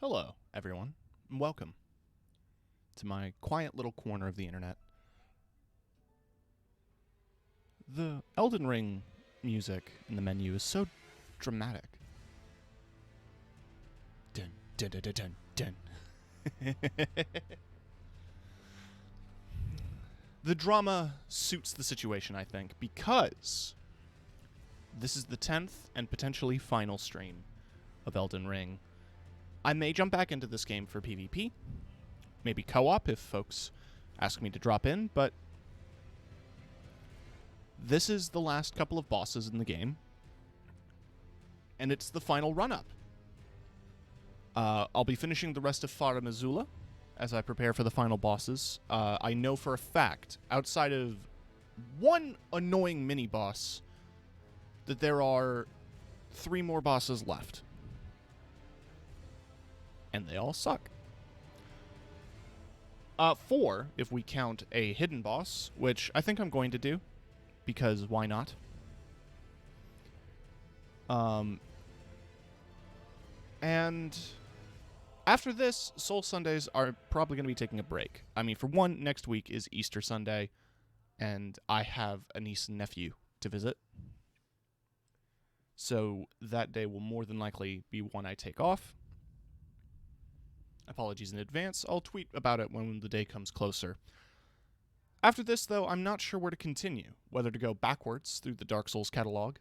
Hello, everyone, and welcome to my quiet little corner of the internet. The Elden Ring music in the menu is so dramatic. Dun, dun, dun, dun, dun, dun. The drama suits the situation, I think, because this is the 10th and potentially final stream of Elden Ring. I may jump back into this game for PvP, maybe co-op if folks ask me to drop in, but this is the last couple of bosses in the game, and it's the final run-up. I'll be finishing the rest of Fara Missoula as I prepare for the final bosses. I know for a fact, outside of one annoying mini-boss, that there are 3 more bosses left. And they all suck. 4, if we count a hidden boss, which I think I'm going to do, because why not? And after this, Soul Sundays are probably going to be taking a break. I mean, for one, next week is Easter Sunday, and I have a niece and nephew to visit. So that day will more than likely be one I take off. Apologies in advance. I'll tweet about it when the day comes closer. After this, though, I'm not sure where to continue, whether to go backwards through the Dark Souls catalog,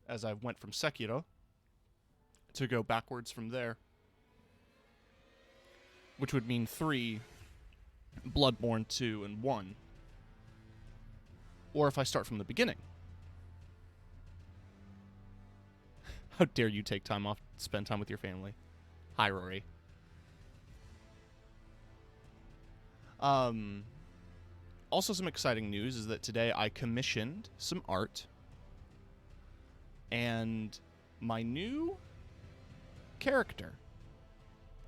as I went from Sekiro, to go backwards from there, which would mean 3, Bloodborne 2, and 1, or if I start from the beginning. How dare you take time off to spend time with your family? Hi, Rory. Also some exciting news is that today I commissioned some art, and my new character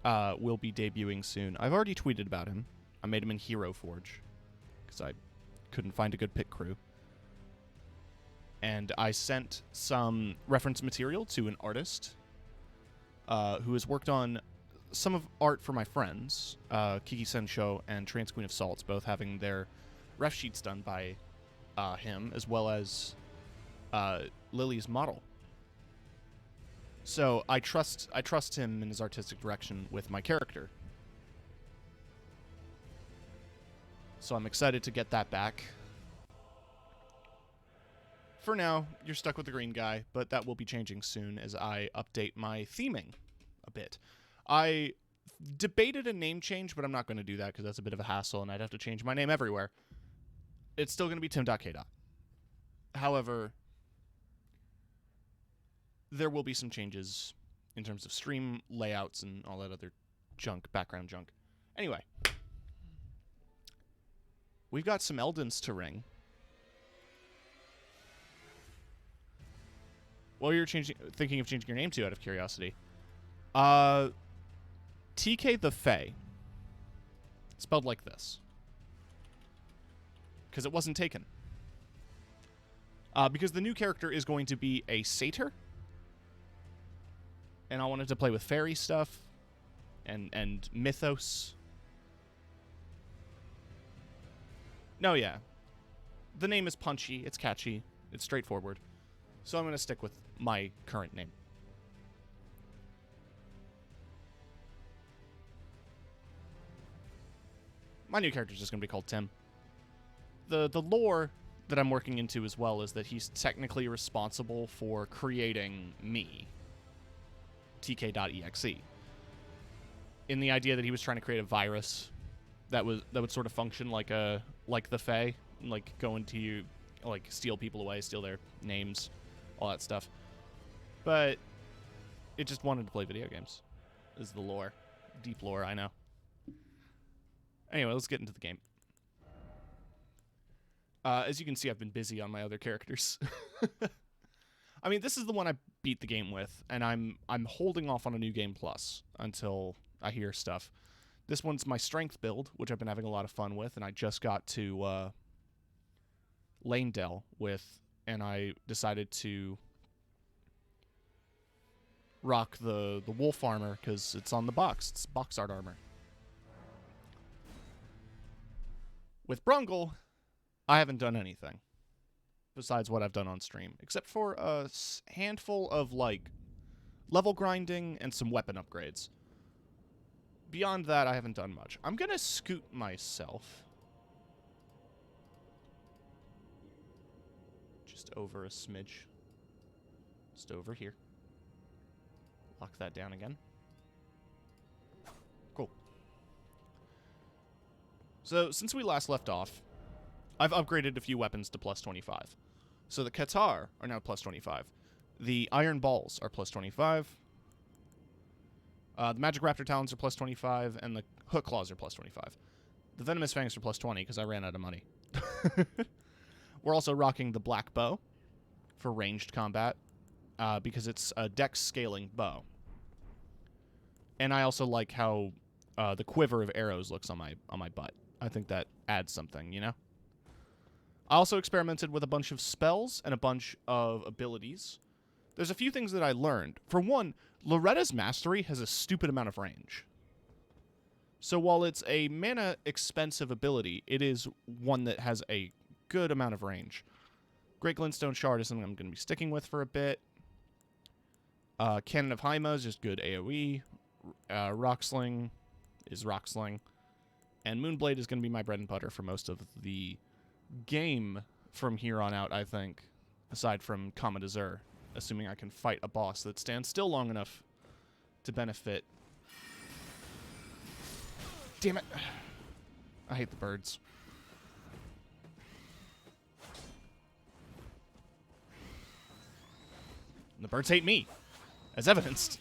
will be debuting soon. I've already tweeted about him. I made him in Hero Forge because I couldn't find a good pick crew. And I sent some reference material to an artist who has worked on some of art for my friends, Kiki Sensho and Trans Queen of Salts, both having their ref sheets done by him, as well as Lily's model. So I trust him in his artistic direction with my character. So I'm excited to get that back. For now, you're stuck with the green guy, but that will be changing soon as I update my theming a bit. I debated a name change, but I'm not going to do that because that's a bit of a hassle, and I'd have to change my name everywhere. It's still going to be Tim.K. However, there will be some changes in terms of stream layouts and all that other junk, background junk. Anyway, we've got some Eldens to ring. What are you thinking of changing your name to, out of curiosity? TK the Fae. Spelled like this. Because it wasn't taken. Because the new character is going to be a satyr. And I wanted to play with fairy stuff. And mythos. No, yeah. The name is punchy. It's catchy. It's straightforward. So I'm going to stick with my current name. My new character is just going to be called Tim. The lore that I'm working into as well is that he's technically responsible for creating me, TK.exe. In the idea that he was trying to create a virus that would sort of function like the Fae, like go into you, like steal people away, steal their names, all that stuff. But it just wanted to play video games. Is the lore. Deep lore, I know. Anyway, let's get into the game. As you can see, I've been busy on my other characters. I mean, this is the one I beat the game with, and I'm holding off on a new game plus until I hear stuff. This one's my strength build, which I've been having a lot of fun with, and I just got to Lanedale with, and I decided to rock the wolf armor because it's on the box. It's box art armor. With Brungle, I haven't done anything besides what I've done on stream, except for a handful of, like, level grinding and some weapon upgrades. Beyond that, I haven't done much. I'm gonna scoot myself just over a smidge. Just over here. Lock that down again. Cool. So, since we last left off, I've upgraded a few weapons to plus 25. So the Qatar are now plus 25. The Iron Balls are plus 25. The Magic Raptor Talons are plus 25, and the Hook Claws are plus 25. The Venomous Fangs are plus 20, because I ran out of money. We're also rocking the Black Bow for ranged combat, because it's a dex scaling bow. And I also like how the quiver of arrows looks on my butt. I think that adds something, you know? I also experimented with a bunch of spells and a bunch of abilities. There's a few things that I learned. For one, Loretta's Mastery has a stupid amount of range. So while it's a mana-expensive ability, it is one that has a good amount of range. Great Glintstone Shard is something I'm going to be sticking with for a bit. Cannon of Haima is just good AoE. Rocksling is Rocksling. And Moonblade is going to be my bread and butter for most of the game from here on out, I think. Aside from Kama Dessert. Assuming I can fight a boss that stands still long enough to benefit. Damn it. I hate the birds. And the birds hate me, as evidenced.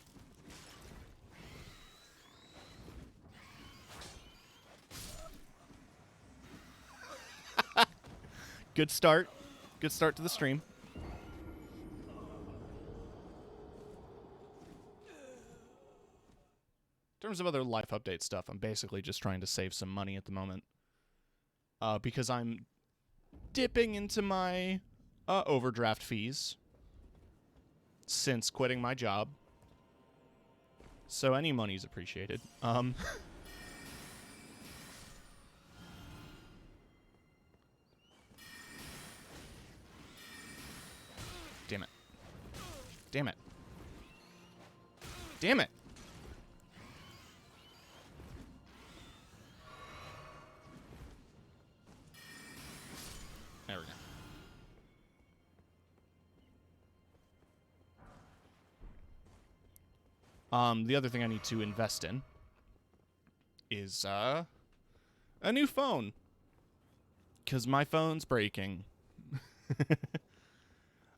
Good start. Good start to the stream. In terms of other life update stuff, I'm basically just trying to save some money at the moment. Because I'm dipping into my overdraft fees since quitting my job. So any money's appreciated. Damn it. Damn it. Damn it. There we go. The other thing I need to invest in is, a new phone. Because my phone's breaking.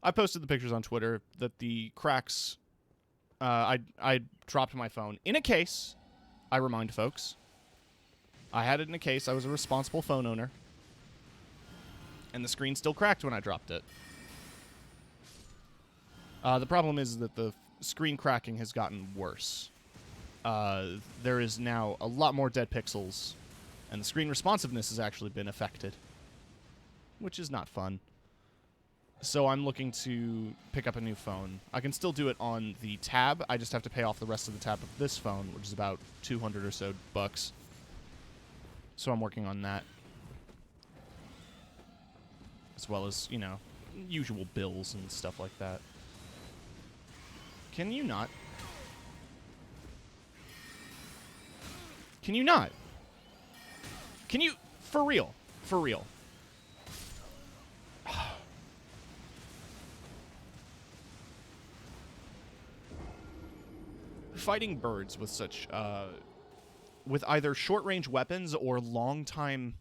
I posted the pictures on Twitter that the cracks, I dropped my phone in a case. I remind folks. I had it in a case. I was a responsible phone owner. And the screen still cracked when I dropped it. The problem is that the screen cracking has gotten worse. There is now a lot more dead pixels, and the screen responsiveness has actually been affected, which is not fun. So I'm looking to pick up a new phone. I can still do it on the tab. I just have to pay off the rest of the tab of this phone, which is about 200 or so bucks. So I'm working on that. As well as, you know, usual bills and stuff like that. Can you not? Can you not? Can you? For real. For real. Fighting birds with such, with either short-range weapons or long-time...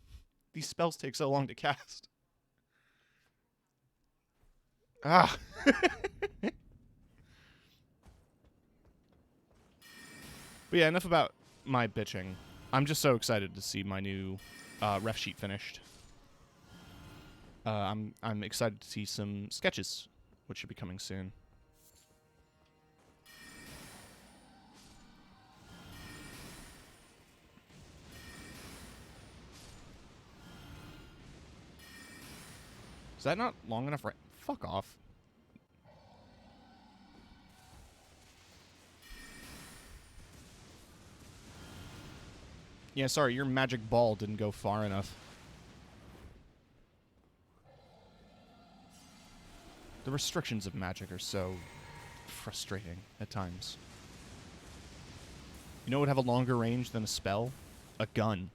These spells take so long to cast. Ah. But yeah, enough about my bitching. I'm just so excited to see my new ref sheet finished. I'm excited to see some sketches, which should be coming soon. Is that not long enough? Fuck off. Yeah, sorry, your magic ball didn't go far enough. The restrictions of magic are so frustrating at times. You know what would have a longer range than a spell? A gun.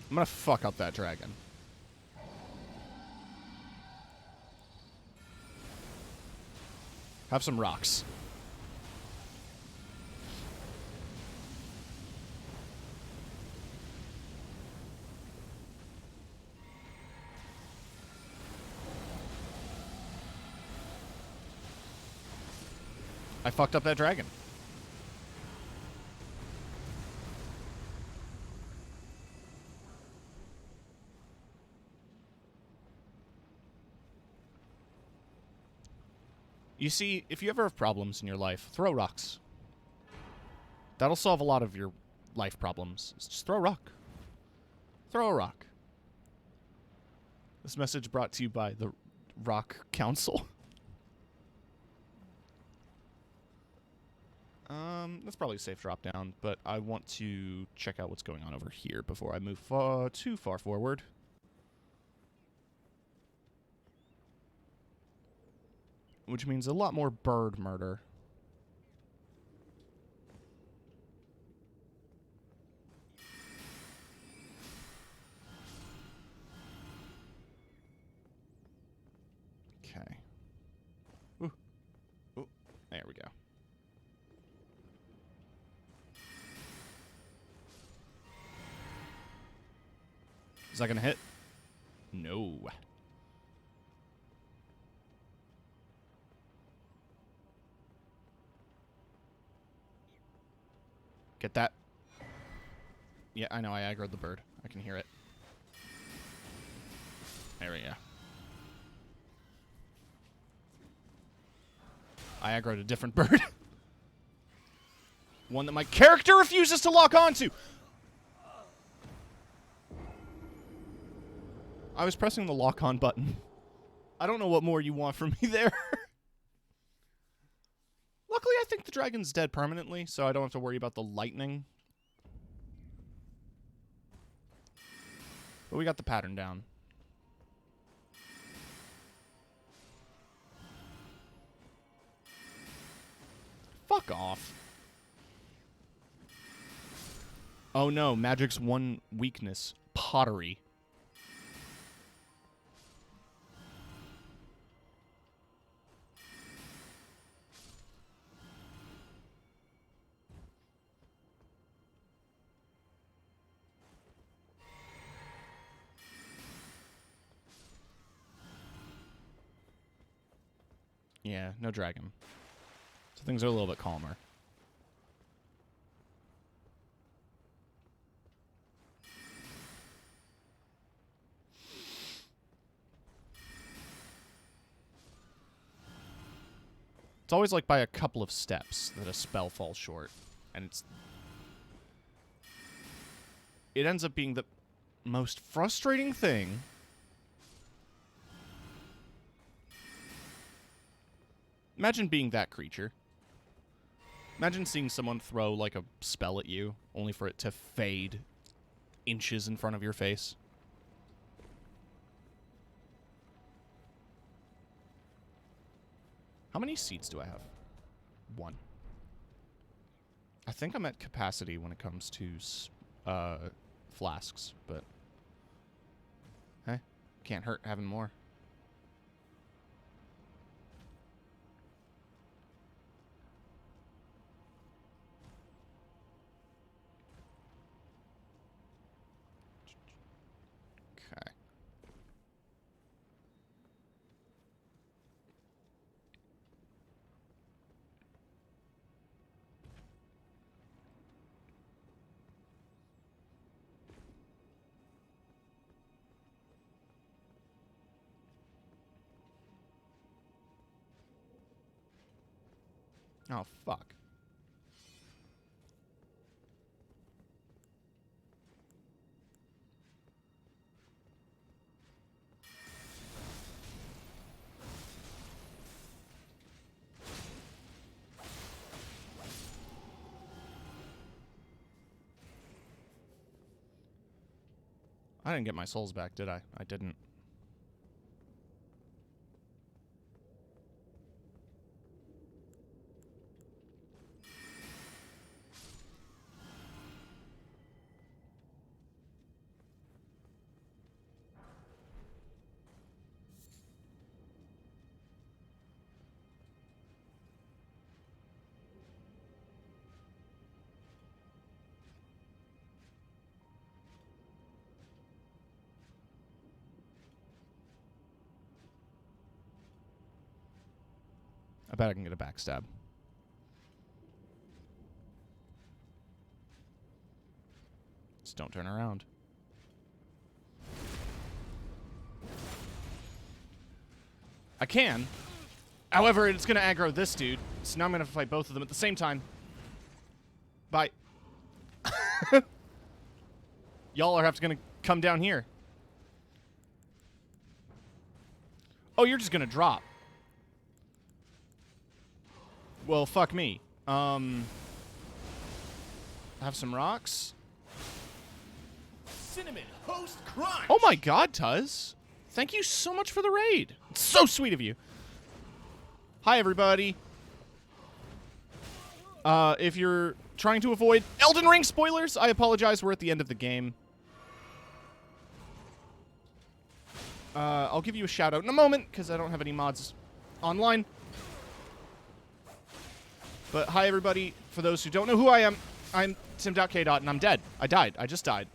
I'm gonna fuck up that dragon. Have some rocks. I fucked up that dragon. You see, if you ever have problems in your life, throw rocks. That'll solve a lot of your life problems. Just throw a rock. Throw a rock. This message brought to you by the Rock Council. That's probably a safe drop down, but I want to check out what's going on over here before I move too far forward. Which means a lot more bird murder. Okay. Ooh. Ooh. There we go. Is that gonna hit? No. Get that. Yeah, I know. I aggroed the bird. I can hear it. There we go. I aggroed a different bird. One that my character refuses to lock onto. I was pressing the lock-on button. I don't know what more you want from me there. Luckily, I think the dragon's dead permanently, so I don't have to worry about the lightning. But we got the pattern down. Fuck off. Oh no, magic's one weakness. Pottery. Yeah, no dragon. So things are a little bit calmer. It's always like by a couple of steps that a spell falls short. And it ends up being the most frustrating thing. Imagine being that creature. Imagine seeing someone throw, like, a spell at you, only for it to fade inches in front of your face. How many seats do I have? One. I think I'm at capacity when it comes to flasks, but hey, can't hurt having more. Okay. Oh, fuck. I didn't get my souls back, did I? I didn't. I bet I can get a backstab. Just don't turn around. I can. However, it's going to aggro this dude. So now I'm going to fight both of them at the same time. Bye. Y'all are going to come down here. Oh, you're just going to drop. Well, fuck me. Have some rocks. Cinnamon Host Crunch. Oh my god, Tuz. Thank you so much for the raid. It's so sweet of you. Hi, everybody. If you're trying to avoid Elden Ring spoilers, I apologize. We're at the end of the game. I'll give you a shout out in a moment because I don't have any mods online. But hi, everybody. For those who don't know who I am, I'm Tim.K. and I'm dead. I died. I just died.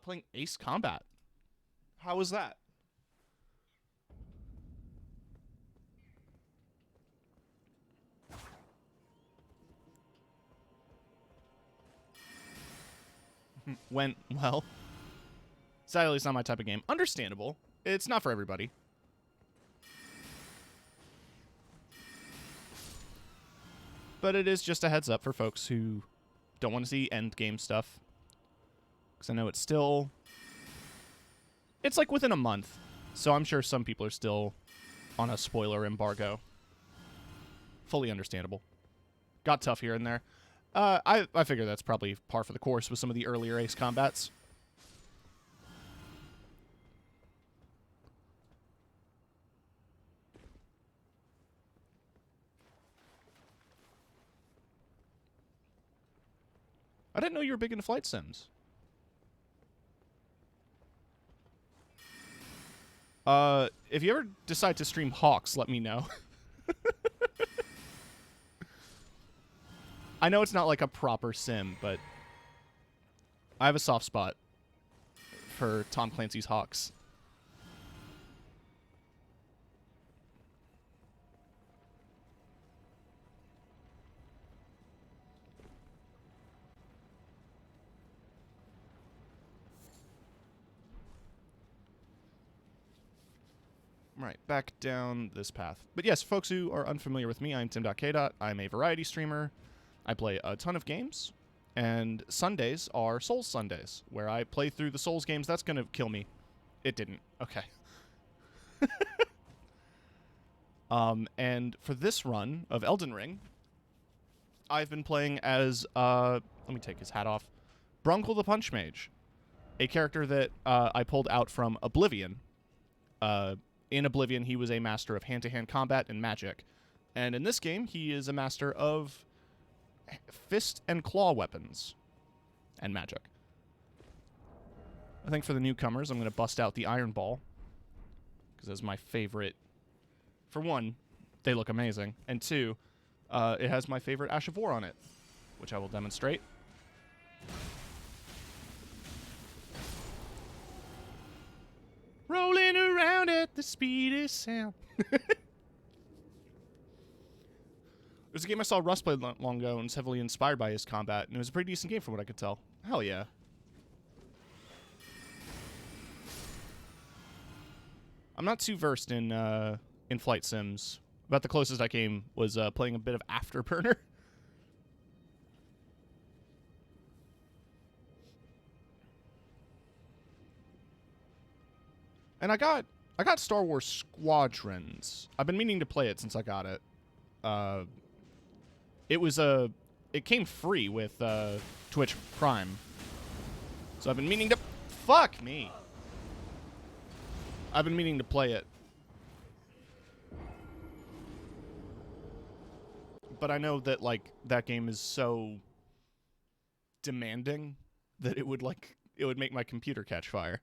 Playing Ace Combat. How was that? Went well. Sadly, it's not my type of game. Understandable. It's not for everybody. But it is just a heads up for folks who don't want to see end game stuff. Because I know it's still... It's like within a month. So I'm sure some people are still on a spoiler embargo. Fully understandable. Got tough here and there. I figure that's probably par for the course with some of the earlier Ace Combats. I didn't know you were big into flight sims. If you ever decide to stream Hawks, let me know. I know it's not like a proper sim, but I have a soft spot for Tom Clancy's Hawks. Right, back down this path. But yes, folks who are unfamiliar with me, I'm Tim.K. I'm a variety streamer. I play a ton of games, and Sundays are Souls Sundays, where I play through the Souls games. That's going to kill me. It didn't. Okay. And for this run of Elden Ring, I've been playing as, let me take his hat off, Brungle the Punch Mage, a character that I pulled out from Oblivion. In Oblivion, he was a master of hand-to-hand combat and magic. And in this game, he is a master of fist and claw weapons and magic. I think for the newcomers, I'm going to bust out the Iron Ball, because that's my favorite. For one, they look amazing. And two, it has my favorite Ash of War on it, which I will demonstrate. Rolling around at the speed of sound. was a game I saw Russ play long ago and was heavily inspired by his combat, and it was a pretty decent game from what I could tell. Hell yeah. I'm not too versed in flight sims. About the closest I came was playing a bit of Afterburner. And I got Star Wars Squadrons. I've been meaning to play it since I got it. It came free with Twitch Prime. So I've been meaning to fuck me. I've been meaning to play it. But I know that like that game is so demanding that it would make my computer catch fire.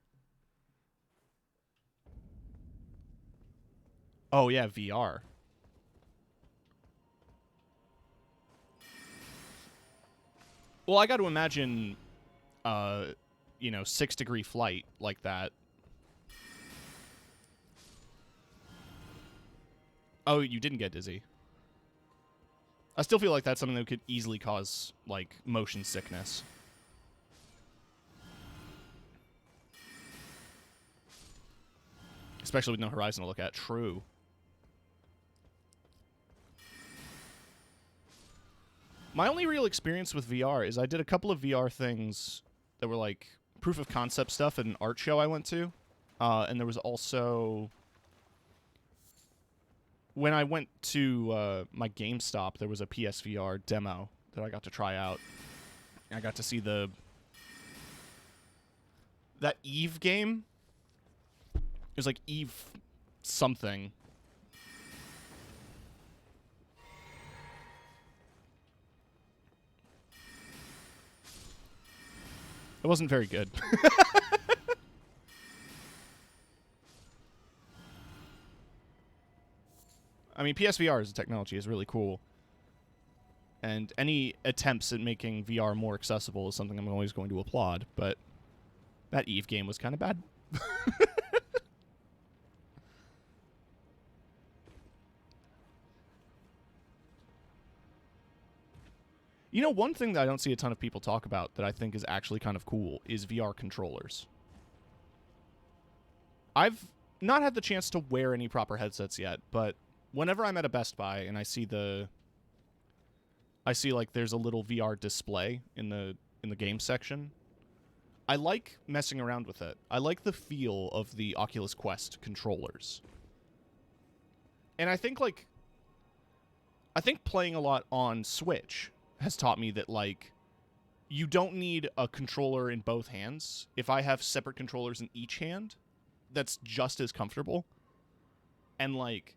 Oh yeah, VR. Well, I got to imagine 6-degree flight like that. Oh, you didn't get dizzy. I still feel like that's something that could easily cause, like, motion sickness. Especially with no horizon to look at. True. My only real experience with VR is I did a couple of VR things that were, like, proof of concept stuff at an art show I went to. And there was also... When I went to my GameStop, there was a PSVR demo that I got to try out. I got to see that Eve game. It was like Eve something. It wasn't very good. I mean, PSVR as a technology is really cool. And any attempts at making VR more accessible is something I'm always going to applaud, but that Eve game was kind of bad. You know, one thing that I don't see a ton of people talk about that I think is actually kind of cool is VR controllers. I've not had the chance to wear any proper headsets yet, but whenever I'm at a Best Buy and I see like there's a little VR display in the game section, I like messing around with it. I like the feel of the Oculus Quest controllers. And I think playing a lot on Switch has taught me that, like, you don't need a controller in both hands. If I have separate controllers in each hand, that's just as comfortable. And, like,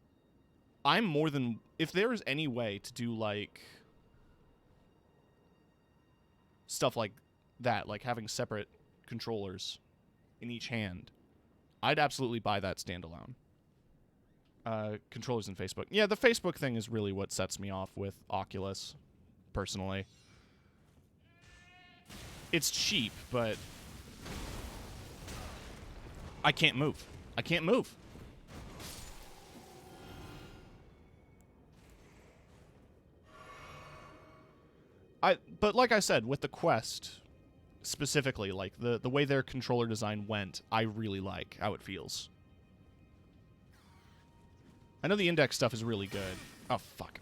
I'm more than... If there is any way to do, like, stuff like that, like having separate controllers in each hand, I'd absolutely buy that standalone. Controllers in Facebook. Yeah, the Facebook thing is really what sets me off with Oculus, personally. It's cheap, but I can't move. I can't move. But like I said, with the Quest, specifically, like, the way their controller design went, I really like how it feels. I know the index stuff is really good. Oh, fuck.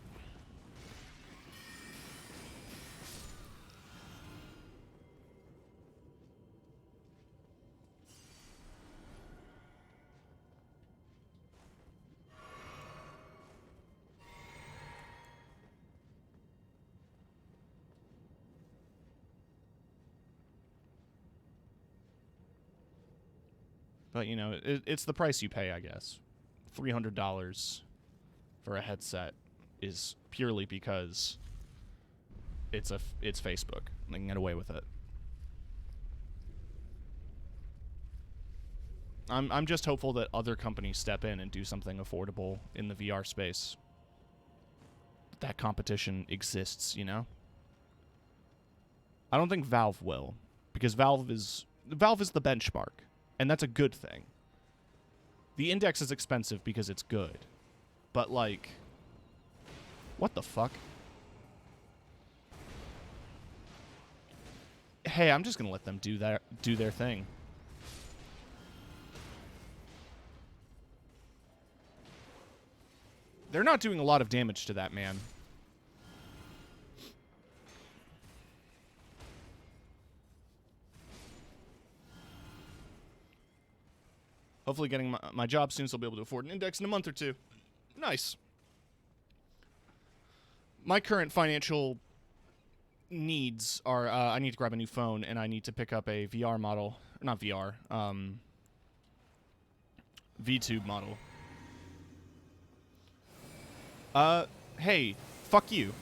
But, you know, it's the price you pay, I guess. $300 for a headset is purely because it's Facebook. They can get away with it. I'm just hopeful that other companies step in and do something affordable in the VR space. That competition exists, you know? I don't think Valve will, because Valve is the benchmark. And that's a good thing. The index is expensive because it's good. But, like... What the fuck? Hey, I'm just gonna let them do their thing. They're not doing a lot of damage to that man. Hopefully getting my job soon, so I'll be able to afford an index in a month or two. Nice. My current financial needs are I need to grab a new phone, and I need to pick up a VR model. Not VR. VTube model. Hey, fuck you.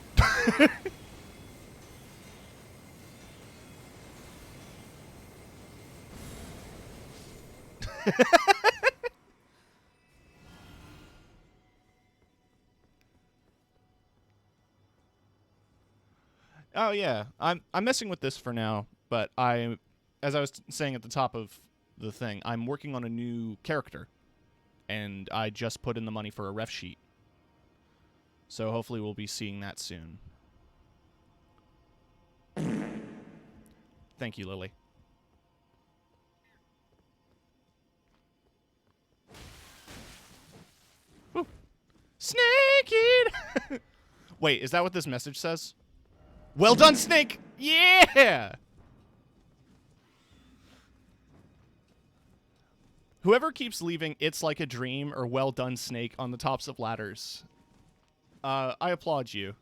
Oh yeah, I'm messing with this for now, but as I was saying at the top of the thing, I'm working on a new character, and I just put in the money for a ref sheet. So hopefully we'll be seeing that soon. Thank you, Lily. Woo. Snake Eater! Wait, is that what this message says? Well done, Snake! Yeah! Whoever keeps leaving "It's Like a Dream" or "Well done, Snake" on the tops of ladders, I applaud you.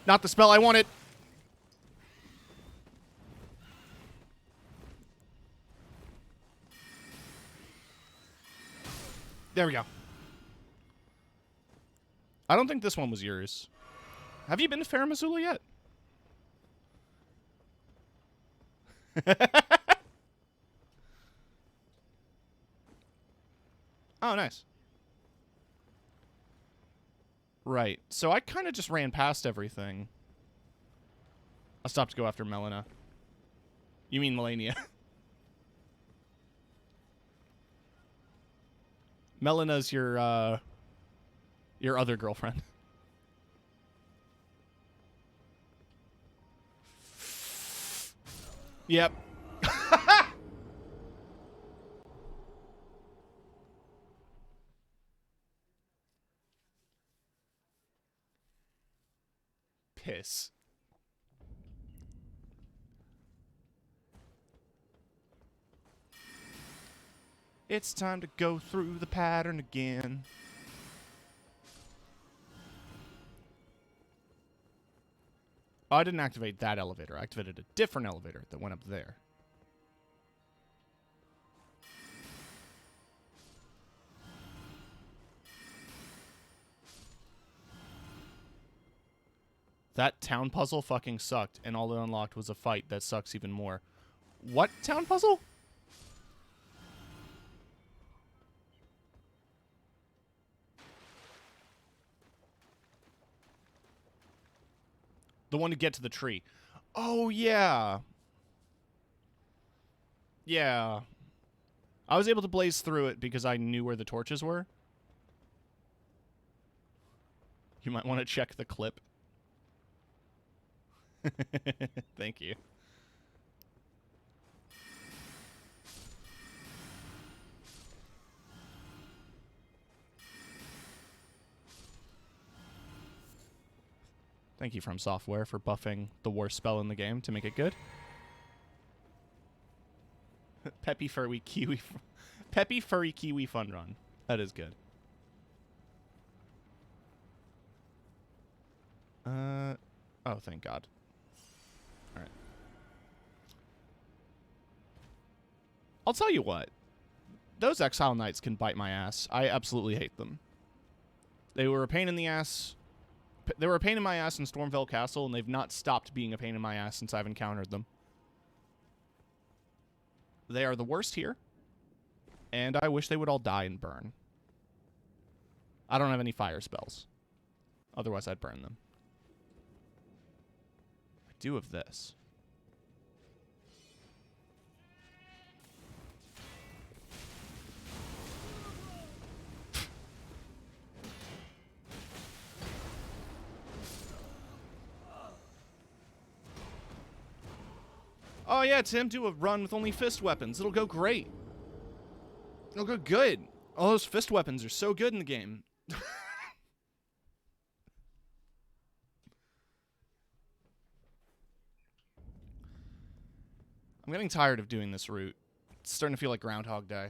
Not the spell I wanted. There we go. I don't think this one was yours. Have you been to Farum Azula yet? Oh, nice. Right. So I kind of just ran past everything. I'll stop to go after Melina. You mean Melania. Melina's your other girlfriend. Yep. Piss. It's time to go through the pattern again. Oh, I didn't activate that elevator. I activated a different elevator that went up there. That town puzzle fucking sucked, and all it unlocked was a fight that sucks even more. What town puzzle? The one to get to the tree. Oh, yeah. Yeah. I was able to blaze through it because I knew where the torches were. You might want to check the clip. Thank you. Thank you, From Software, for buffing the worst spell in the game to make it good. Peppy furry kiwi fun run. That is good. Oh, thank God. All right. I'll tell you what. Those Exile Knights can bite my ass. I absolutely hate them. They were a pain in the ass. They were a pain in my ass in Stormvale Castle, and they've not stopped being a pain in my ass since I've encountered them. They are the worst here, and I wish they would all die and burn. I don't have any fire spells. Otherwise, I'd burn them. I do have this. Oh yeah, Tim, do a run with only fist weapons. It'll go great. It'll go good. All those fist weapons are so good in the game. I'm getting tired of doing this route. It's starting to feel like Groundhog Day.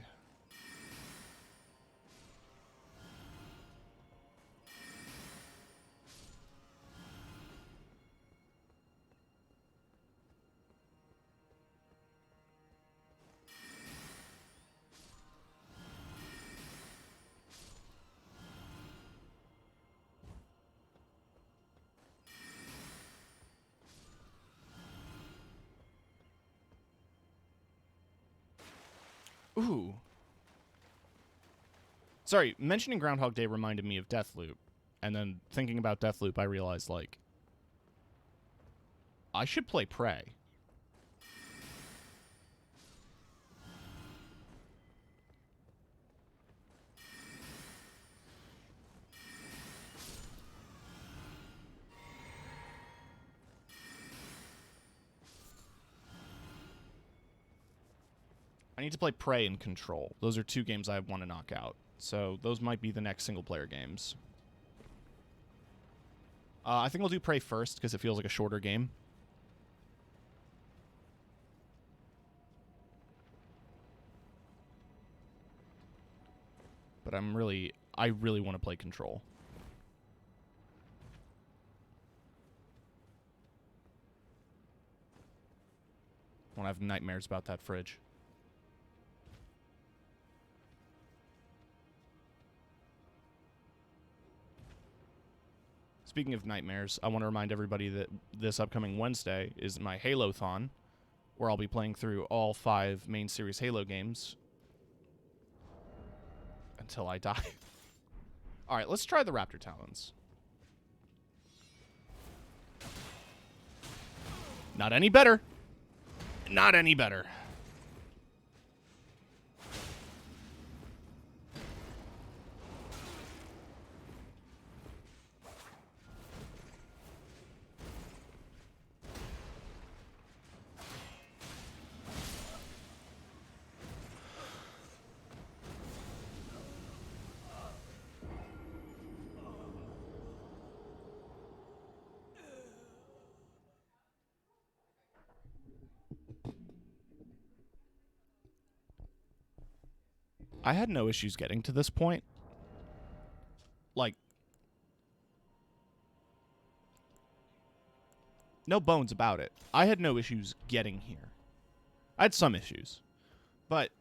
Ooh. Sorry, mentioning Groundhog Day reminded me of Deathloop. And then thinking about Deathloop, I realized, like, I should play Prey. I need to play Prey and Control. Those are two games I want to knock out. So those might be the next single-player games. I think I'll do Prey first, because it feels like a shorter game. But I really want to play Control. I want to have nightmares about that fridge. Speaking of nightmares, I want to remind everybody that this upcoming Wednesday is my Halo-thon, where I'll be playing through all 5 main series Halo games until I die. All right, let's try the Raptor Talons. Not any better. Not any better. I had no issues getting to this point. Like, no bones about it. I had no issues getting here. I had some issues. But,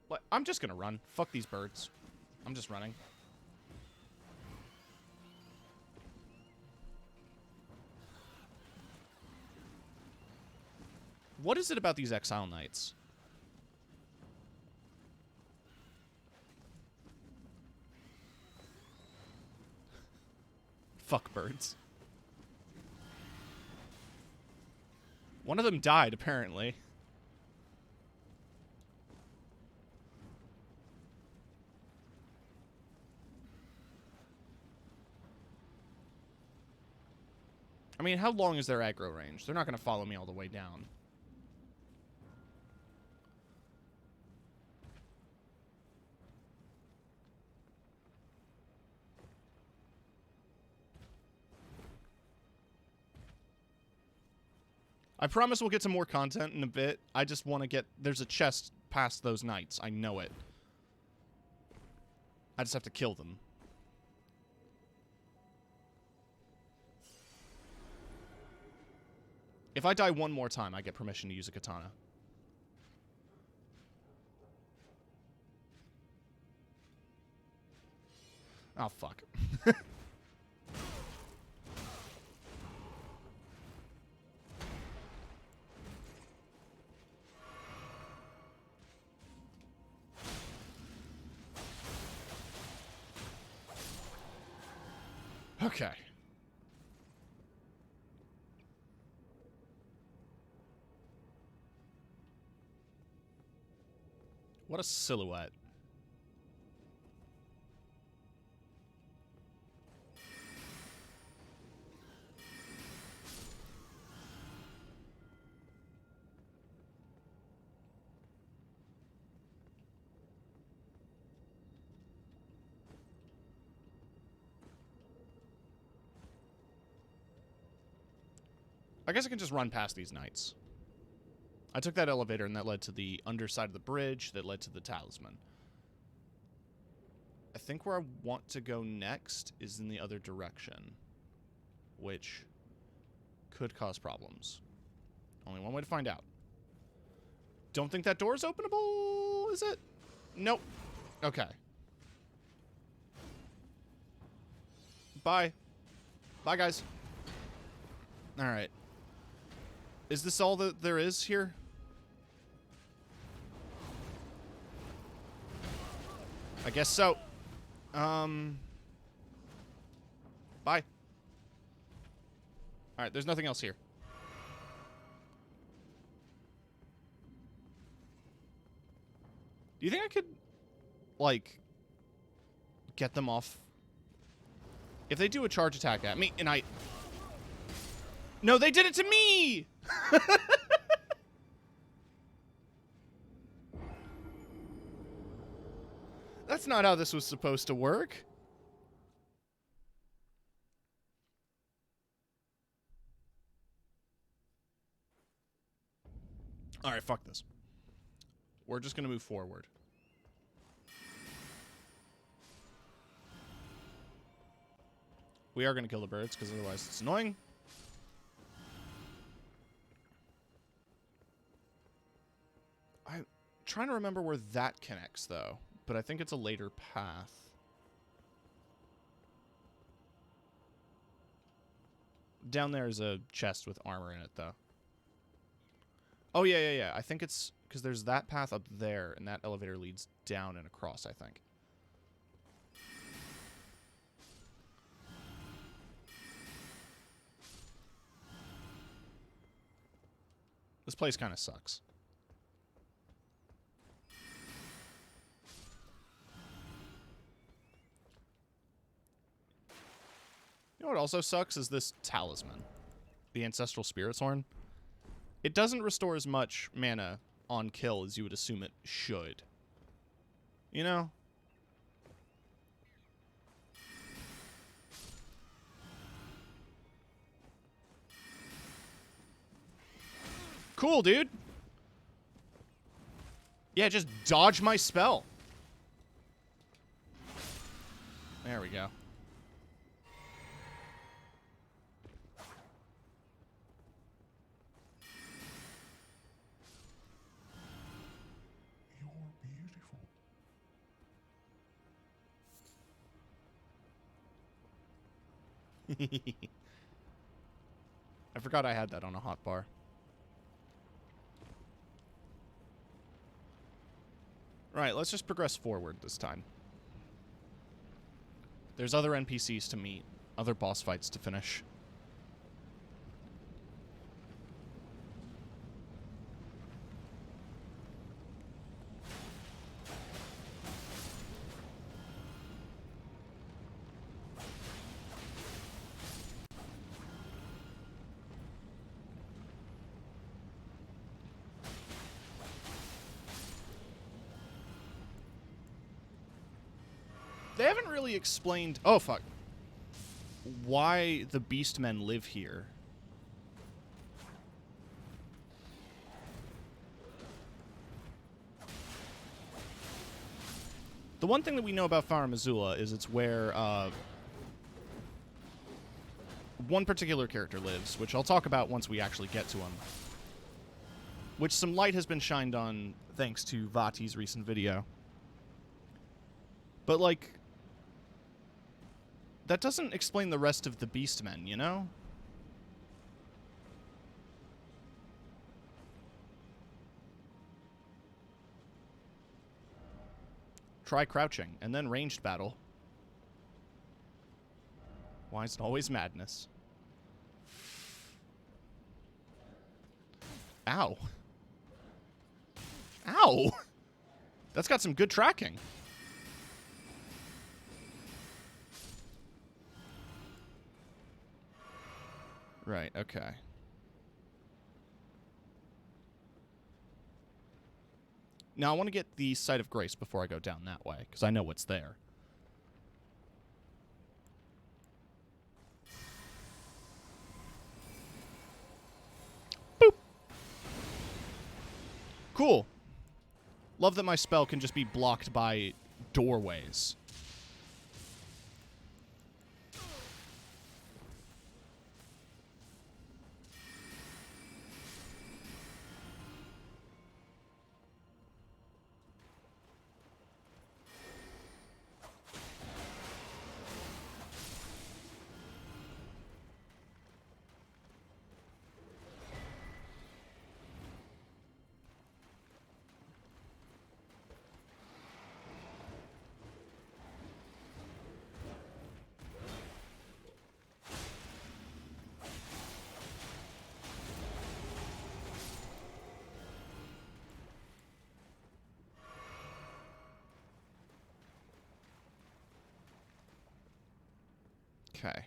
like, I'm just gonna run. Fuck these birds. I'm just running. What is it about these Exile Knights? Fuck birds. One of them died, apparently. I mean, how long is their aggro range? They're not going to follow me all the way down. I promise we'll get some more content in a bit. I just want to get... There's a chest past those knights. I know it. I just have to kill them. If I die one more time, I get permission to use a katana. Oh, fuck. Okay. What a silhouette. I guess I can just run past these knights. I took that elevator, and that led to the underside of the bridge that led to the talisman. I think where I want to go next is in the other direction, which could cause problems. Only one way to find out. Don't think that door is openable, is it? Nope. Okay. Bye. Bye, guys. All right. Is this all that there is here? I guess so. Bye. Alright, there's nothing else here. Do you think I could, like, get them off? If they do a charge attack at me, and I... No, they did it to me! That's not how this was supposed to work. Alright, fuck this. We're just gonna move forward. We are gonna kill the birds, because otherwise it's annoying. I'm trying to remember where that connects, though. But I think it's a later path. Down there is a chest with armor in it, though. Oh, yeah. I think it's because there's that path up there, and that elevator leads down and across, I think. This place kind of sucks. You know what also sucks is this talisman. The Ancestral Spirit's Horn. It doesn't restore as much mana on kill as you would assume it should. You know? Cool, dude. Yeah, just dodge my spell. There we go. I forgot I had that on a hotbar. Right, let's just progress forward this time. There's other NPCs to meet, other boss fights to finish. They haven't really explained... Oh, fuck. Why the Beastmen live here. The one thing that we know about Farum Azula is it's where one particular character lives, which I'll talk about once we actually get to him. Which some light has been shined on thanks to Vati's recent video. But, like... that doesn't explain the rest of the Beastmen, you know? Try crouching, and then ranged battle. Why is it always madness? Ow. Ow! That's got some good tracking. Right, okay. Now, I want to get the Site of Grace before I go down that way, because I know what's there. Cool. Love that my spell can just be blocked by doorways. Okay.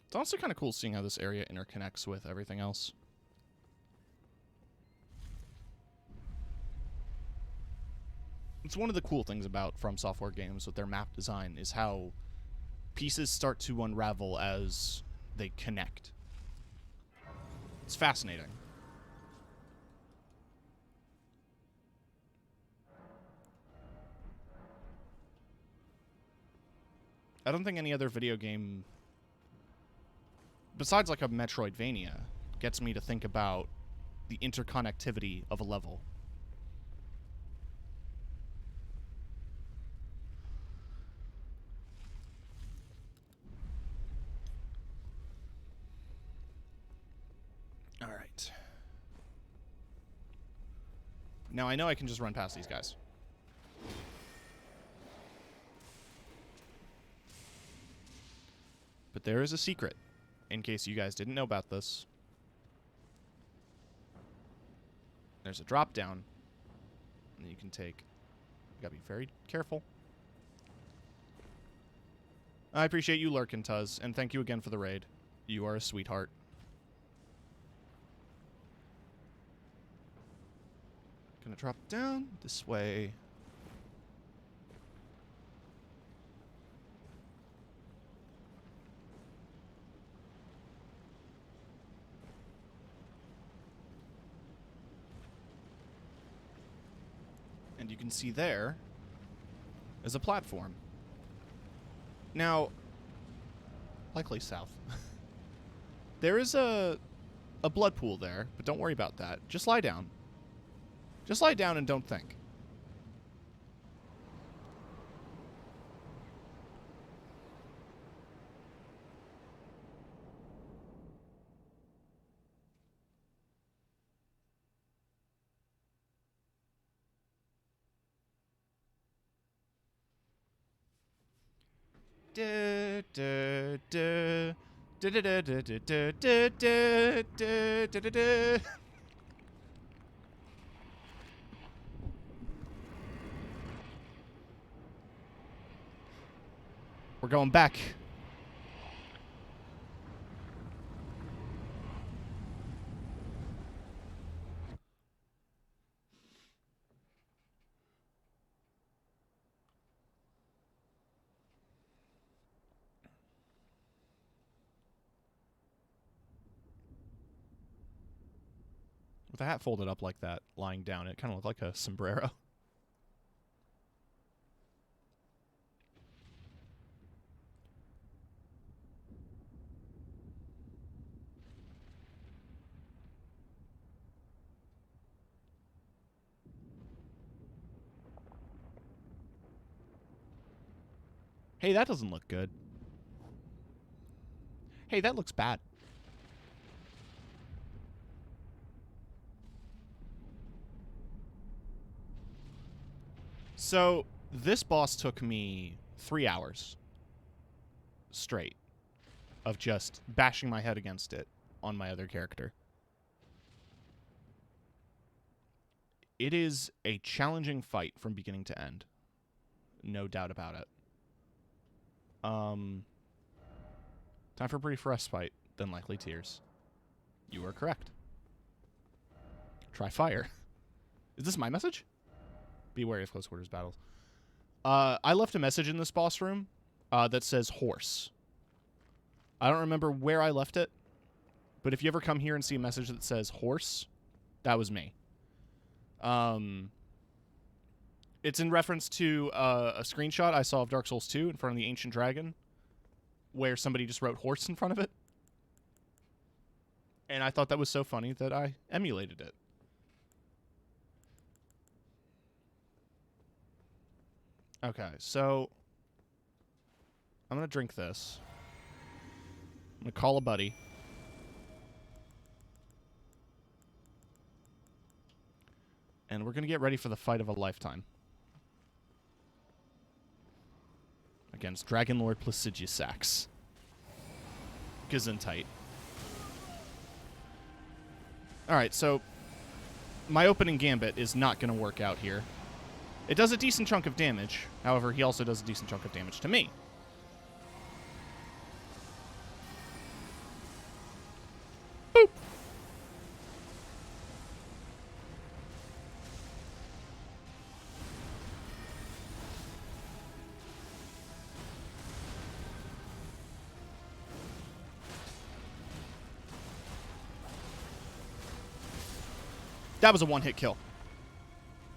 It's honestly kind of cool seeing how this area interconnects with everything else. It's one of the cool things about From Software games with their map design is how pieces start to unravel as they connect. It's fascinating. I don't think any other video game, besides like a Metroidvania, gets me to think about the interconnectivity of a level. All right. Now I know I can just run past these guys. But there is a secret, in case you guys didn't know about this. There's a drop down that you can take. You gotta be very careful. I appreciate you lurking, Tuz, and thank you again for the raid. You are a sweetheart. Gonna drop down this way. And you can see there is a platform. Now, likely south. There is a blood pool there, but don't worry about that. Just lie down. Just lie down and don't think. We're going back. With the hat folded up like that, lying down, it kind of looked like a sombrero. Hey, that doesn't look good. Hey, that looks bad. So, this boss took me 3 hours straight of just bashing my head against it on my other character. It is a challenging fight from beginning to end. No doubt about it. Time for a brief respite, then likely tears. You are correct. Try fire. Is this my message? Be wary of close quarters battles. I left a message in this boss room that says horse. I don't remember where I left it, but if you ever come here and see a message that says horse, that was me. It's in reference to a screenshot I saw of Dark Souls 2 in front of the Ancient Dragon, where somebody just wrote horse in front of it. And I thought that was so funny that I emulated it. Okay, so I'm going to drink this. I'm going to call a buddy. And we're going to get ready for the fight of a lifetime. Against Dragon Lord Placidusax. Gesundheit. Alright, so my opening gambit is not going to work out here. It does a decent chunk of damage. However, he also does a decent chunk of damage to me. Boop! That was a one-hit kill.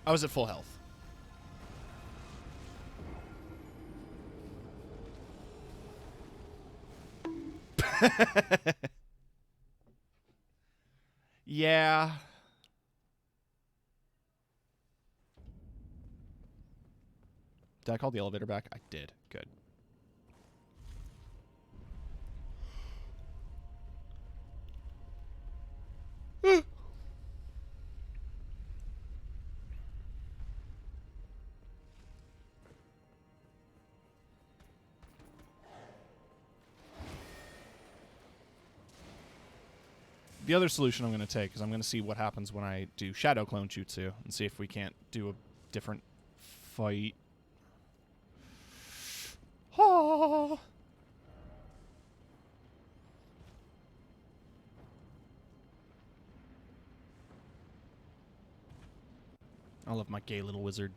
I was at full health. Yeah. Did I call the elevator back? I did. Good. The other solution I'm going to take is I'm going to see what happens when I do Shadow Clone Jutsu and see if we can't do a different fight. Oh. I love my gay little wizard.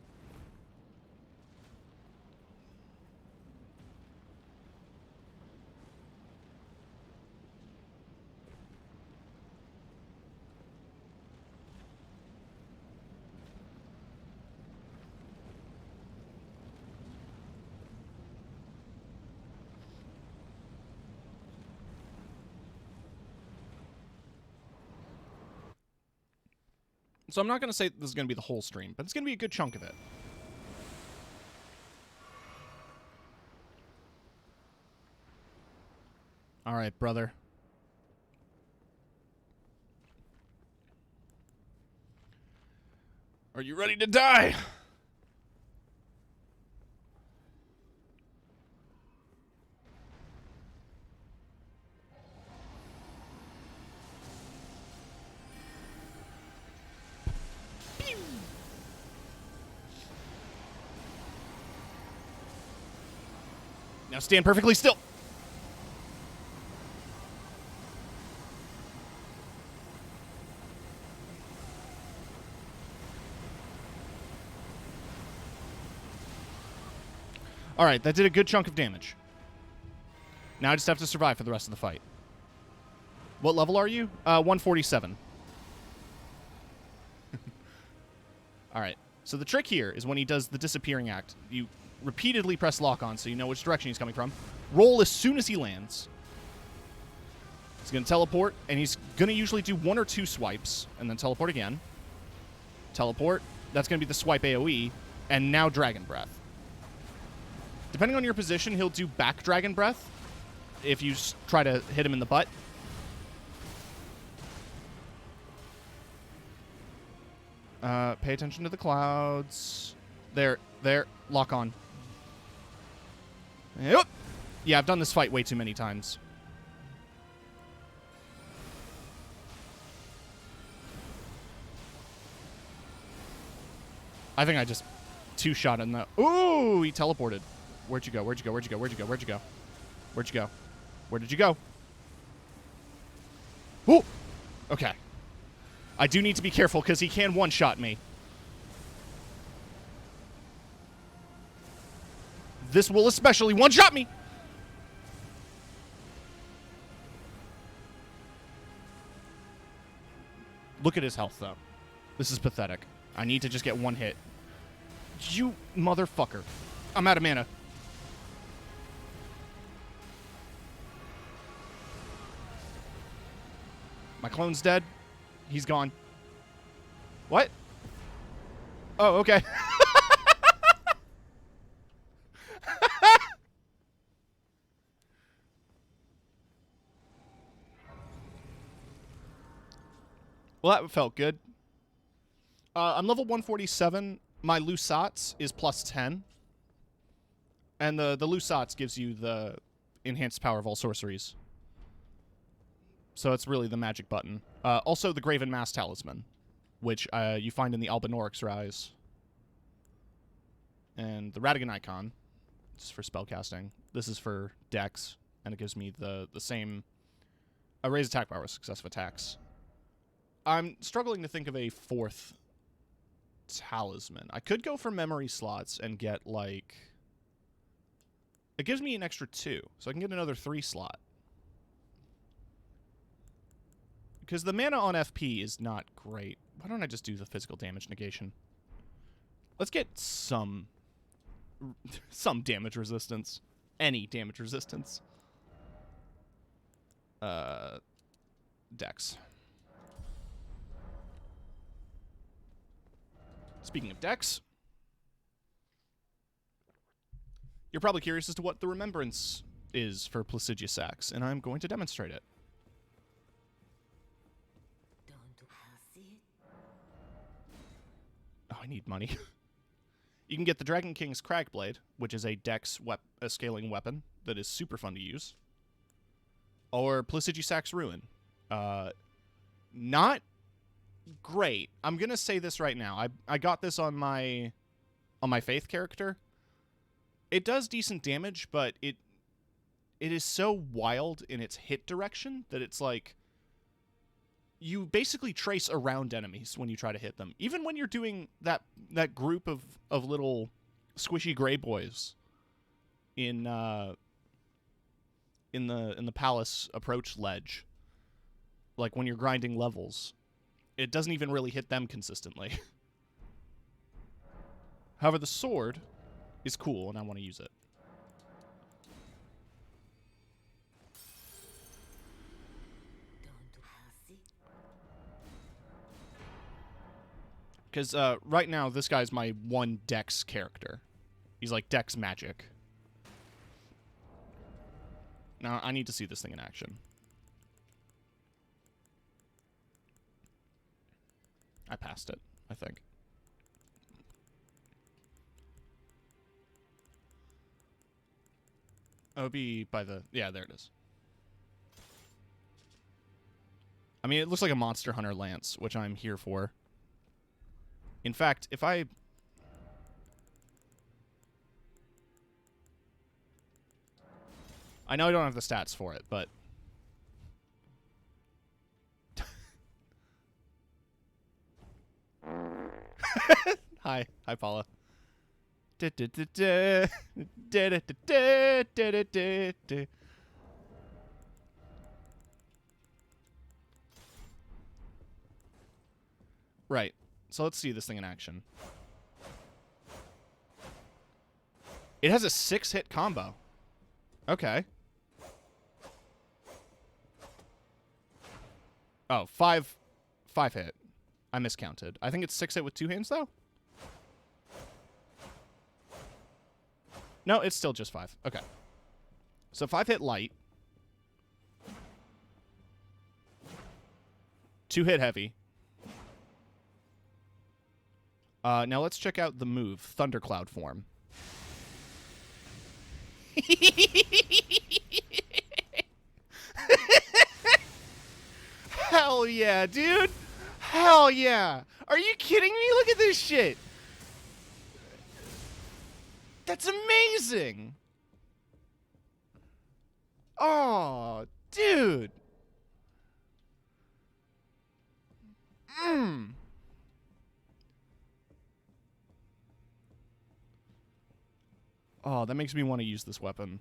So I'm not going to say this is going to be the whole stream, but it's going to be a good chunk of it. All right, brother. Are you ready to die? Now stand perfectly still. All right, that did a good chunk of damage. Now I just have to survive for the rest of the fight. What level are you? 147. All right. So the trick here is when he does the disappearing act, you repeatedly press lock on so you know which direction he's coming from. Roll as soon as he lands. He's going to teleport, and he's going to usually do one or two swipes, and then teleport again. Teleport. That's going to be the swipe AoE, and now Dragon Breath. Depending on your position, he'll do back Dragon Breath if you try to hit him in the butt. Pay attention to the clouds. There. Lock on. Yep. Yeah, I've done this fight way too many times. I think I just two-shot in the... Ooh, he teleported. Where'd you go? Where'd you go? Where'd you go? Where'd you go? Where'd you go? Where'd you go? Where did you go? Ooh! Okay. I do need to be careful because he can one-shot me. This will especially one-shot me! Look at his health, though. This is pathetic. I need to just get one hit. You motherfucker. I'm out of mana. My clone's dead. He's gone. What? Oh, okay. Well, that felt good. I'm level 147. My Lusats is +10. And the Lusats gives you the enhanced power of all sorceries. So it's really the magic button. Also, the Graven Mass Talisman, which you find in the Albinorix Rise. And the Radigan Icon, this is for spellcasting. This is for Dex, and it gives me the same raised attack power with successive attacks. I'm struggling to think of a fourth talisman. I could go for memory slots and get, like... It gives me an extra 2, so I can get another 3 slot. Because the mana on FP is not great. Why don't I just do the physical damage negation? Let's get some damage resistance. Any damage resistance. Dex. Speaking of Dex, you're probably curious as to what the Remembrance is for Placiduous Axe, and I'm going to demonstrate it. Oh, I need money. You can get the Dragon King's Cragblade, which is a Dex scaling weapon that is super fun to use. Or Placiduous Axe Ruin. Not great. I'm gonna say this right now. I got this on my Faith character. It does decent damage, but it is so wild in its hit direction that it's like you basically trace around enemies when you try to hit them. Even when you're doing that group of little squishy gray boys in the palace approach ledge, like when you're grinding levels, it doesn't even really hit them consistently. However, the sword is cool, and I want to use it. Because right now, this guy's my one Dex character. He's like Dex magic. Now, I need to see this thing in action. I passed it, I think. Oh, it'd be by the... Yeah, there it is. I mean, it looks like a Monster Hunter Lance, which I'm here for. In fact, if I... I know I don't have the stats for it, but... Hi, Paula. Right. So let's see this thing in action. It has a 6-hit combo. Okay. Oh, 5 hit. I miscounted. I think it's 6 hit with 2 hands, though? No, it's still just 5. Okay. So 5 hit light. 2 hit heavy. Now let's check out the move, Thundercloud form. Hell yeah, dude! Hell yeah! Are you kidding me? Look at this shit! That's amazing! Oh, dude! Oh, that makes me want to use this weapon.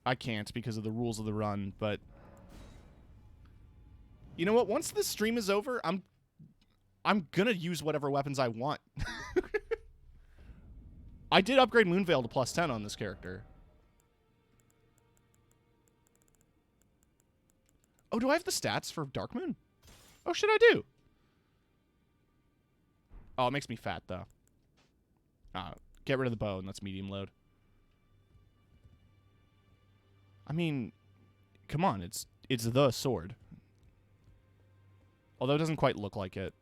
I can't because of the rules of the run, but... You know what? Once this stream is over, I'm gonna use whatever weapons I want. I did upgrade Moonveil to +10 on this character. Oh, do I have the stats for Darkmoon? Oh, shit, I do. Oh, it makes me fat, though. Get rid of the bow, and that's medium load. I mean, come on, it's the sword. Although it doesn't quite look like it.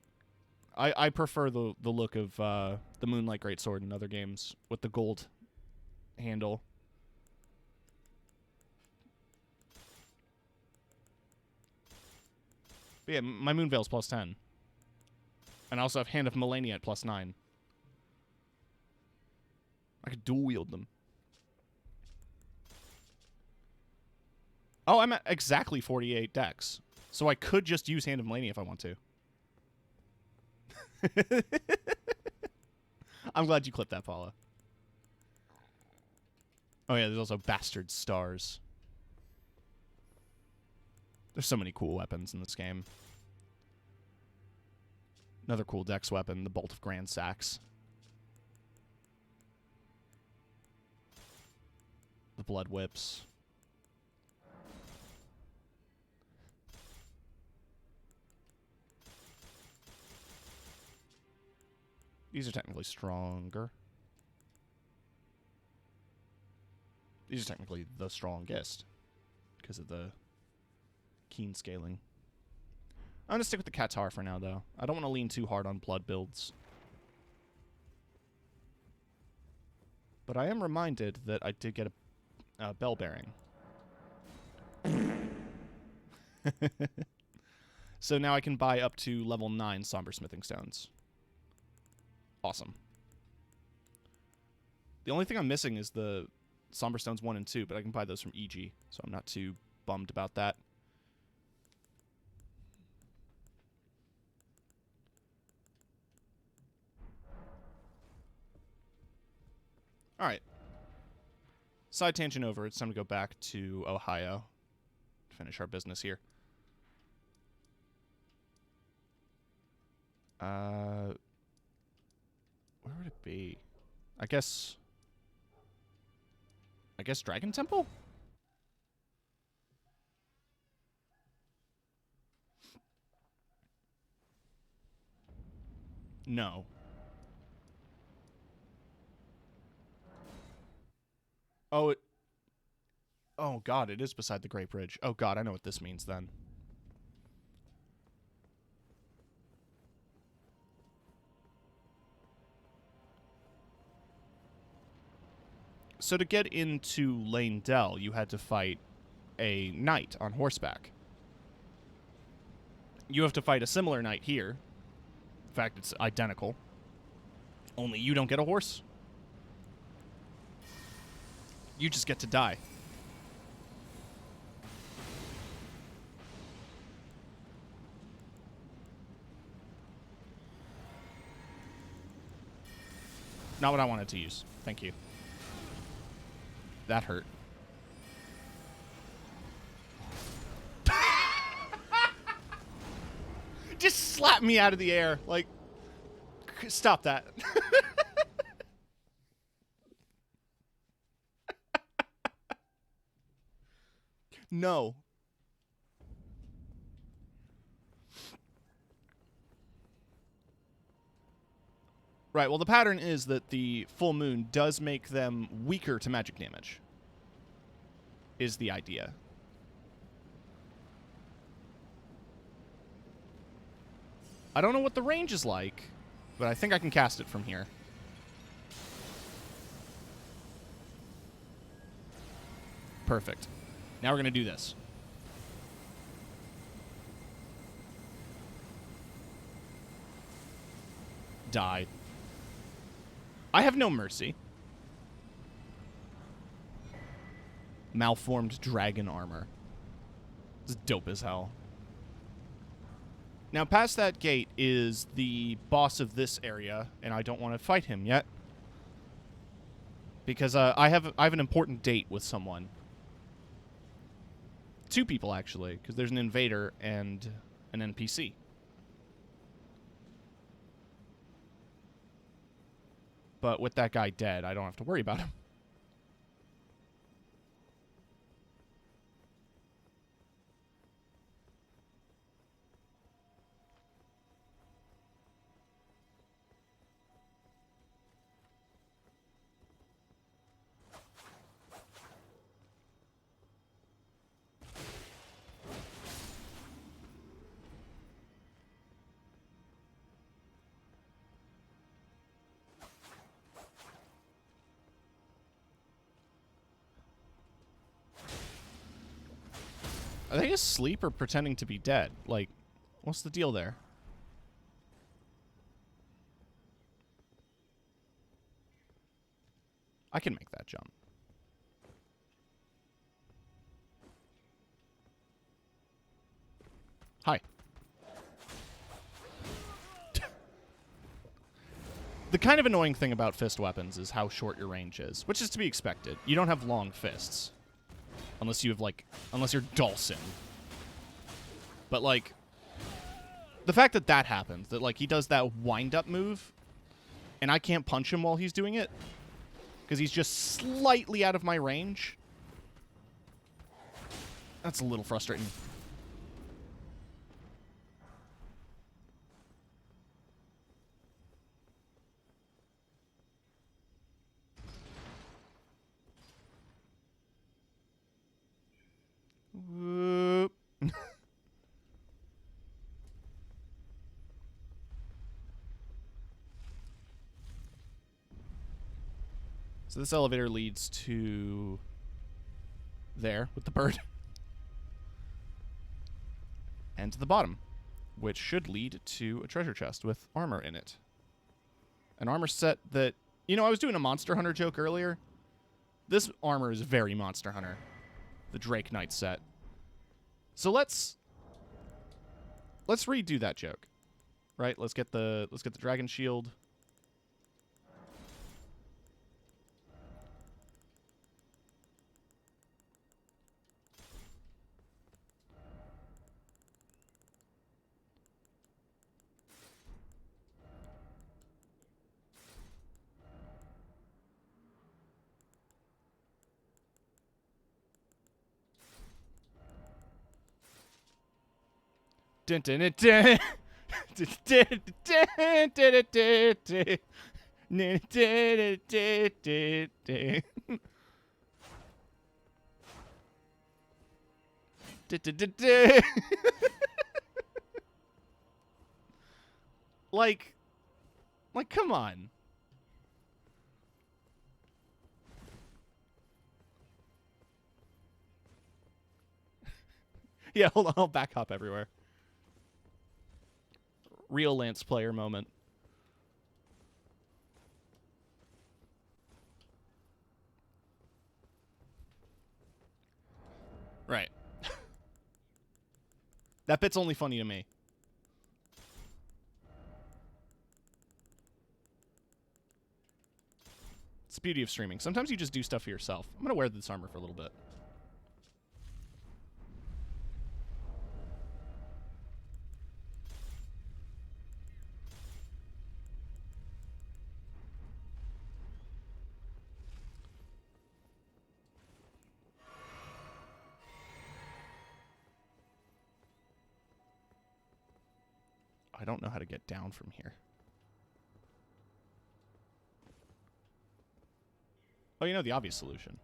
I prefer the look of the Moonlight Greatsword in other games with the gold handle. But yeah, my Moonveil's +10. And I also have Hand of Melania at +9. I could dual wield them. Oh, I'm at exactly 48 dex. So I could just use Hand of Melania if I want to. I'm glad you clipped that, Paula. Oh yeah, there's also Bastard Stars. There's so many cool weapons in this game. Another cool dex weapon, the Bolt of Grand Sax. The Blood Whips. These are technically stronger. These are technically the strongest because of the keen scaling. I'm going to stick with the Qatar for now, though. I don't want to lean too hard on blood builds. But I am reminded that I did get a bell bearing. So now I can buy up to level 9 Somber Smithing Stones. Awesome. The only thing I'm missing is the Somber Stones 1 and 2, but I can buy those from EG, so I'm not too bummed about that. Alright. Side tangent over. It's time to go back to Ohio to finish our business here. Where would it be? I guess Dragon Temple? No. Oh, oh god, it is beside the Great Bridge. Oh god, I know what this means then. So to get into Lane Dell, you had to fight a knight on horseback. You have to fight a similar knight here. In fact, it's identical. Only you don't get a horse. You just get to die. Not what I wanted to use. Thank you. That hurt. Just slap me out of the air. Like, stop that. No. Right, well, the pattern is that the full moon does make them weaker to magic damage. Is the idea. I don't know what the range is like, but I think I can cast it from here. Perfect. Now we're going to do this. Die. I have no mercy. Malformed dragon armor. It's dope as hell. Now, past that gate is the boss of this area, and I don't want to fight him yet. Because I have an important date with someone. 2 people, actually, because there's an invader and an NPC. But with that guy dead, I don't have to worry about him. Are they asleep or pretending to be dead? Like, what's the deal there? I can make that jump. Hi. The kind of annoying thing about fist weapons is how short your range is, which is to be expected. You don't have long fists. Unless you have, like, unless you're Dawson. But, like, the fact that that happens, that, like, he does that wind-up move, and I can't punch him while he's doing it, because he's just slightly out of my range, that's a little frustrating. Whoop. So this elevator leads to there with the bird. And to the bottom, which should lead to a treasure chest with armor in it. An armor set that, you know, I was doing a Monster Hunter joke earlier. This armor is very Monster Hunter. The Drake Knight set. So let's redo that joke. Right? Let's get the dragon shield. Dun, dun, dun, dun. Like, come on. Yeah, hold on, I'll back hop everywhere. Real Lance player moment. Right. That bit's only funny to me. It's the beauty of streaming. Sometimes you just do stuff for yourself. I'm gonna wear this armor for a little bit. I don't know how to get down from here. Oh, you know the obvious solution.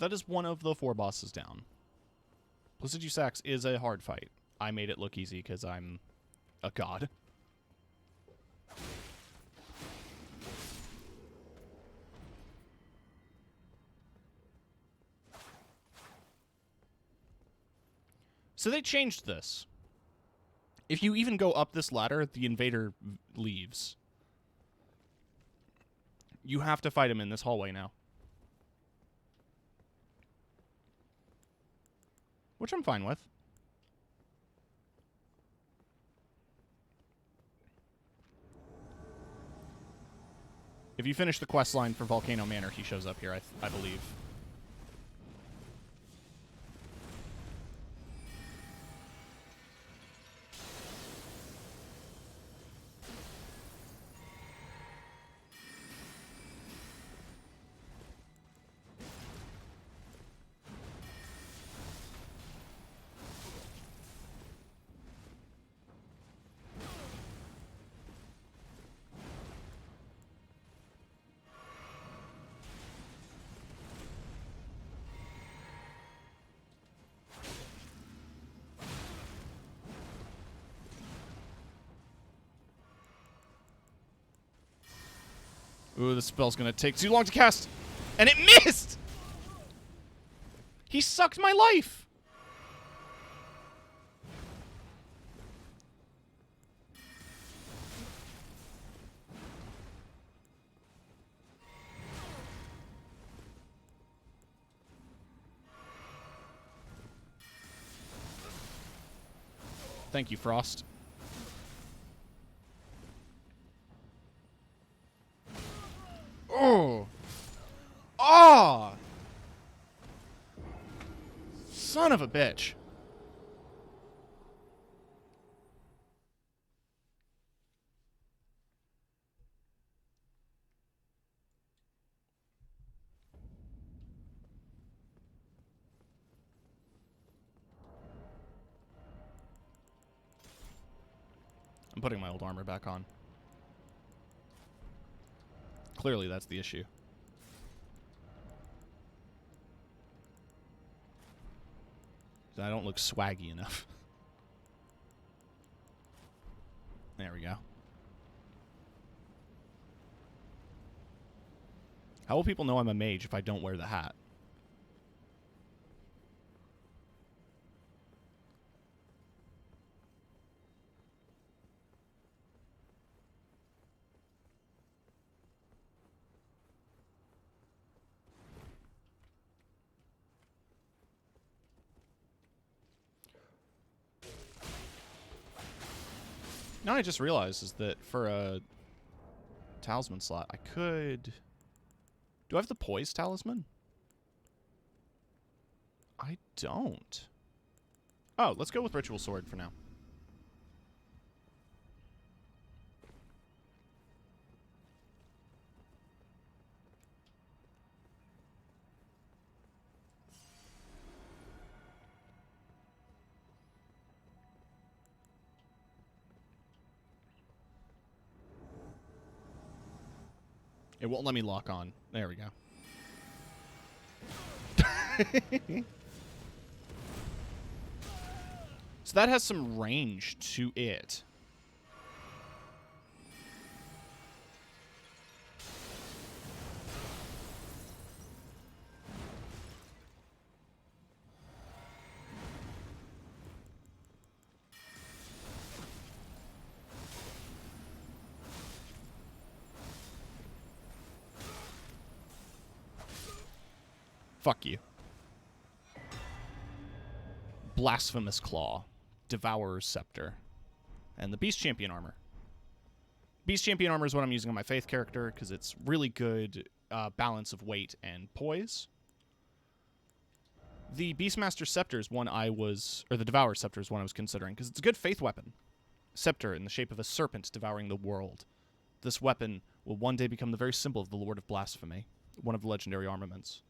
That is one of the 4 bosses down. Placiduous Sax is a hard fight. I made it look easy because I'm a god. So they changed this. If you even go up this ladder, the invader leaves. You have to fight him in this hallway now. Which I'm fine with. If you finish the quest line for Volcano Manor, he shows up here, I believe. Ooh, this spell's gonna take too long to cast. And it missed! He sucked my life! Thank you, Frost. Oh! Oh! Son of a bitch. I'm putting my old armor back on. Clearly, that's the issue. I don't look swaggy enough. There we go. How will people know I'm a mage if I don't wear the hat? Now I just realized is that for a talisman slot, I could... Do I have the poise talisman? I don't. Oh, let's go with ritual sword for now. It won't let me lock on. There we go. So that has some range to it. Fuck you. Blasphemous Claw. Devourer's Scepter. And the Beast Champion Armor. Beast Champion Armor is what I'm using on my Faith character because it's really good balance of weight and poise. The Beastmaster Scepter is one I was... Or the Devourer's Scepter is one I was considering because it's a good Faith weapon. Scepter in the shape of a serpent devouring the world. This weapon will one day become the very symbol of the Lord of Blasphemy. One of the legendary armaments.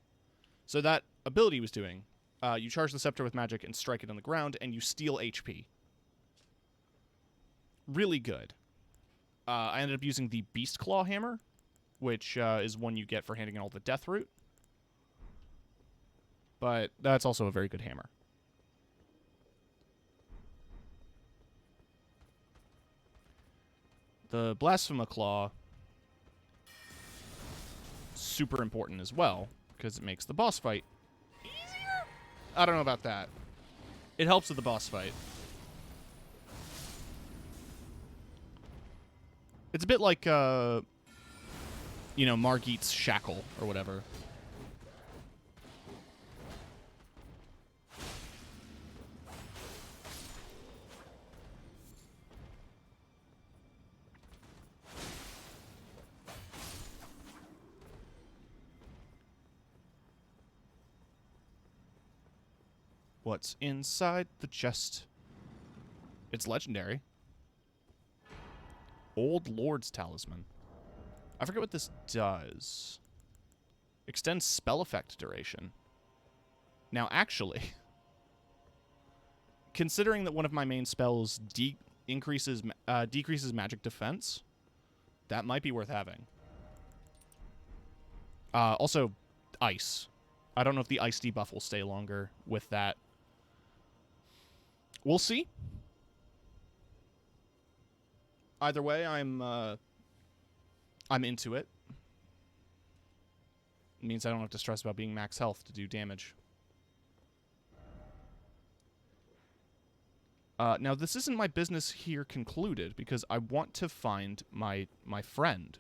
So that ability was doing, you charge the scepter with magic and strike it on the ground, and you steal HP. Really good. I ended up using the Beast Claw Hammer, which is one you get for handing in all the Death Root. But that's also a very good hammer. The Blasphema Claw, super important as well, because it makes the boss fight easier. I don't know about that. It helps with the boss fight. It's a bit like, you know, Margit's Shackle or whatever. What's inside the chest? It's legendary. Old Lord's Talisman. I forget what this does. Extends spell effect duration. Now, actually, considering that one of my main spells decreases magic defense, that might be worth having. Also, ice. I don't know if the ice debuff will stay longer with that. We'll see. Either way, I'm into it. It means I don't have to stress about being max health to do damage. Now, this isn't my business here concluded, because I want to find my friend.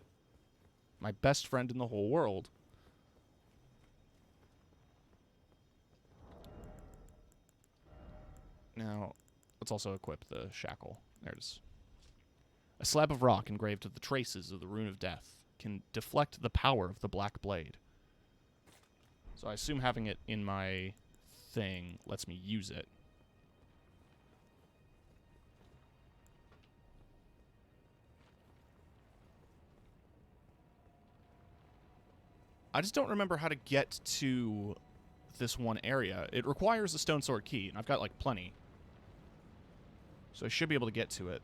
My best friend in the whole world. Now, let's also equip the shackle. There it is. A slab of rock engraved with the traces of the Rune of Death can deflect the power of the Black Blade. So I assume having it in my thing lets me use it. I just don't remember how to get to this one area. It requires a stone sword key, and I've got, like, plenty. So I should be able to get to it.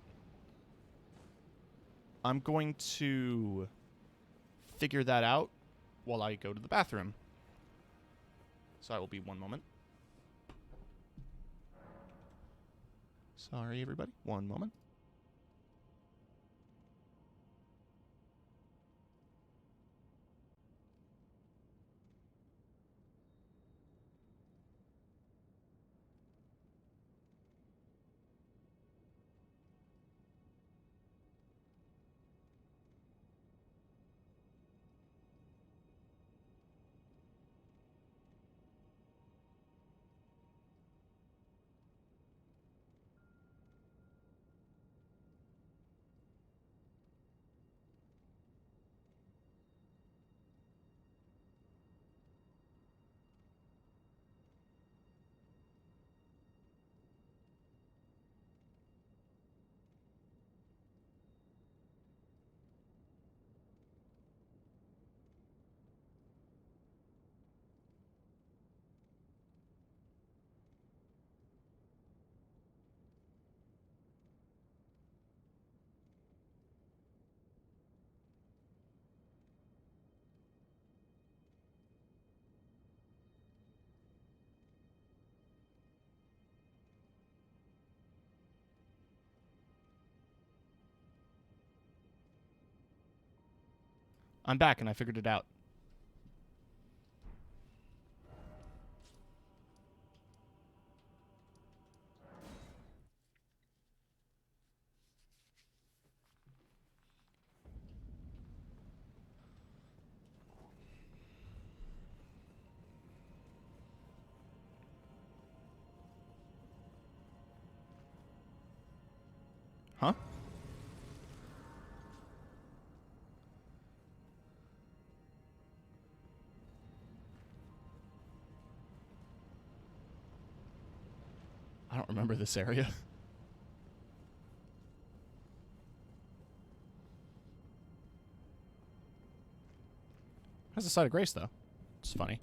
I'm going to figure that out while I go to the bathroom. So I will be one moment. Sorry, everybody. One moment. I'm back, and I figured it out. Huh? I don't remember this area. Has a side of grace, though. It's funny.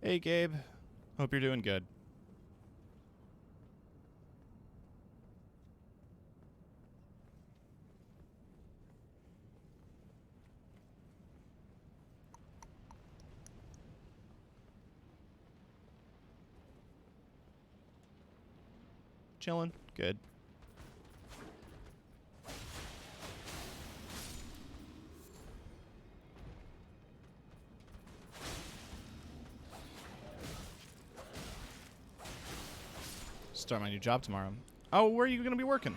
Hey, Gabe. Hope you're doing good. Chilling. Good. Start my new job tomorrow. Oh, where are you going to be working?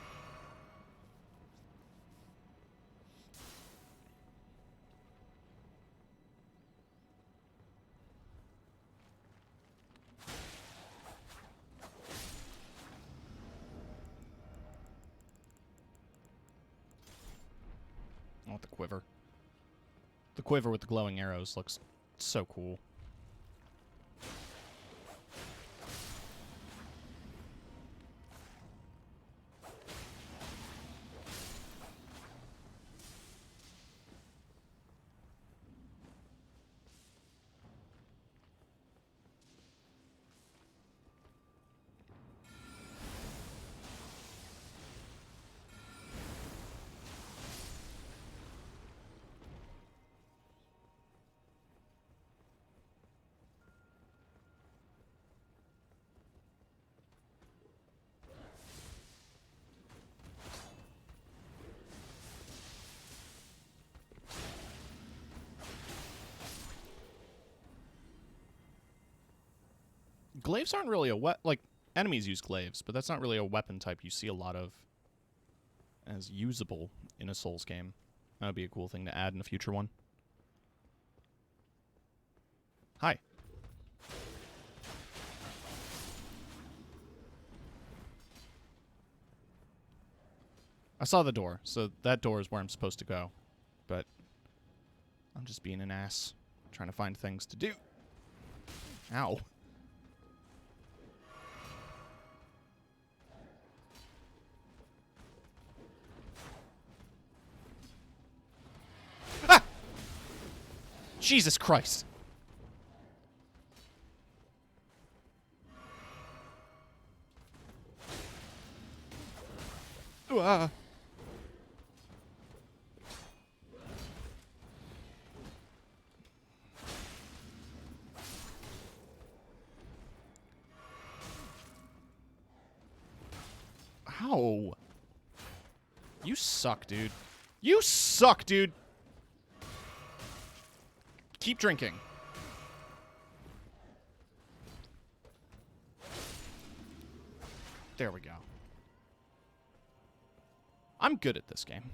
I want the quiver. The quiver with the glowing arrows looks so cool. Glaives aren't really a like, enemies use glaives, but that's not really a weapon type you see a lot of as usable in a Souls game. That would be a cool thing to add in a future one. Hi. I saw the door, so that door is where I'm supposed to go. But I'm just being an ass, trying to find things to do. Ow. Ah! Jesus Christ. Ah. Ow. You suck, dude. You suck, dude. Keep drinking. There we go. I'm good at this game.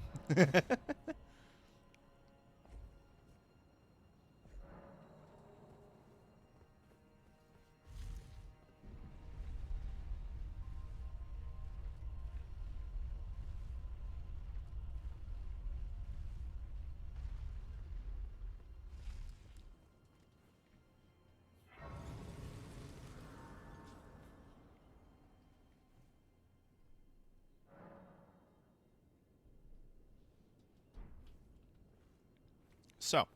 So,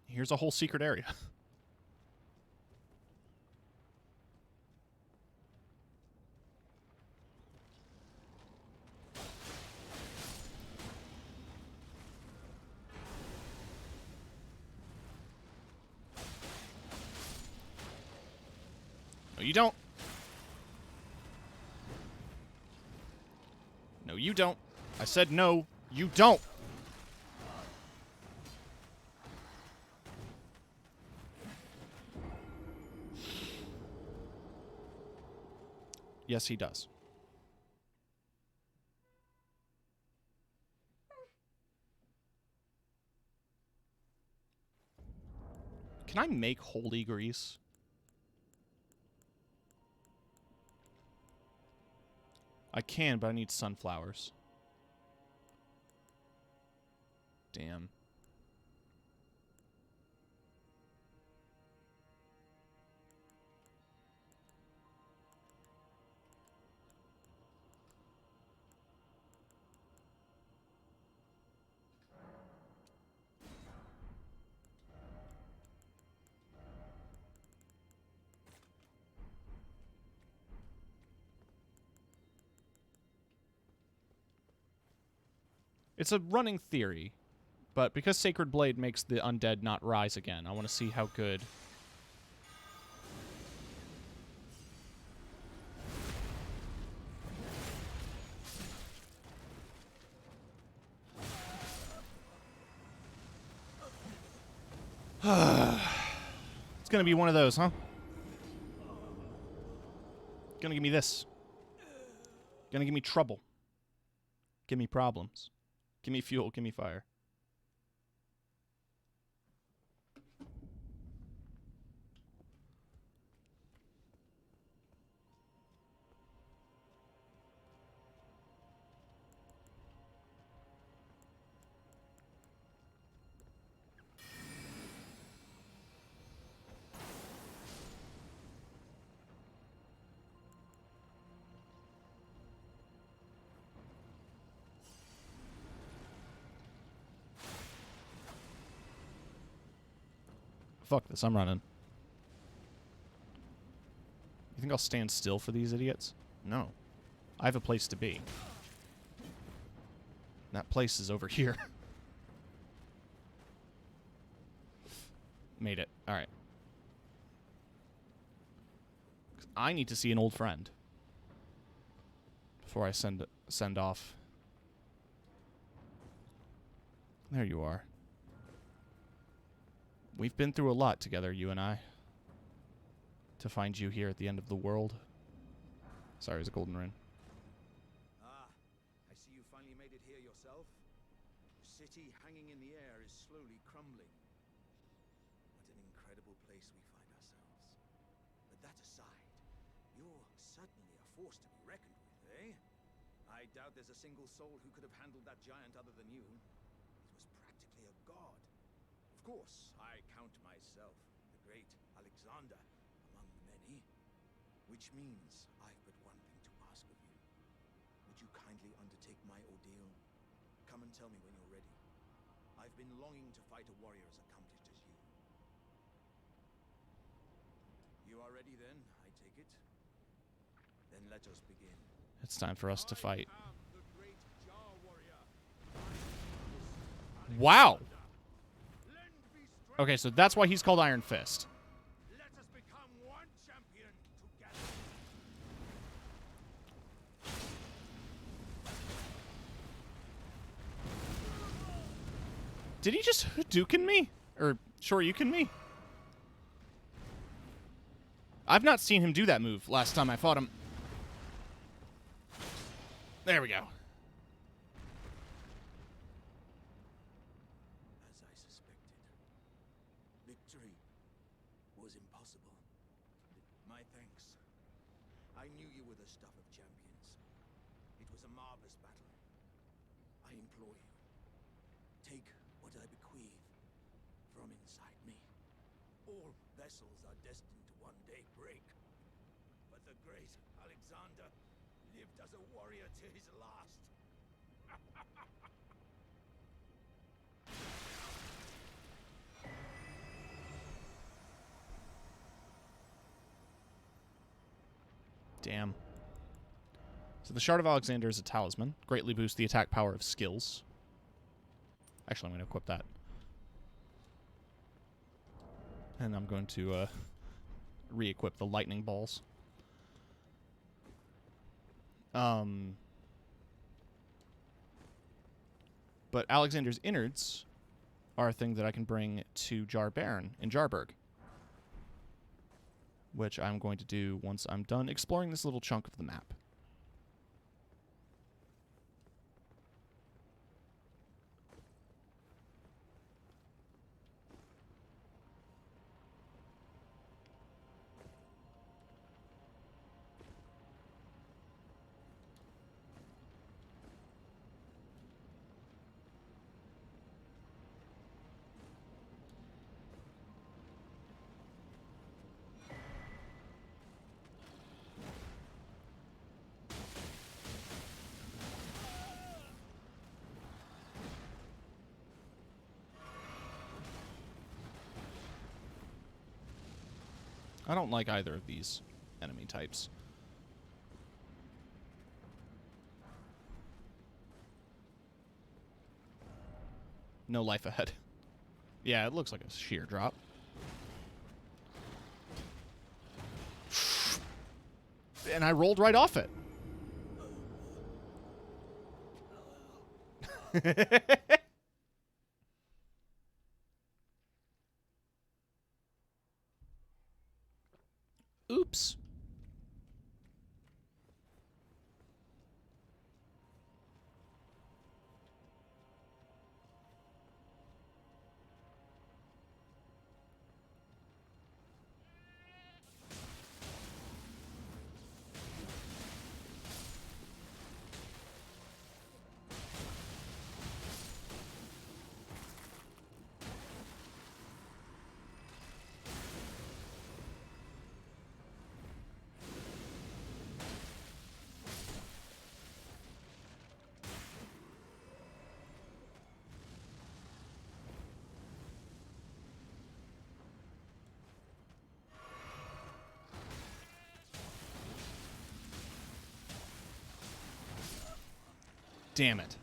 here's a whole secret area. No, you don't. No, you don't. I said no, you don't. Yes, he does. Can I make holy grease? I can, but I need sunflowers. Damn. It's a running theory, but because Sacred Blade makes the undead not rise again, I want to see how good. It's gonna be one of those, huh? Gonna give me this. Gonna give me trouble. Give me problems. Give me fuel. Give me fire. Fuck this, I'm running. You think I'll stand still for these idiots? No. I have a place to be. That place is over here. Made it. Alright. I need to see an old friend before I send off. There you are. We've been through a lot together, you and I. To find you here at the end of the world. Sorry, it was a golden rune. Ah, I see you finally made it here yourself. The city hanging in the air is slowly crumbling. What an incredible place we find ourselves. But that aside, you're certainly a force to be reckoned with, eh? I doubt there's a single soul who could have handled that giant other than you. It was practically a god. Of course, I count myself the great Alexander among the many. Which means I've but one thing to ask of you. Would you kindly undertake my ordeal? Come and tell me when you're ready. I've been longing to fight a warrior as accomplished as you. You are ready then, I take it? Then let us begin. It's time for us to fight. I am the great Jar warrior. Wow! Lend me strength. Okay, so that's why he's called Iron Fist. Let us become one champion together. Did he just Hadouken me? Or Shoryuken me? I've not seen him do that move last time I fought him. There we go. As I suspected, victory was impossible. My thanks. I knew you were the stuff of champions. It was a marvelous battle. I implore you, take what I bequeath from inside me. All vessels are destined to one day break. But the great Alexander lived as a warrior to his last. Damn. So the Shard of Alexander is a talisman. Greatly boosts the attack power of skills. Actually, I'm going to equip that. And I'm going to re-equip the lightning balls. But Alexander's innards are a thing that I can bring to Jar Baron in Jarburg. Which I'm going to do once I'm done exploring this little chunk of the map. I don't like either of these enemy types. No life ahead. Yeah, it looks like a sheer drop. And I rolled right off it. Oops. Damn it.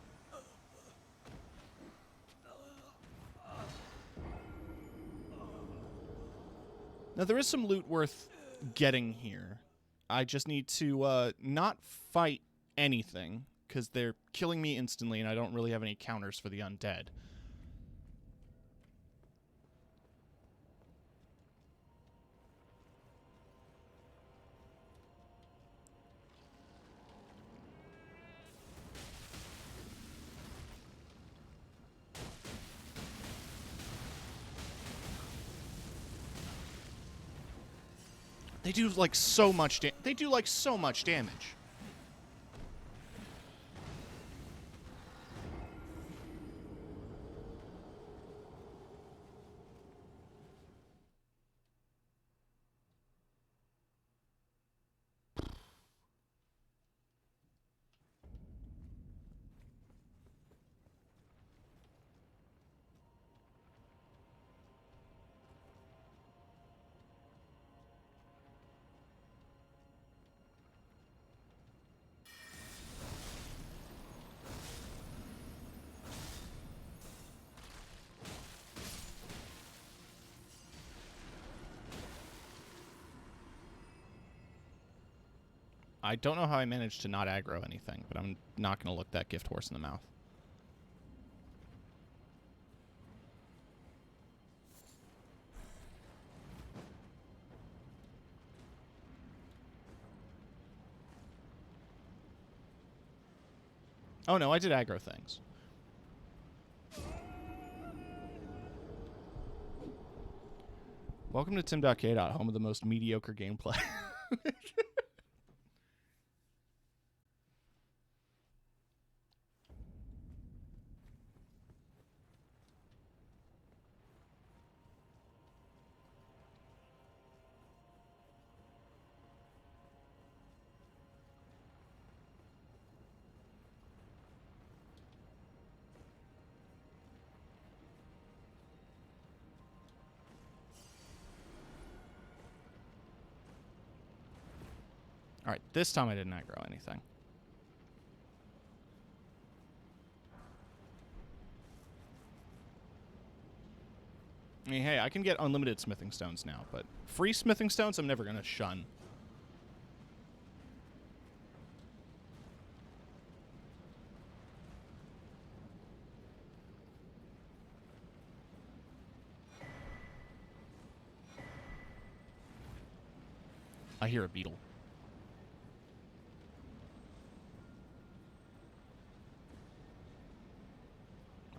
Now, there is some loot worth getting here. I just need to not fight anything, because they're killing me instantly, and I don't really have any counters for the undead. They do like so much damage. I don't know how I managed to not aggro anything, but I'm not going to look that gift horse in the mouth. Oh no, I did aggro things. Welcome to Tim.K. home of the most mediocre gameplay. Alright, this time I didn't aggro anything. I mean, hey, I can get unlimited smithing stones now, but free smithing stones I'm never going to shun. I hear a beetle.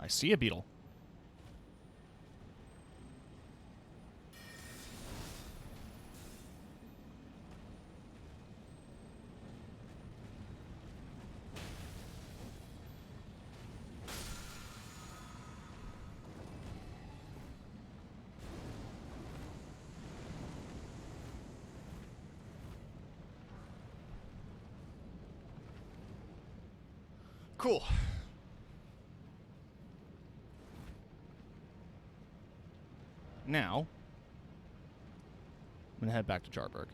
I see a beetle. Cool. Now, I'm going to head back to Jarburg.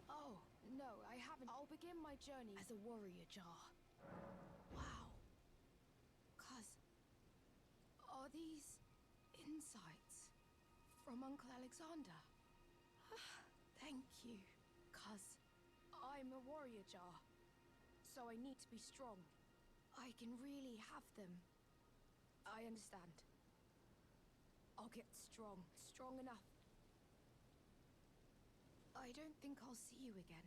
Oh, no, I haven't. I'll begin my journey as a warrior jar. Wow. Are these insights from Uncle Alexander? Thank you. I'm a warrior jar, so I need to be strong. I can really have them. I understand. I'll get strong enough. I don't think I'll see you again.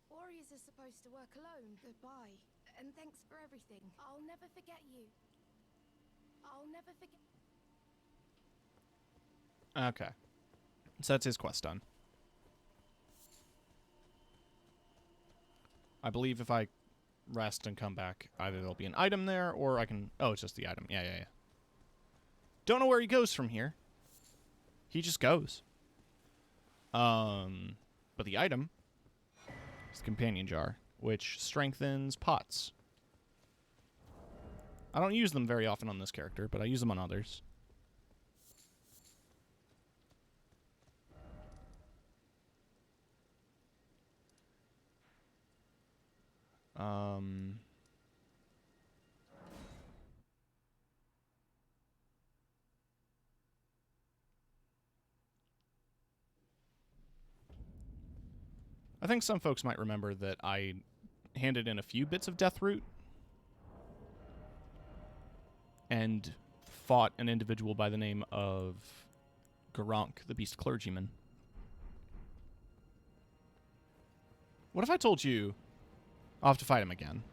Warriors are supposed to work alone. Goodbye, and thanks for everything. I'll never forget you. I'll never forget. Okay. So that's his quest done. I believe if I rest and come back, either there'll be an item there, or I can... Oh, it's just the item. Yeah. Don't know where he goes from here. He just goes. But the item is the companion jar, which strengthens pots. I don't use them very often on this character, but I use them on others. I think some folks might remember that I handed in a few bits of Deathroot and fought an individual by the name of Garank, the Beast Clergyman. What if I told you I'll have to fight him again?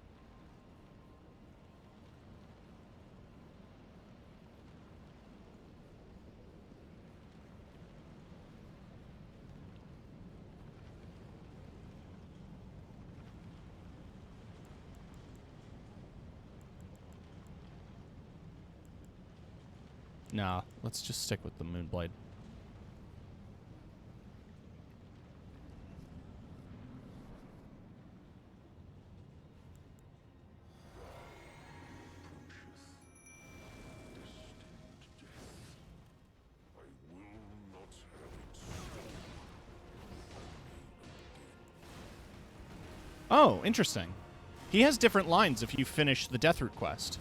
Nah, let's just stick with the Moonblade. Oh, interesting. He has different lines if you finish the Deathroot quest.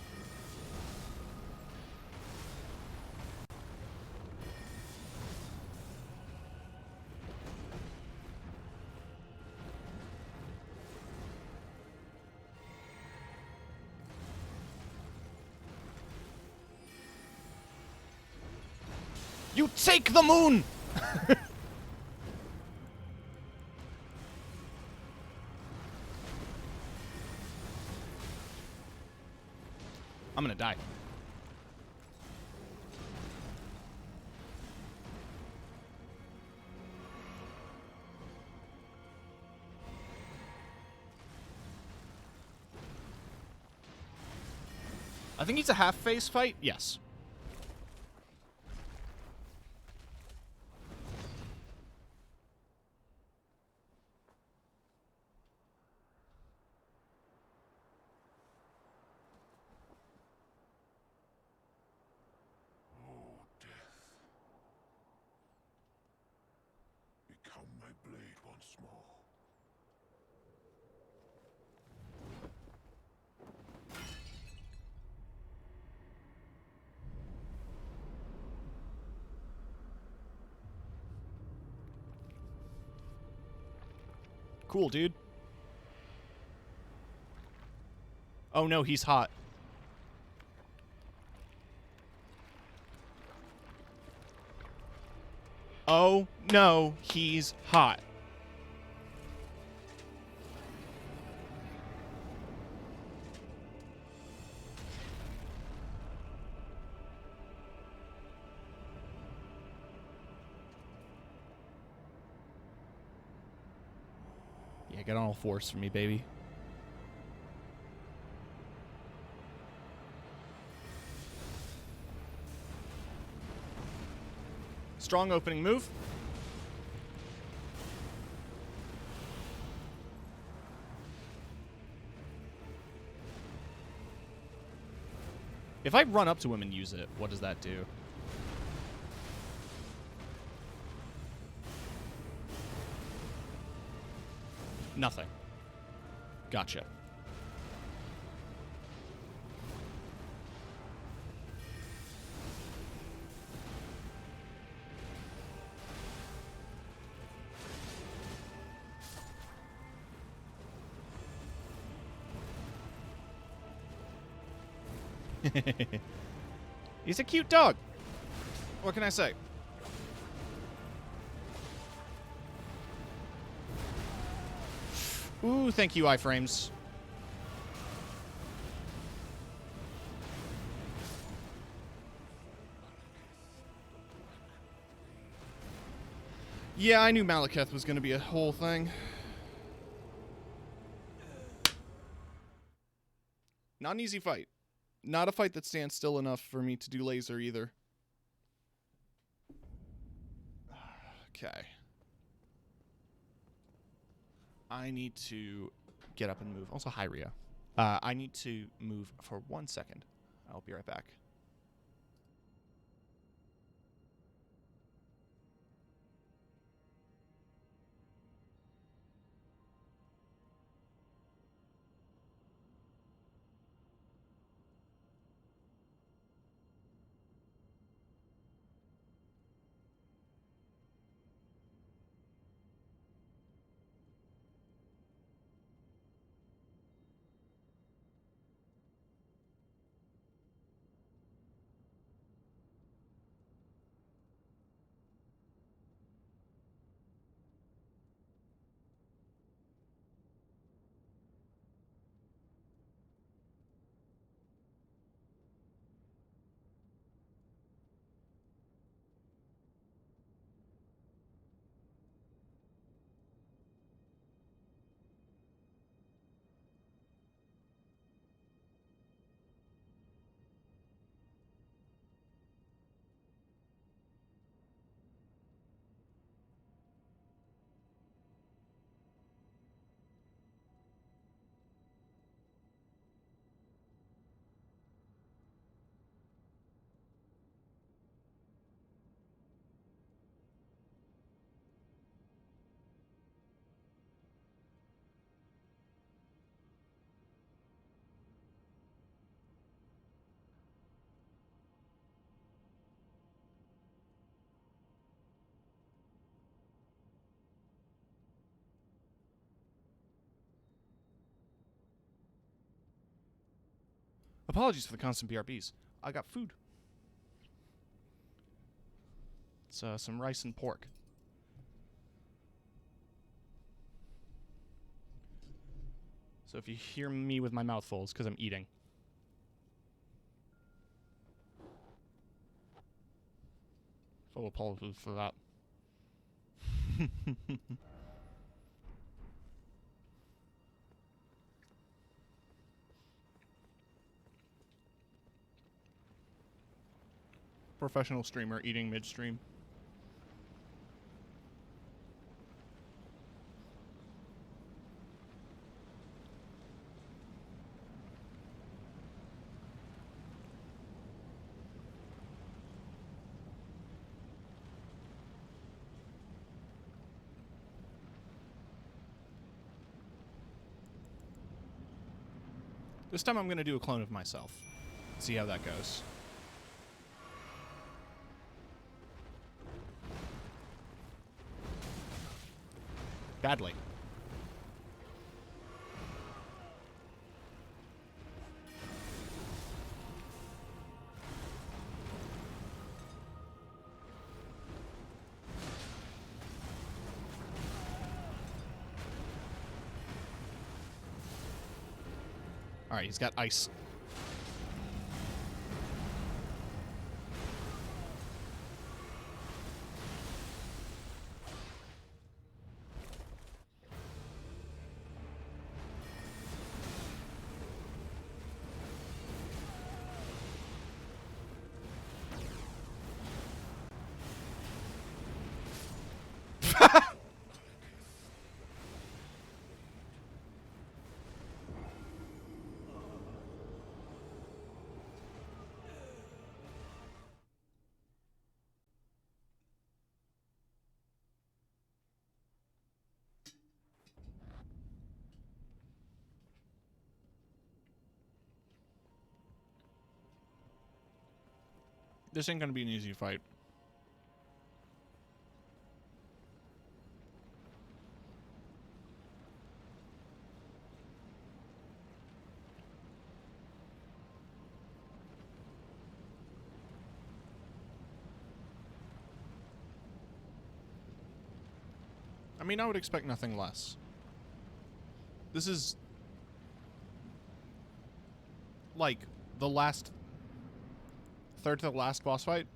You take the moon! I'm gonna die. I think he's a half-phase fight. Yes. Become my blade once more. Cool, dude. Oh no, he's hot. Oh no, he's hot. Yeah, get on all fours for me, baby. Strong opening move. If I run up to him and use it, what does that do? Nothing. Gotcha. He's a cute dog. What can I say? Ooh, thank you, iframes. Yeah, I knew Malekith was going to be a whole thing. Not an easy fight. Not a fight that stands still enough for me to do laser either. Okay. I need to get up and move. Also, hi, Ria. I need to move for 1 second. I'll be right back. Apologies for the constant BRBs. I got food. It's some rice and pork. So if you hear me with my mouth full, it's because I'm eating. Full apologies for that. Professional streamer eating midstream. This time I'm going to do a clone of myself. See how that goes. Badly. Alright, he's got ice. This ain't gonna be an easy fight. I mean, I would expect nothing less. This is like the last third to the last boss fight.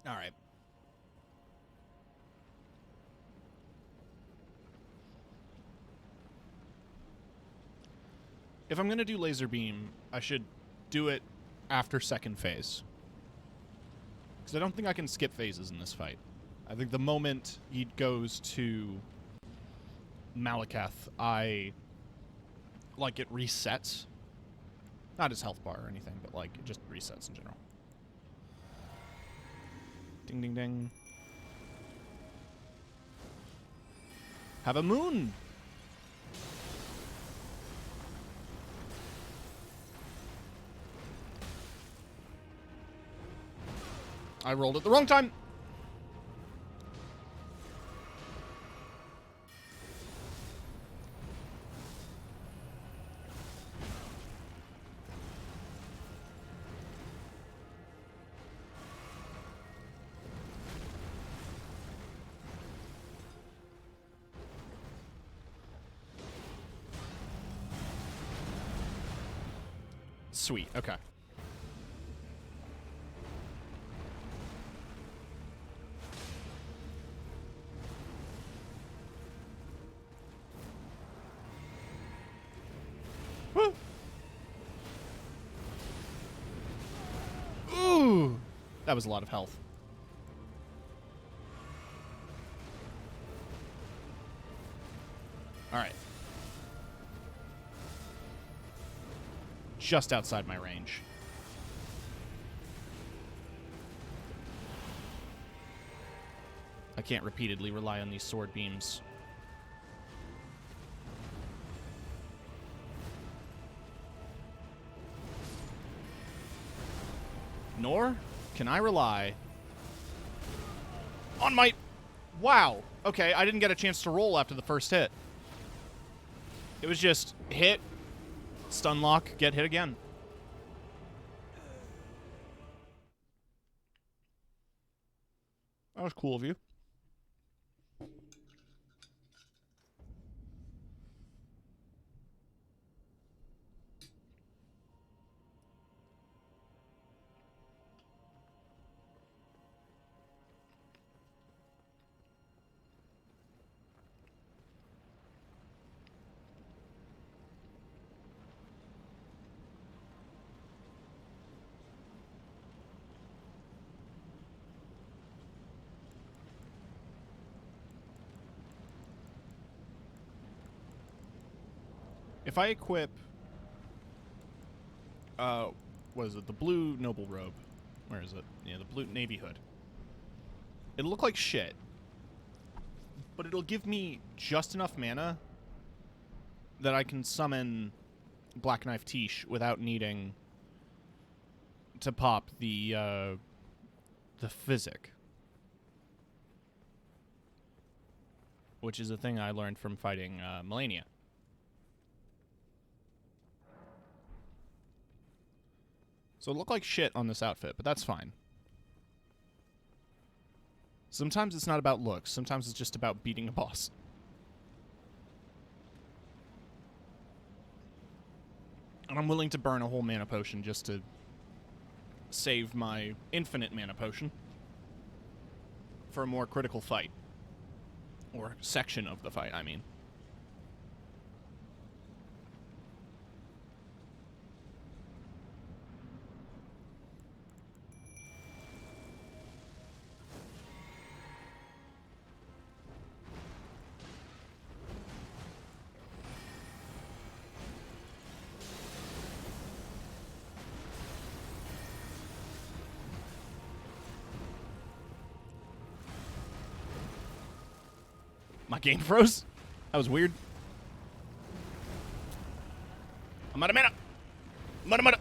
All right. If I'm going to do laser beam, I should do it after second phase. Because I don't think I can skip phases in this fight. I think the moment he goes to Malakath, it resets. Not his health bar or anything, but, like, it just resets in general. Ding, ding, ding. Have a moon! I rolled at the wrong time! Sweet, okay. Woo! Ooh! That was a lot of health. Alright. Just outside my range. I can't repeatedly rely on these sword beams. Nor can I rely on my... Wow. Okay, I didn't get a chance to roll after the first hit. It was just hit, stun lock, get hit again. That was cool of you. If I equip, what is it? The blue noble robe. Where is it? Yeah, the blue navy hood. It'll look like shit, but it'll give me just enough mana that I can summon Black Knife Tish without needing to pop the physic. Which is a thing I learned from fighting Melania. So it looked like shit on this outfit, but that's fine. Sometimes it's not about looks. Sometimes it's just about beating a boss. And I'm willing to burn a whole mana potion just to save my infinite mana potion for a more critical fight. Or section of the fight, I mean. My game froze? That was weird. I'm out of mana. I'm out of mana.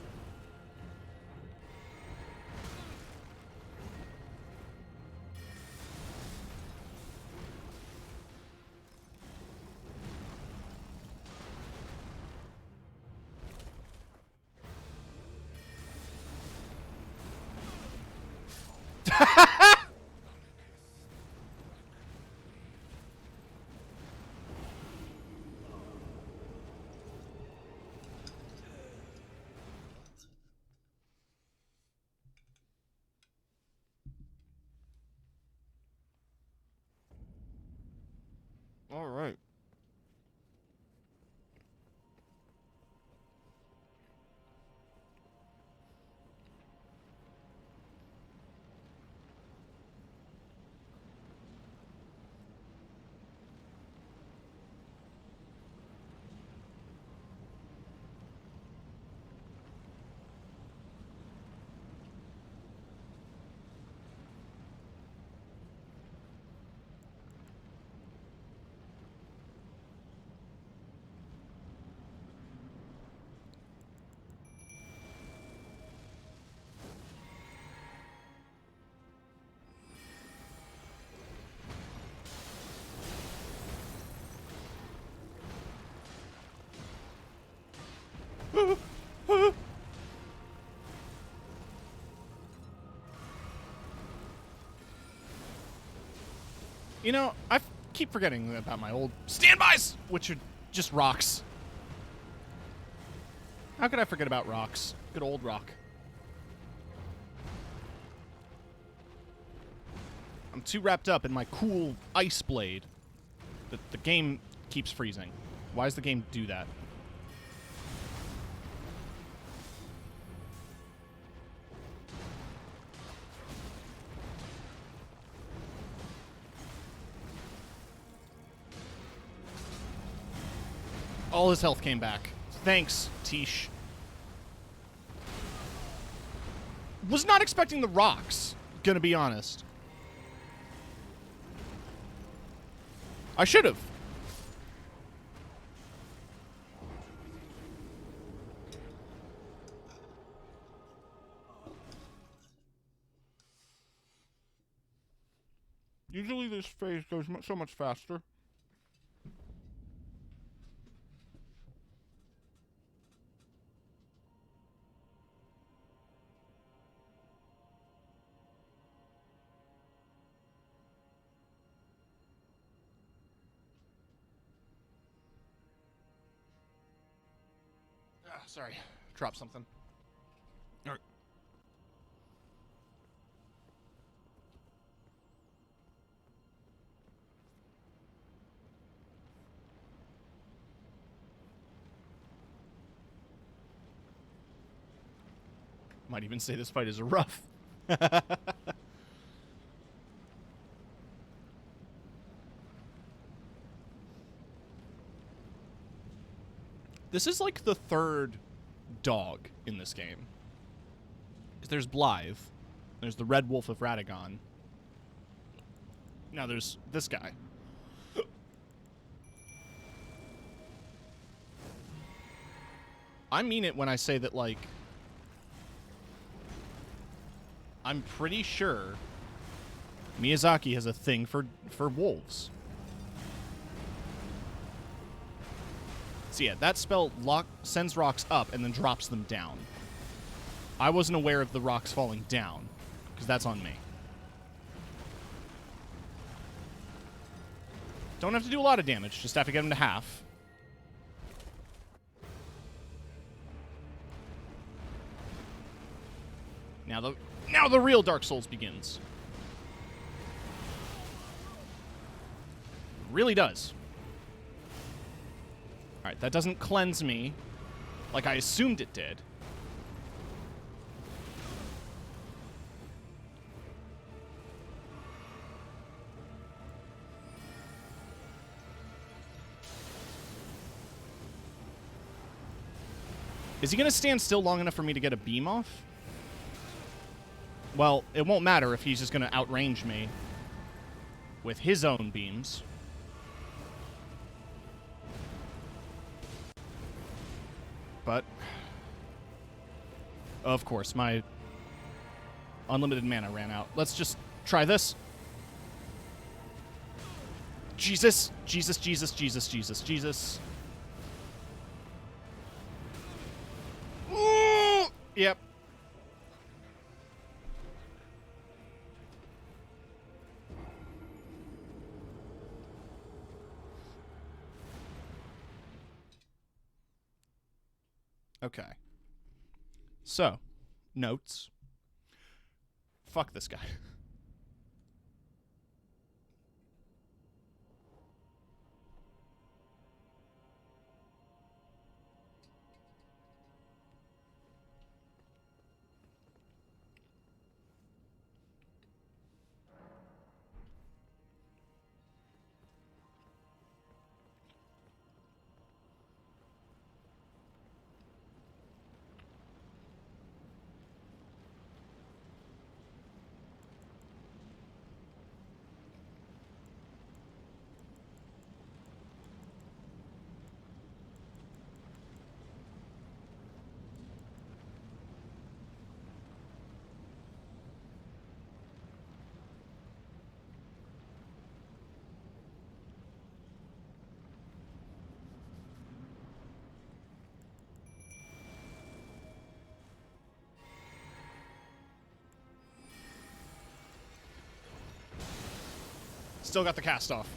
You know, I keep forgetting about my old standbys, which are just rocks. How could I forget about rocks? Good old rock. I'm too wrapped up in my cool ice blade that the game keeps freezing. Why does the game do that? All his health came back. Thanks, Tish. Was not expecting the rocks, gonna be honest. I should have. Usually this phase goes so much faster. Sorry, dropped something. All right. Might even say this fight is rough. This is like the third dog in this game. Because there's Blythe. There's the Red Wolf of Radagon. Now there's this guy. I mean it when I say that, like, I'm pretty sure Miyazaki has a thing for wolves. So yeah, that spell sends rocks up and then drops them down. I wasn't aware of the rocks falling down, because that's on me. Don't have to do a lot of damage, just have to get him to half. Now the real Dark Souls begins. Really does. Alright, that doesn't cleanse me like I assumed it did. Is he going to stand still long enough for me to get a beam off? Well, it won't matter if he's just going to outrange me with his own beams. But, of course, my unlimited mana ran out. Let's just try this. Jesus, Jesus, Jesus, Jesus, Jesus, Jesus. Ooh! Yep. Okay. So, notes. Fuck this guy. Still got the cast off.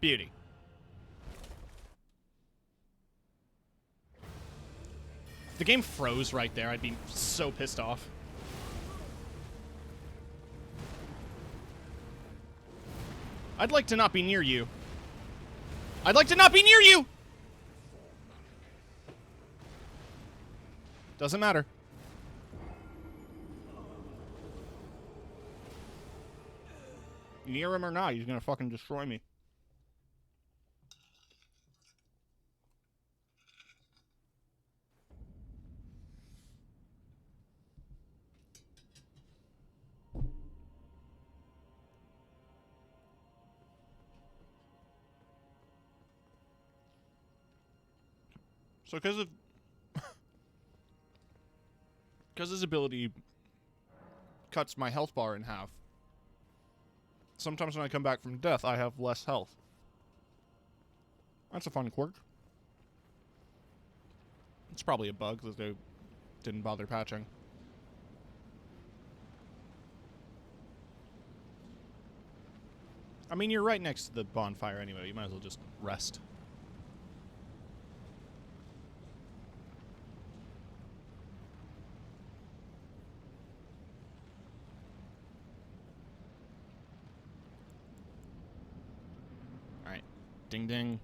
Beauty. If the game froze right there, I'd be so pissed off. I'd like to not be near you. I'd like to not be near you! Doesn't matter. Near him or not, he's gonna fucking destroy me. So because his ability cuts my health bar in half, sometimes when I come back from death, I have less health. That's a fun quirk. It's probably a bug that they didn't bother patching. I mean, you're right next to the bonfire anyway. You might as well just rest. Alright. Ding ding.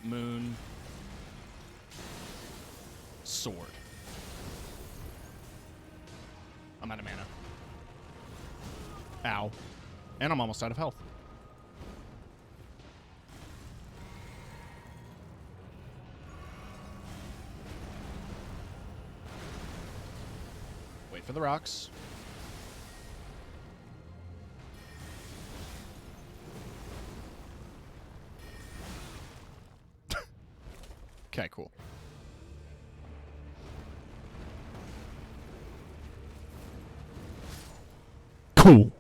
Moon. Sword. I'm out of mana. Ow. And I'm almost out of health. Wait for the rocks. Okay, cool. Cool.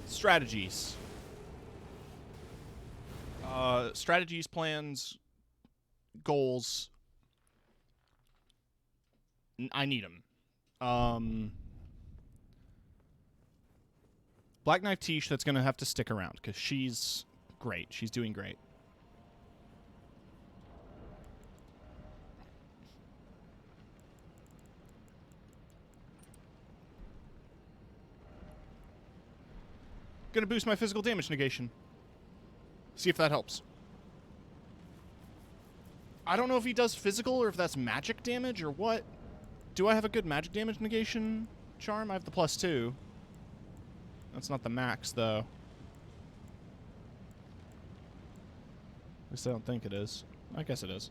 Strategies. Strategies, plans, goals. I need them. Black Knife Tish, that's going to have to stick around, because she's great. She's doing great. Gonna boost my physical damage negation. See if that helps. I don't know if he does physical or if that's magic damage or what. Do I have a good magic damage negation charm? I have the +2. That's not the max, though. At least I don't think it is. I guess it is.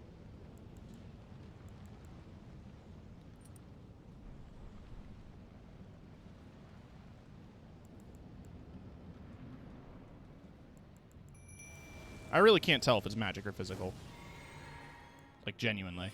I really can't tell if it's magic or physical. Like, genuinely.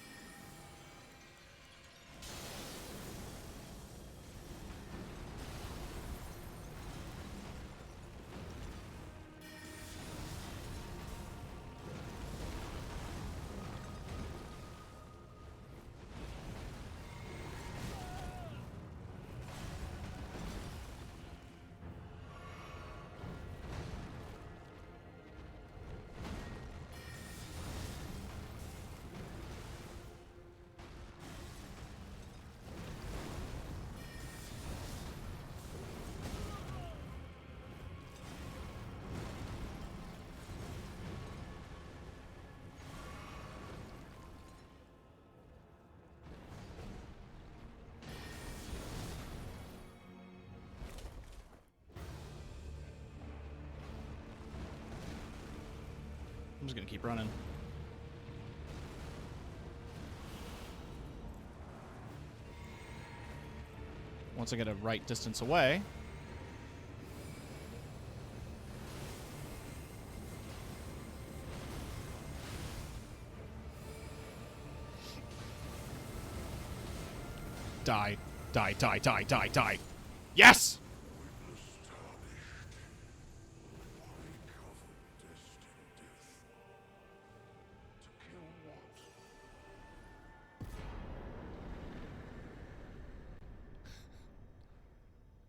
I'm just gonna keep running. Once I get a right distance away. Die. Die, die, die, die, die. Yes!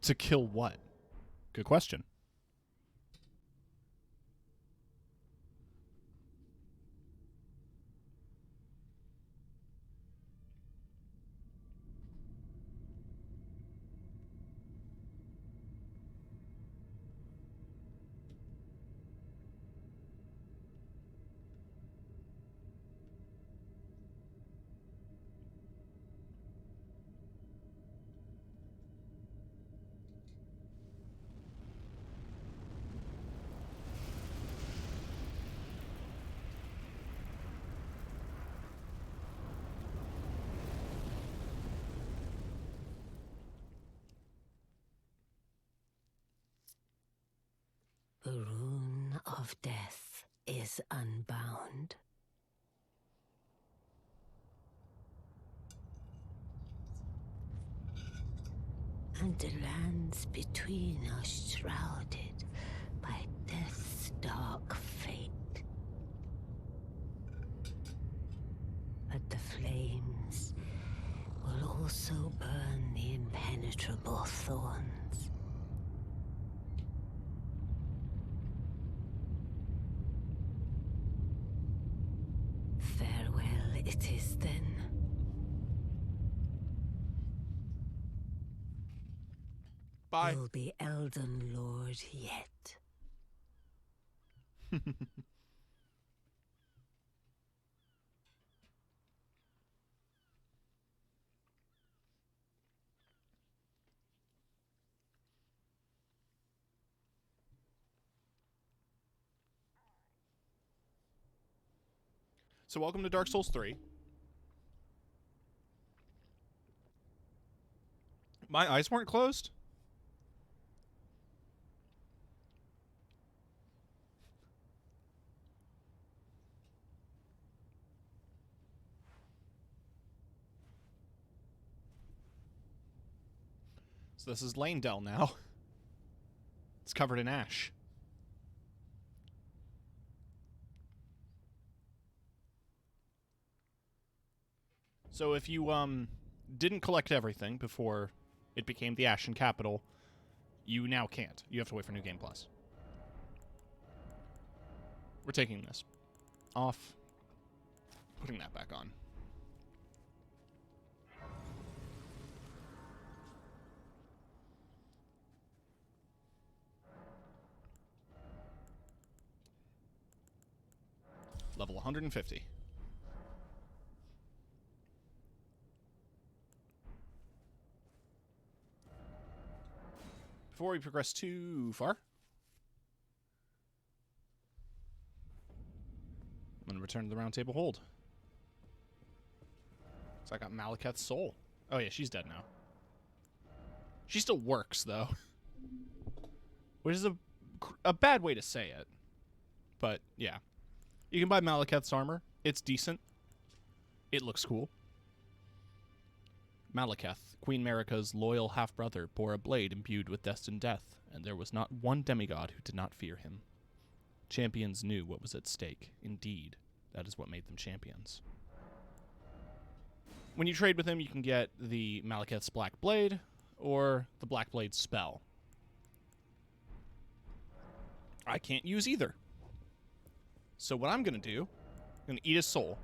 To kill what? Good question. The rune of death is unbound. And the lands between are shrouded by death's dark fate. But the flames will also burn the impenetrable thorns. Farewell it is then. Bye. You'll be Elden Lord yet. So welcome to Dark Souls 3. My eyes weren't closed? So this is Lanedell now. It's covered in ash. So if you didn't collect everything before it became the Ashen Capital, you now can't. You have to wait for New Game Plus. We're taking this off, putting that back on. Level 150. Before we progress too far, I'm going to return to the Round Table Hold. So I got Malekith's soul. Oh yeah, she's dead now. She still works, though. Which is a bad way to say it. But, yeah. You can buy Malekith's armor. It's decent. It looks cool. Malekith, Queen Marika's loyal half-brother, bore a blade imbued with destined death, and there was not one demigod who did not fear him. Champions knew what was at stake. Indeed, that is what made them champions. When you trade with him, you can get the Malekith's Black Blade, or the Black Blade spell. I can't use either. So what I'm going to do, I'm going to eat his soul.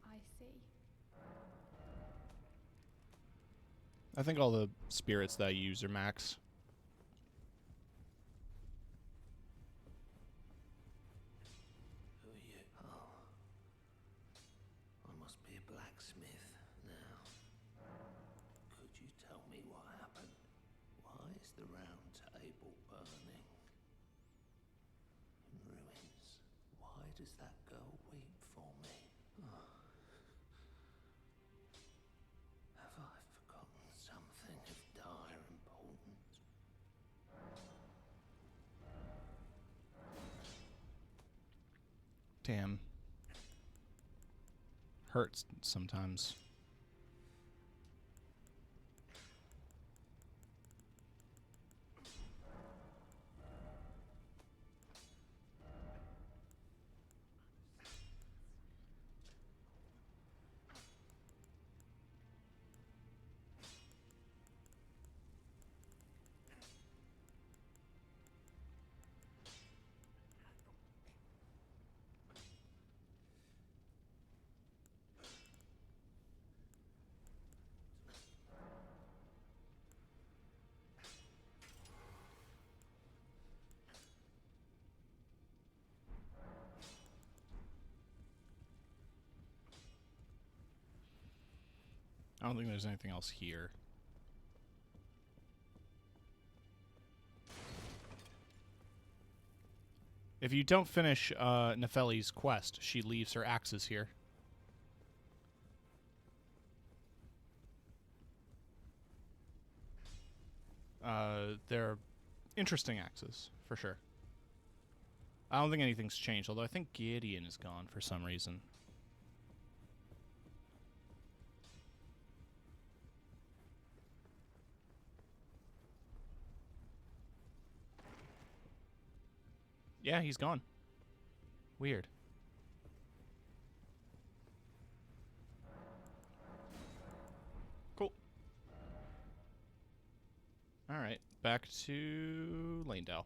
I see. I think all the spirits that I use are max. Who are you? Oh. I must be a blacksmith now. Could you tell me what happened? Why is the round table burning? In ruins. Why does that girl weep for me? Oh. Have I forgotten something of dire importance? Damn. Hurts sometimes. I don't think there's anything else here. If you don't finish Nefeli's quest, she leaves her axes here. They're interesting axes, for sure. I don't think anything's changed, although I think Gideon is gone for some reason. Yeah, he's gone. Weird. Cool. Alright, back to Lanedale.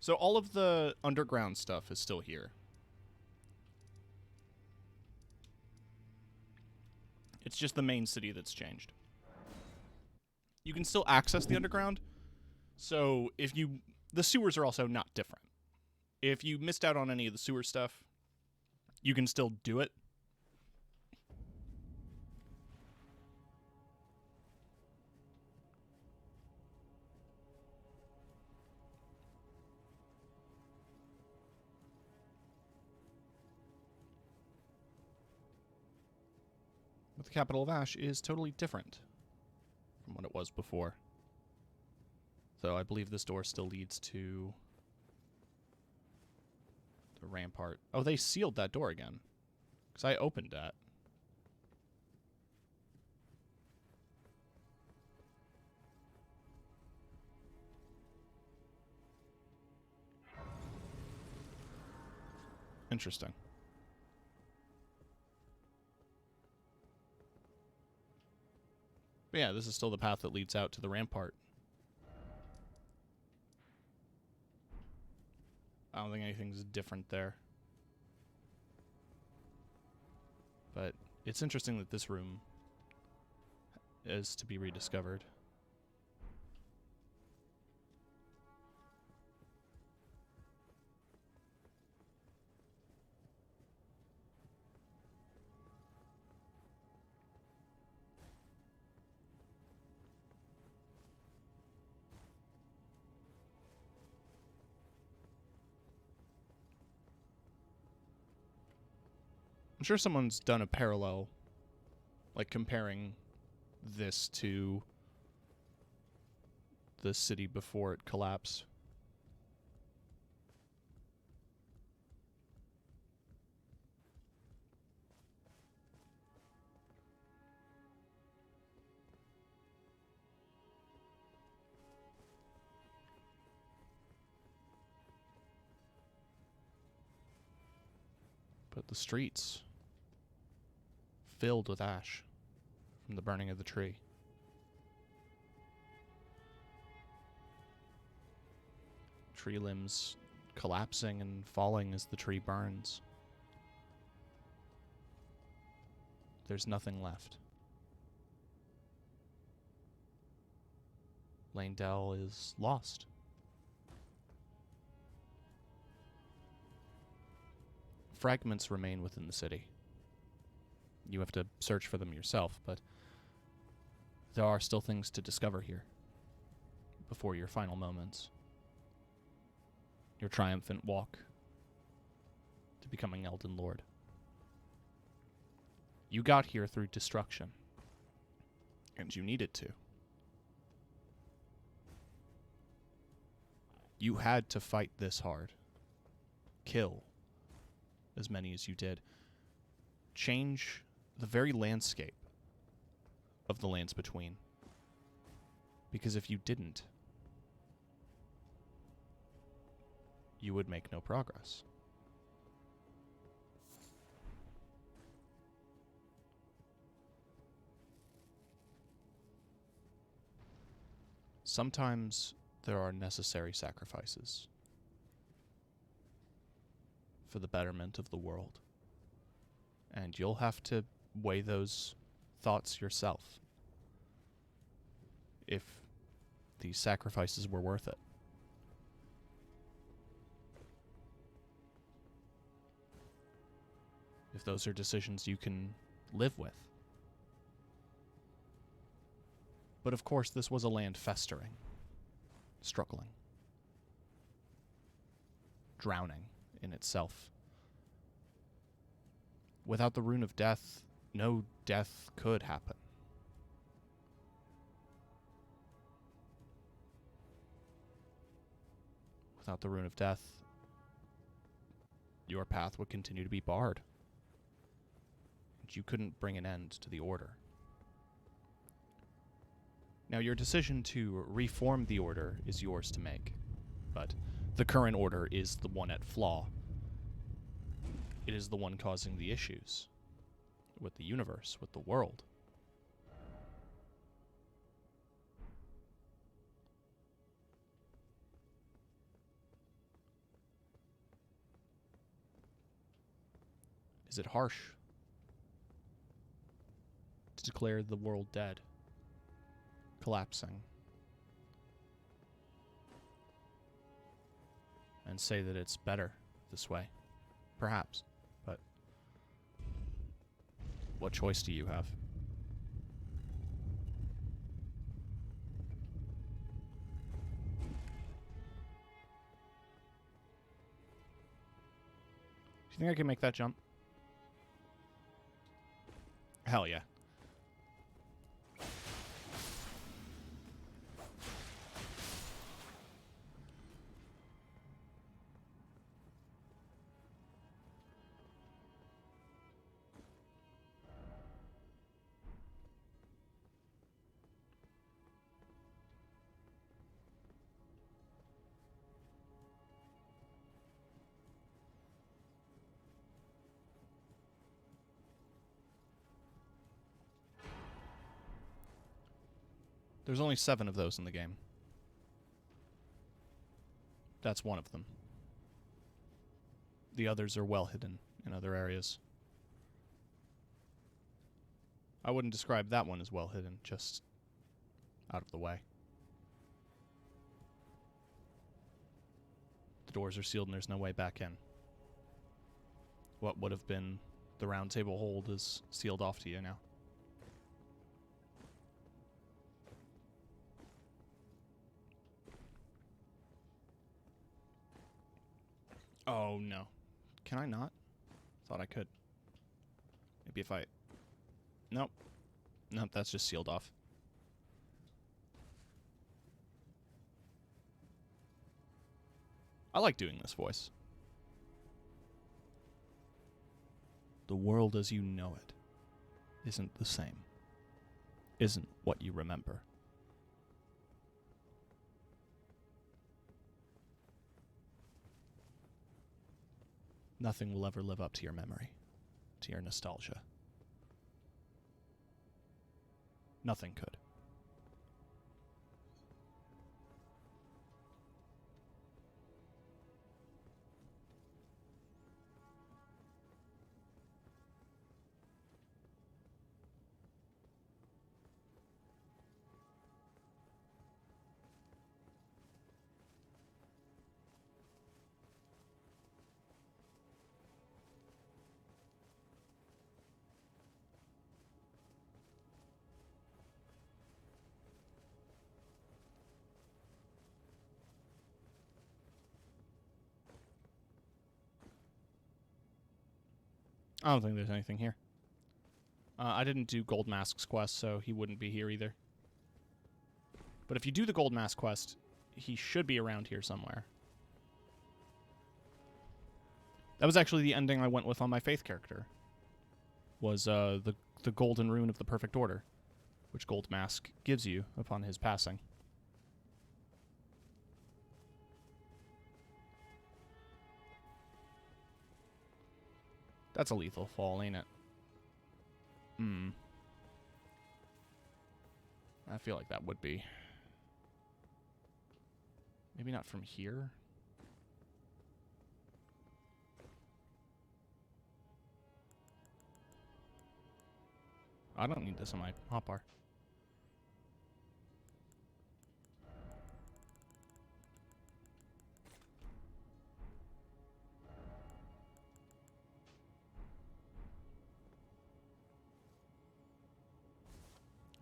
So all of the underground stuff is still here. It's just the main city that's changed. You can still access the underground. So if you... The sewers are also not different. If you missed out on any of the sewer stuff, you can still do it. But the capital of Ash is totally different from what it was before. So I believe this door still leads to the rampart. Oh, they sealed that door again. Because I opened that. Interesting. But yeah, this is still the path that leads out to the rampart. I don't think anything's different there. But it's interesting that this room is to be rediscovered. I'm sure someone's done a parallel, like comparing this to the city before it collapsed. But the streets filled with ash from the burning of the tree. Tree limbs collapsing and falling as the tree burns. There's nothing left. Lanedale is lost. Fragments remain within the city. You have to search for them yourself, but there are still things to discover here before your final moments. Your triumphant walk to becoming Elden Lord. You got here through destruction, and you needed to. You had to fight this hard kill as many as you did, change the very landscape of the lands between. Because if you didn't, you would make no progress. Sometimes there are necessary sacrifices for the betterment of the world. And you'll have to weigh those thoughts yourself. If these sacrifices were worth it. If those are decisions you can live with. But of course, this was a land festering, struggling, drowning in itself. Without the Rune of Death, no death could happen. Without the Rune of Death, your path would continue to be barred. And you couldn't bring an end to the Order. Now, your decision to reform the Order is yours to make, but the current Order is the one at flaw. It is the one causing the issues with the universe, with the world. Is it harsh to declare the world dead? Collapsing, and say that it's better this way, perhaps, but what choice do you have? Do you think I can make that jump? Hell yeah. There's only 7 of those in the game. That's one of them. The others are well hidden in other areas. I wouldn't describe that one as well hidden, just out of the way. The doors are sealed and there's no way back in. What would have been the round table hold is sealed off to you now. Oh, no. Can I not? Thought I could. Maybe if I... Nope. Nope, that's just sealed off. I like doing this voice. The world as you know it isn't the same. Isn't what you remember. Nothing will ever live up to your memory, to your nostalgia. Nothing could. I don't think there's anything here. I didn't do Gold Mask's quest, so he wouldn't be here either. But if you do the Gold Mask quest, he should be around here somewhere. That was actually the ending I went with on my Faith character. Was the golden rune of the perfect order, which Gold Mask gives you upon his passing. That's a lethal fall, ain't it? Hmm. I feel like that would be. Maybe not from here. I don't need this on my hotbar.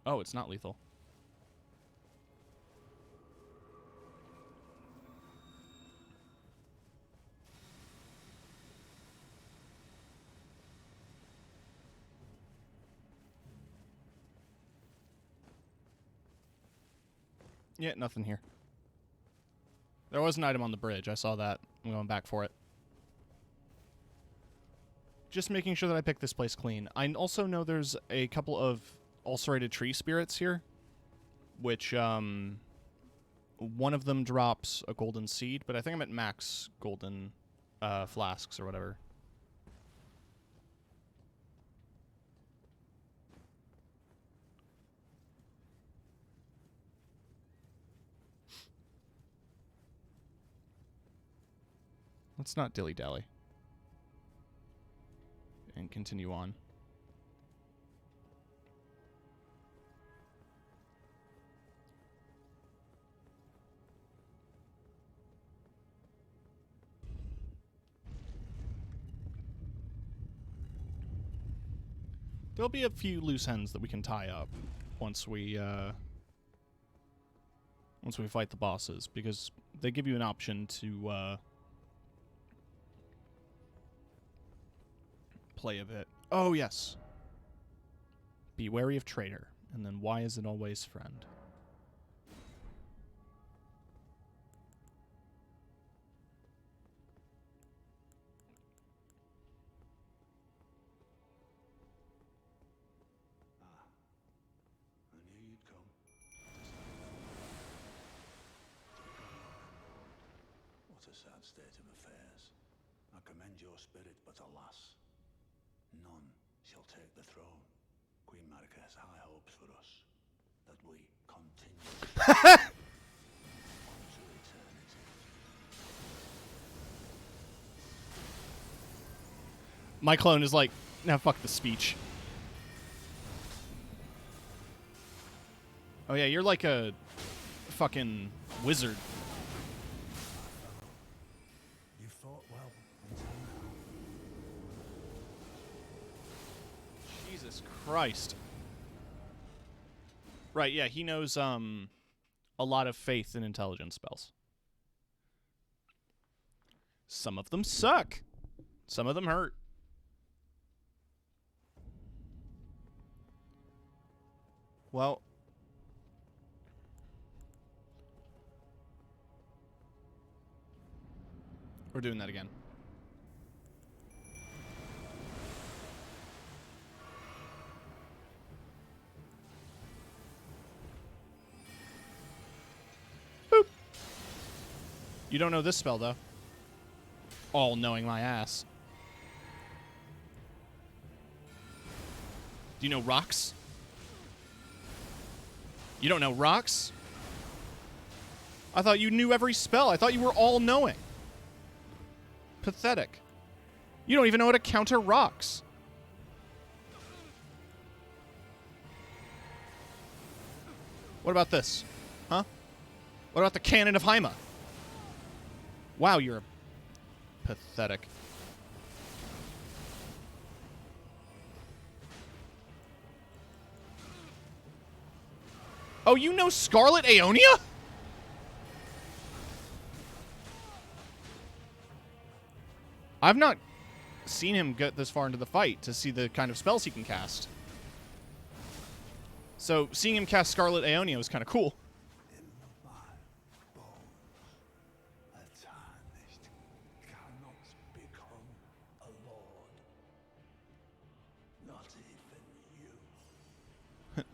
Oh, it's not lethal. Yeah, nothing here. There was an item on the bridge. I saw that. I'm going back for it. Just making sure that I pick this place clean. I also know there's a couple of ulcerated tree spirits here, which, one of them drops a golden seed, but I think I'm at max golden, flasks or whatever. Let's not dilly-dally. And continue on. There'll be a few loose ends that we can tie up once we fight the bosses, because they give you an option to play a bit. Oh, yes. Be wary of traitor. And then why is it always friend? I knew you'd come. What a sad state of affairs. I commend your spirit, but alas, none shall take the throne. Queen Marika has high hopes for us, that we continue to eternity. My clone is like, nah, fuck the speech. Oh yeah, you're like a fucking wizard. You fought well until now. Jesus Christ. Right, yeah, he knows a lot of faith and intelligence spells. Some of them suck. Some of them hurt. Well, we're doing that again. Boop. You don't know this spell, though. All knowing my ass. Do you know rocks? You don't know rocks? I thought you knew every spell. I thought you were all knowing. Pathetic. You don't even know how to counter rocks. What about this? Huh? What about the Cannon of Haima? Wow, you're pathetic. Oh, you know Scarlet Aeonia? I've not seen him get this far into the fight to see the kind of spells he can cast. So seeing him cast Scarlet Aeonia was kind of cool. In my bones, a tarnished cannot become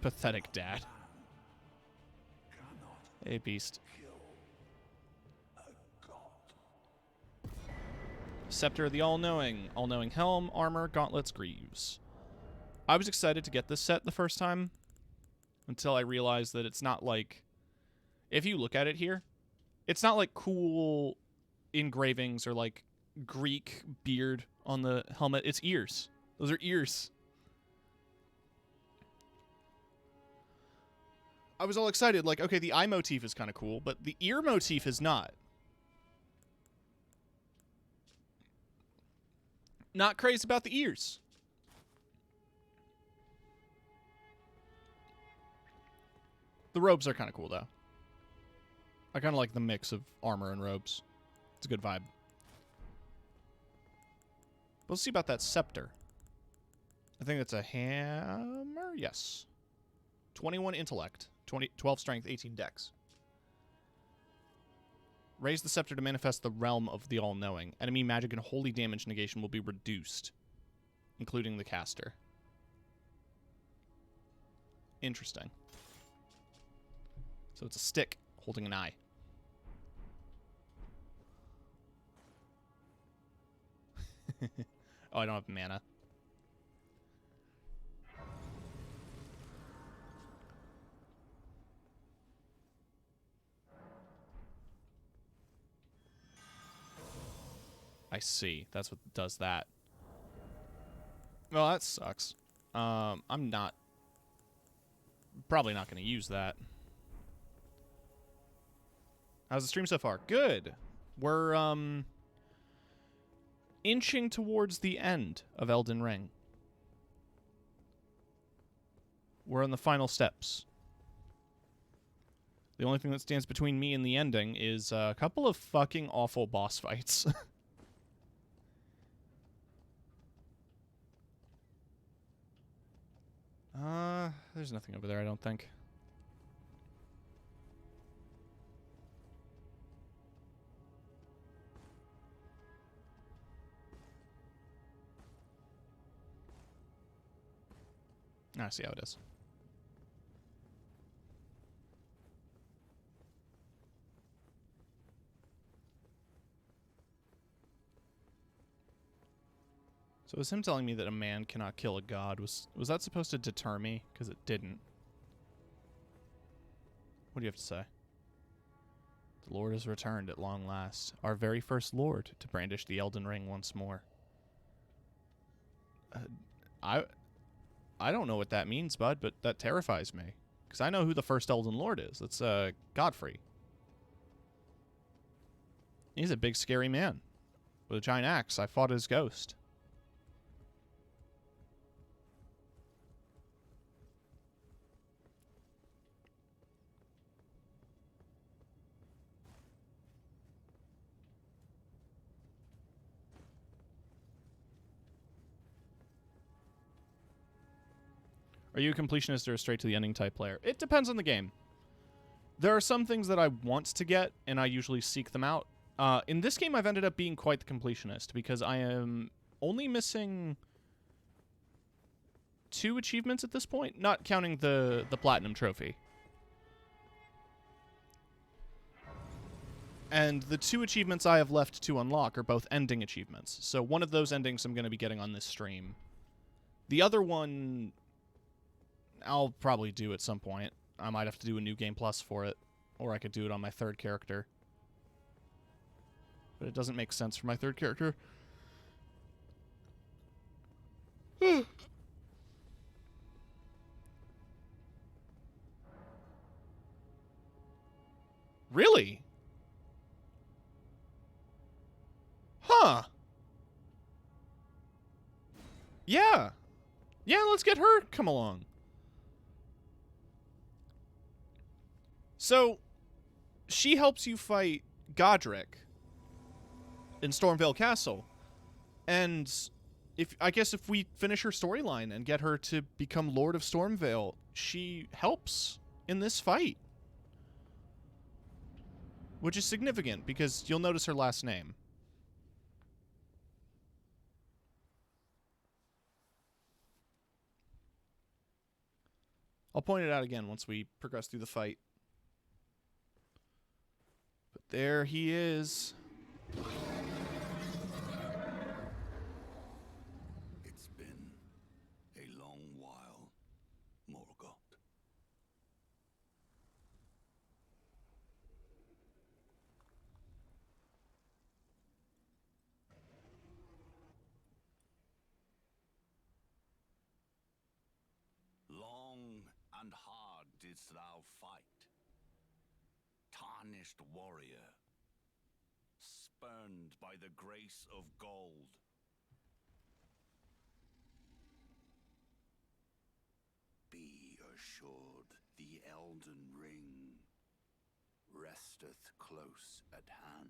Pathetic dad. Cannot Hey, beast. kill a god. Scepter of the All-Knowing. All-Knowing Helm, Armor, Gauntlets, Greaves. I was excited to get this set the first time until I realized that it's not like... If you look at it here, it's not like cool engravings or like Greek beard on the helmet. It's ears. Those are ears. I was all excited, like, okay, the eye motif is kind of cool, but the ear motif is not. Not crazy about the ears. The robes are kind of cool, though. I kind of like the mix of armor and robes. It's a good vibe. But let's see about that scepter. I think it's a hammer? Yes. 21 intellect, 12 strength, 18 dex. Raise the scepter to manifest the realm of the all-knowing. Enemy magic and holy damage negation will be reduced, including the caster. Interesting. So it's a stick holding an eye. Oh, I don't have mana. I see. That's what does that. Well, that sucks. I'm probably not going to use that. How's the stream so far? Good. We're, inching towards the end of Elden Ring. We're on the final steps. The only thing that stands between me and the ending is a couple of fucking awful boss fights. There's nothing over there, I don't think. I see how it is. So was him telling me that a man cannot kill a god, was that supposed to deter me? Because it didn't. What do you have to say? The Lord has returned at long last, our very first Lord, to brandish the Elden Ring once more. I don't know what that means, bud, but that terrifies me. Because I know who the first Elden Lord is. It's Godfrey. He's a big, scary man. With a giant axe, I fought his ghost. Are you a completionist or a straight to the ending type player? It depends on the game. There are some things that I want to get, and I usually seek them out. In this game, I've ended up being quite the completionist, because I am only missing 2 achievements at this point, not counting the Platinum Trophy. And the 2 achievements I have left to unlock are both ending achievements. So one of those endings I'm going to be getting on this stream. The other one I'll probably do at some point. I might have to do a New Game Plus for it, or I could do it on my 3rd character. But it doesn't make sense for my 3rd character. Really? Huh. Yeah. Yeah, let's get her come along. So, she helps you fight Godric in Stormvale Castle. And I guess if we finish her storyline and get her to become Lord of Stormvale, she helps in this fight. Which is significant, because you'll notice her last name. I'll point it out again once we progress through the fight. But there he is. It's been a long while, Morgoth. Long and hard didst thou fight, tarnished warrior, spurned by the grace of gold. Be assured the Elden Ring resteth close at hand.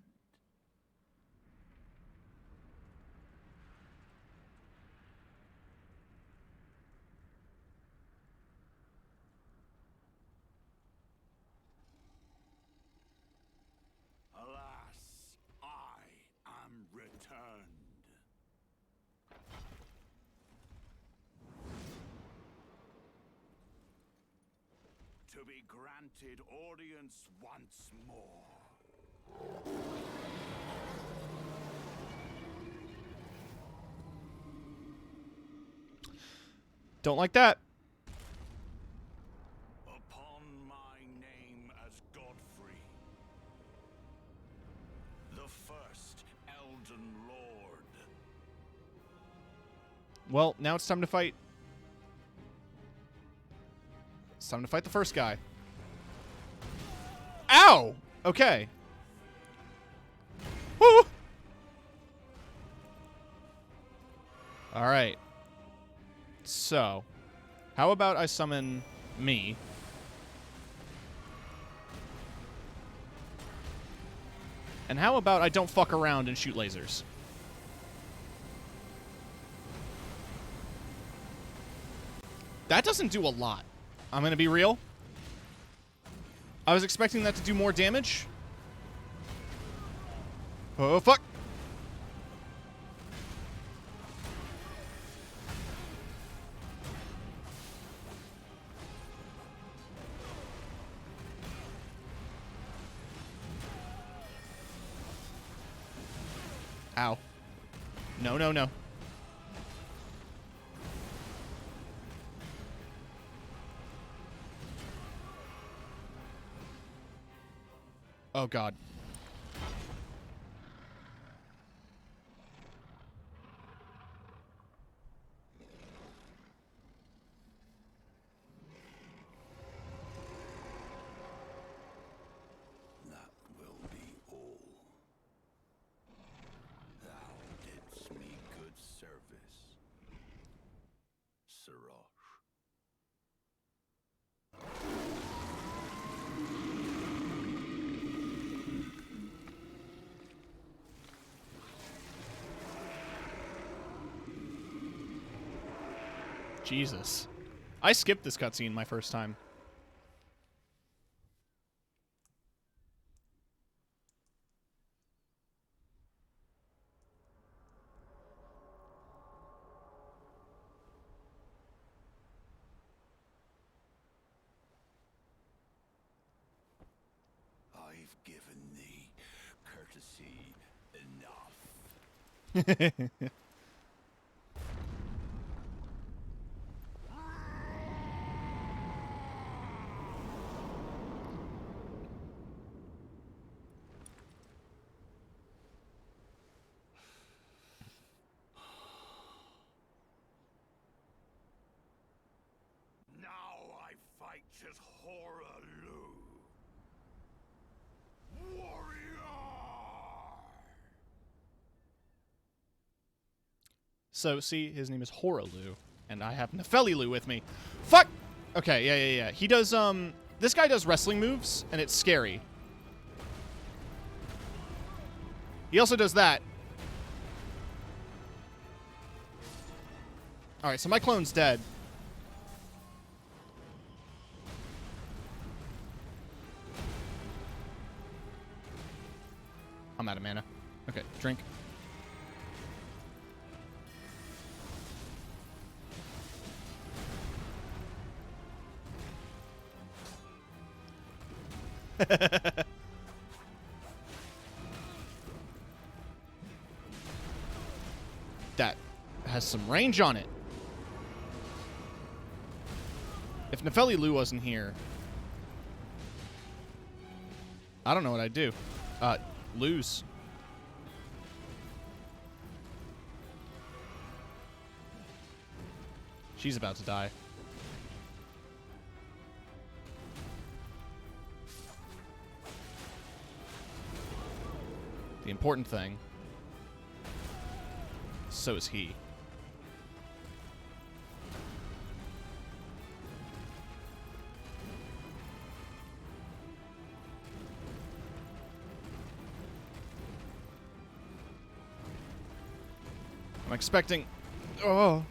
Alas, I am returned. To be granted audience once more. Don't like that. Upon my name as Godfrey, the first Elden Lord. Well, now it's time to fight. It's time to fight the first guy. Ow! Okay. Woo! Alright. So, how about I summon me? And how about I don't fuck around and shoot lasers? That doesn't do a lot. I'm gonna be real. I was expecting that to do more damage. Oh, fuck. Ow. No, no, no. Oh, God. That will be all. Thou didst me good service, Sirach. Jesus. I skipped this cutscene my first time. I've given thee courtesy enough. Now I fight as Horalu. Warrior! So, see, his name is Horalu, and I have Nefelilu with me. Fuck! Okay, yeah. He does, this guy does wrestling moves, and it's scary. He also does that. Alright, so my clone's dead. I'm out of mana. Okay, drink. That has some range on it. If Nefeli Lu wasn't here, I don't know what I'd do. Lose. She's about to die. The important thing. So is he. I'm expecting... Oh.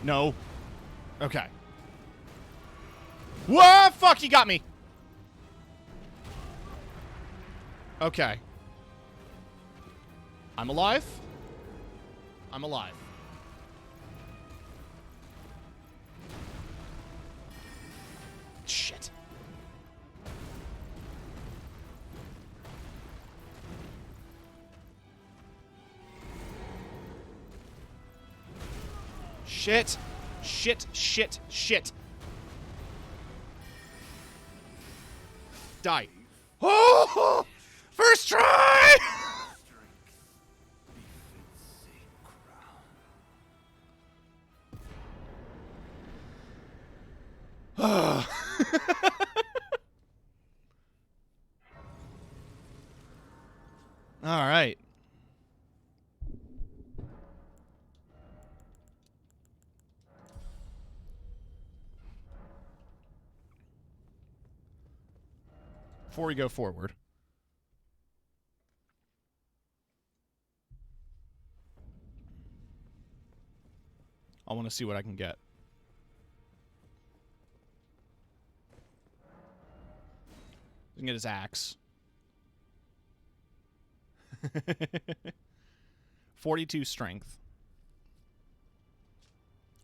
No. Okay. Whoa, fuck, he got me. Okay. I'm alive. I'm alive. Shit. Shit. Shit, shit, shit. Die. Oh! First try! All right. Before we go forward, I want to see what I can get. I can get his axe. 42 strength.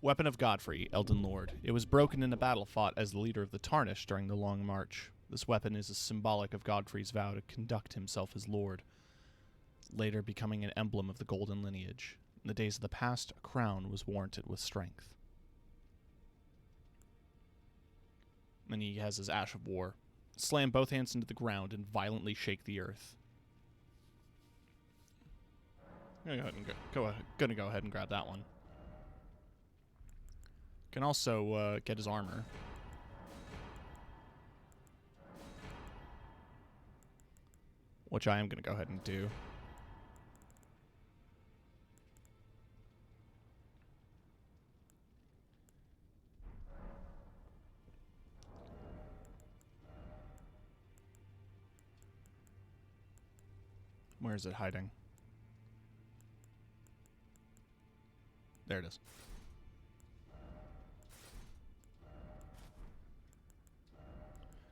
Weapon of Godfrey, Elden Lord. It was broken in a battle fought as the leader of the Tarnished during the Long March. This weapon is symbolic of Godfrey's vow to conduct himself as Lord, later becoming an emblem of the Golden Lineage. In the days of the past, a crown was warranted with strength. And he has his Ash of War. Slam both hands into the ground and violently shake the earth. I'm gonna go ahead and grab that one. Can also get his armor. Which I am gonna go ahead and do. Where is it hiding? There it is.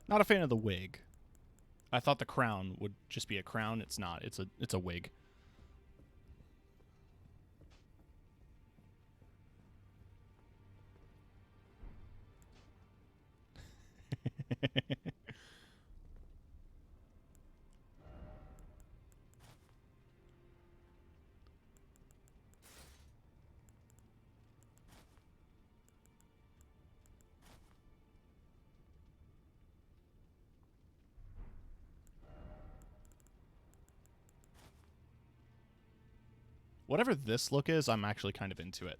Not a fan of the wig. I thought the crown would just be a crown. It's not. It's a wig. Whatever this look is, I'm actually kind of into it.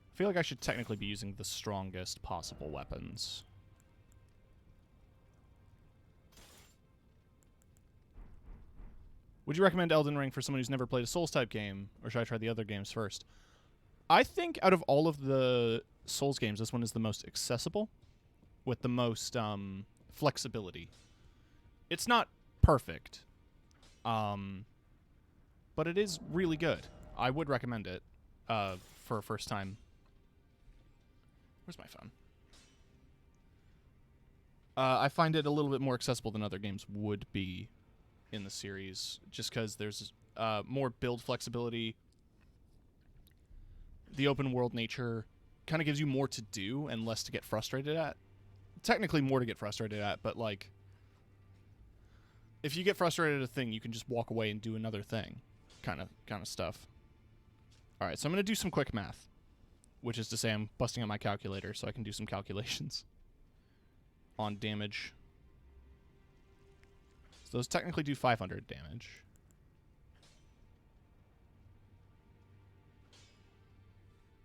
I feel like I should technically be using the strongest possible weapons. Would you recommend Elden Ring for someone who's never played a Souls-type game, or should I try the other games first? I think out of all of the Souls games, this one is the most accessible, with the most flexibility. It's not perfect, but it is really good. I would recommend it for a first time. Where's my phone? I find it a little bit more accessible than other games would be in the series, just because there's more build flexibility. The open world nature kind of gives you more to do and less to get frustrated at. Technically more to get frustrated at, but like if you get frustrated at a thing, you can just walk away and do another thing, kind of stuff. All right, so I'm going to do some quick math, which is to say I'm busting out my calculator so I can do some calculations on damage. So those technically do 500 damage.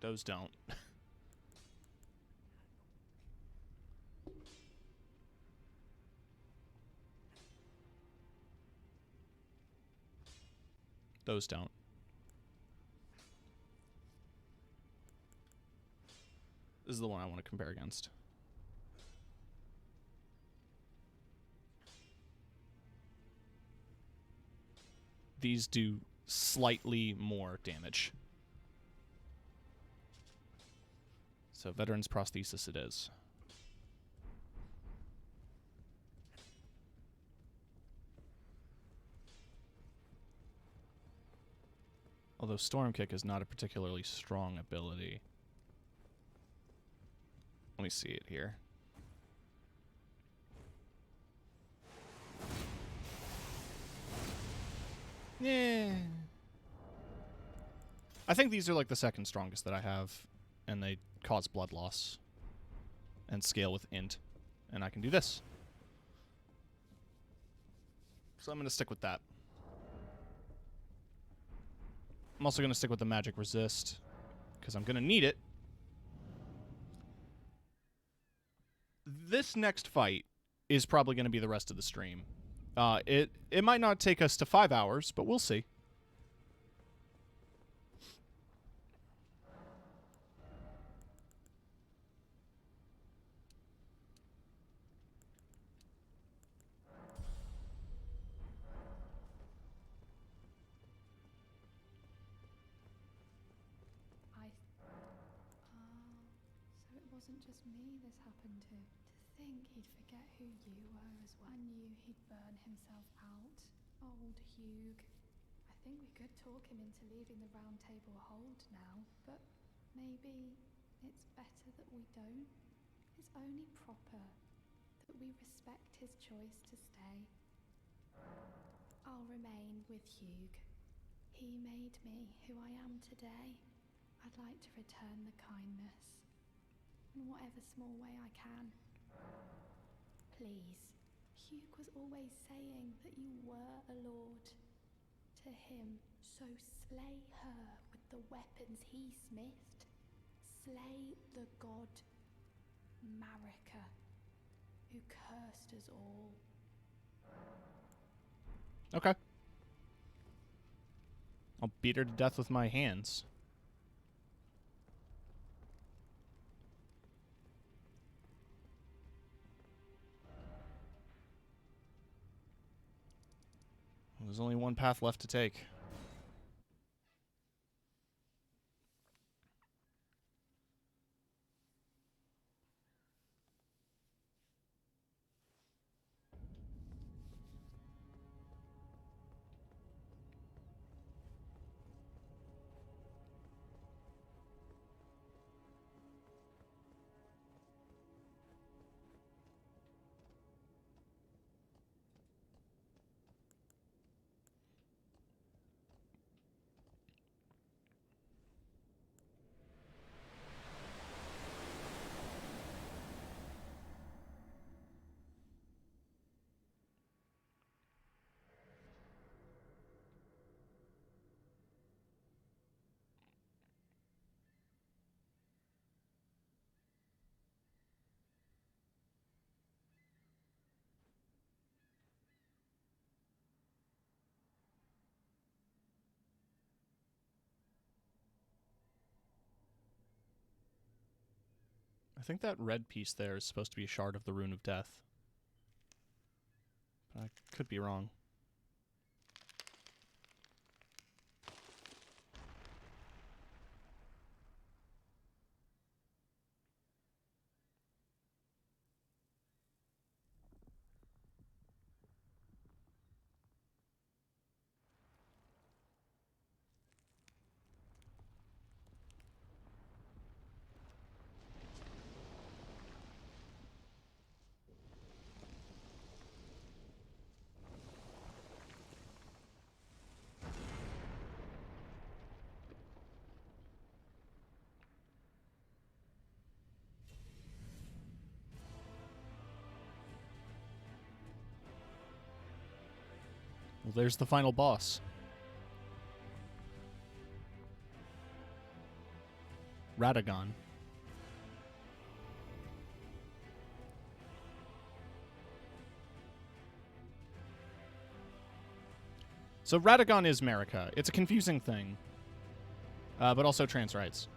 Those don't. Those don't. This is the one I want to compare against. These do slightly more damage. So Veteran's Prosthesis it is. Although Storm Kick is not a particularly strong ability. Let me see it here. Yeah. I think these are like the second strongest that I have, and they cause blood loss and scale with int, and I can do this. So I'm going to stick with that. I'm also going to stick with the magic resist, because I'm going to need it. This next fight is probably going to be the rest of the stream. It might not take us to 5 hours, but we'll see. So it wasn't just me this happened to. To think he'd forget who you were as well. I knew he'd burn himself out. Old Hugh. I think we could talk him into leaving the Round Table hold now, but maybe it's better that we don't. It's only proper that we respect his choice to stay. I'll remain with Hugh. He made me who I am today. I'd like to return the kindness, in whatever small way I can. Please, Hugh was always saying that you were a lord to him, so slay her with the weapons he smithed. Slay the god Marika, who cursed us all. Okay. I'll beat her to death with my hands. There's only one path left to take. I think that red piece there is supposed to be a shard of the Rune of Death. But I could be wrong. Well, there's the final boss. Radagon. So Radagon is Marika. It's a confusing thing, but also trans rights.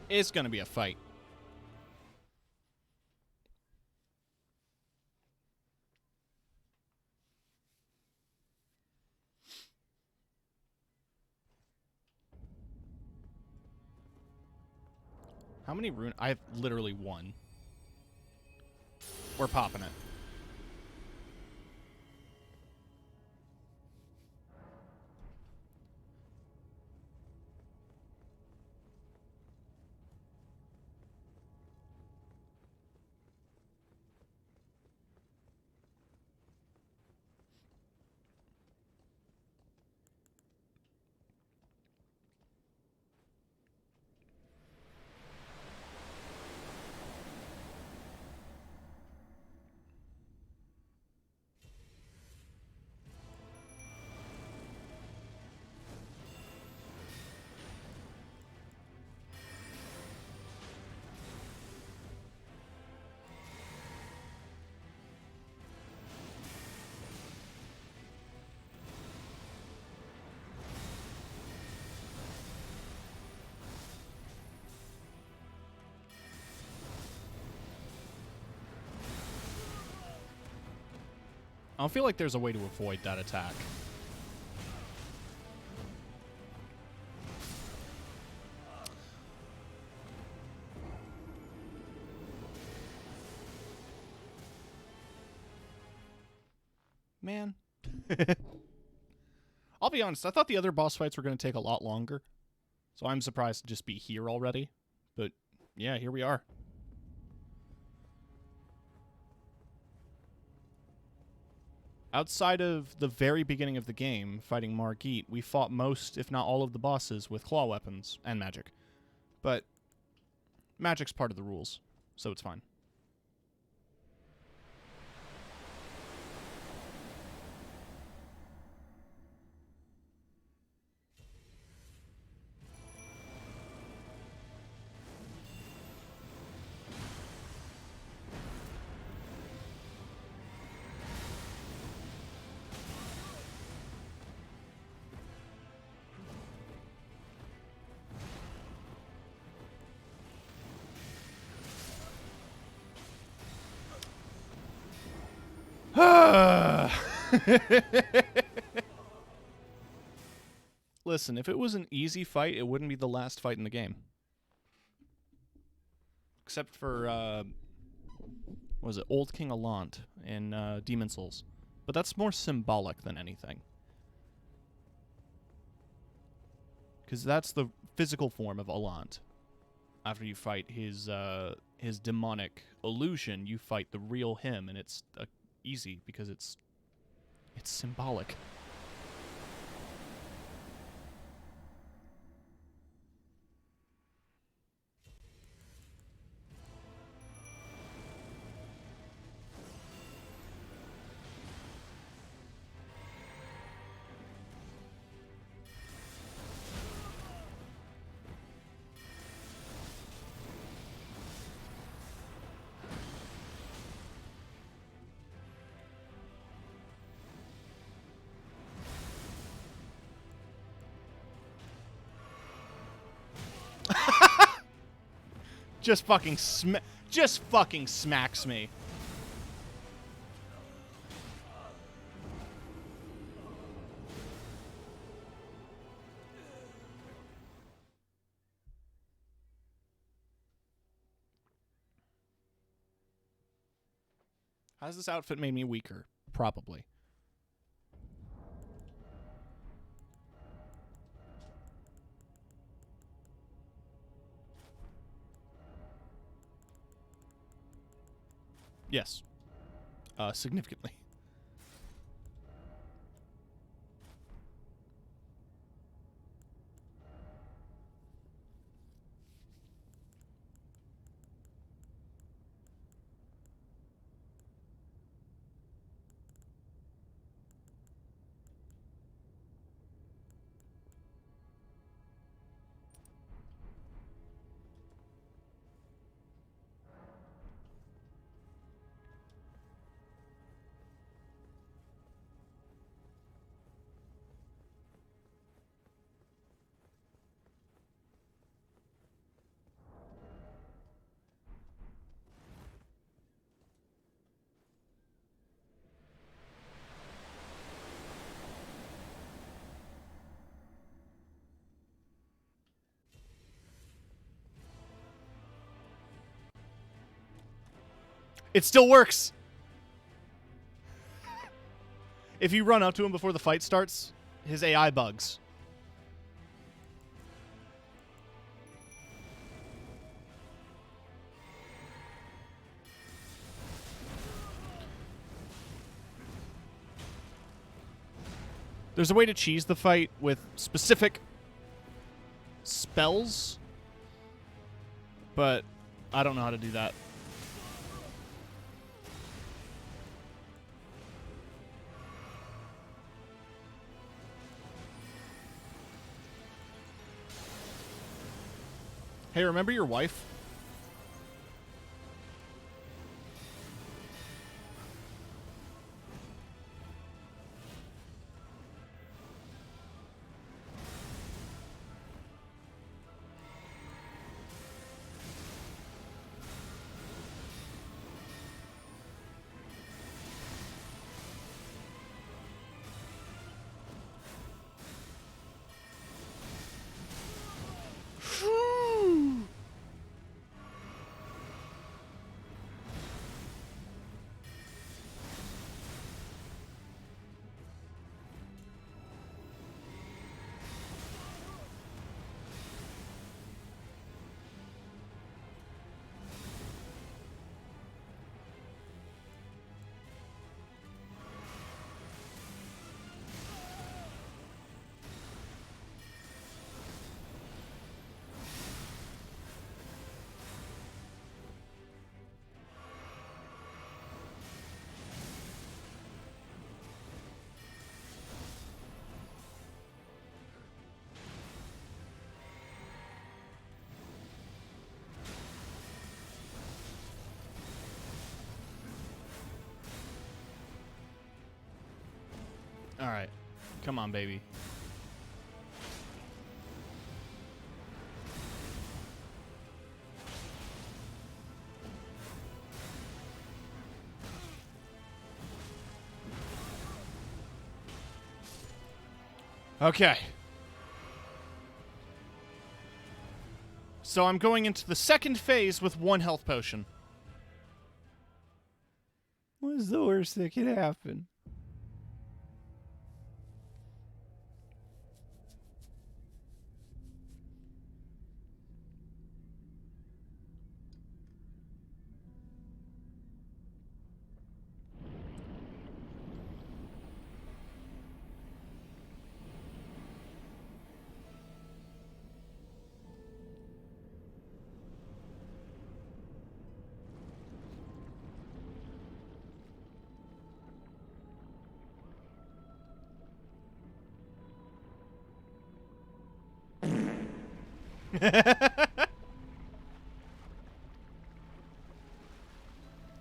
It's going to be a fight. How many rune? I have literally one. We're popping it. I don't feel like there's a way to avoid that attack. Man. I'll be honest, I thought the other boss fights were going to take a lot longer. So I'm surprised to just be here already. But yeah, here we are. Outside of the very beginning of the game, fighting Margit, we fought most, if not all of the bosses with claw weapons and magic. But magic's part of the rules, so it's fine. Listen, if it was an easy fight, it wouldn't be the last fight in the game. Except for, what was it, Old King Allant in Demon Souls. But that's more symbolic than anything. Because that's the physical form of Allant. After you fight his demonic illusion, you fight the real him, and it's easy because it's symbolic. Just fucking smacks me. Has this outfit made me weaker? Probably. Yes. Significantly. It still works. If you run up to him before the fight starts, his AI bugs. There's a way to cheese the fight with specific spells, but I don't know how to do that. Hey, remember your wife? All right. Come on, baby. Okay. So I'm going into the second phase with 1 health potion. What is the worst that could happen?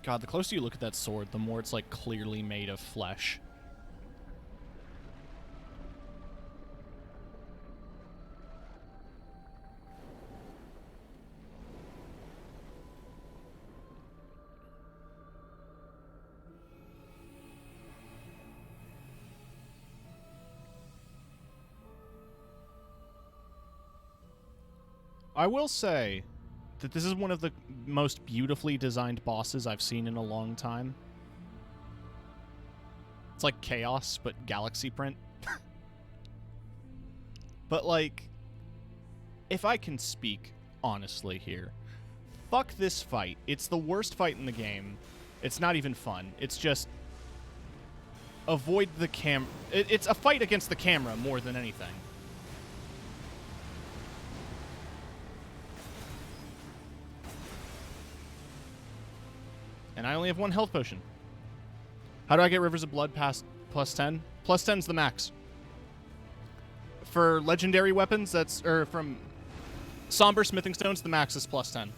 God, the closer you look at that sword, the more it's like clearly made of flesh. I will say that this is one of the most beautifully designed bosses I've seen in a long time. It's like Chaos, but galaxy print. But, like, if I can speak honestly here, fuck this fight. It's the worst fight in the game. It's not even fun. It's just avoid the it's a fight against the camera more than anything. And I only have one health potion. How do I get Rivers of Blood past plus 10? Plus 10's the max. For legendary weapons, from Somber Smithing Stones, the max is plus 10.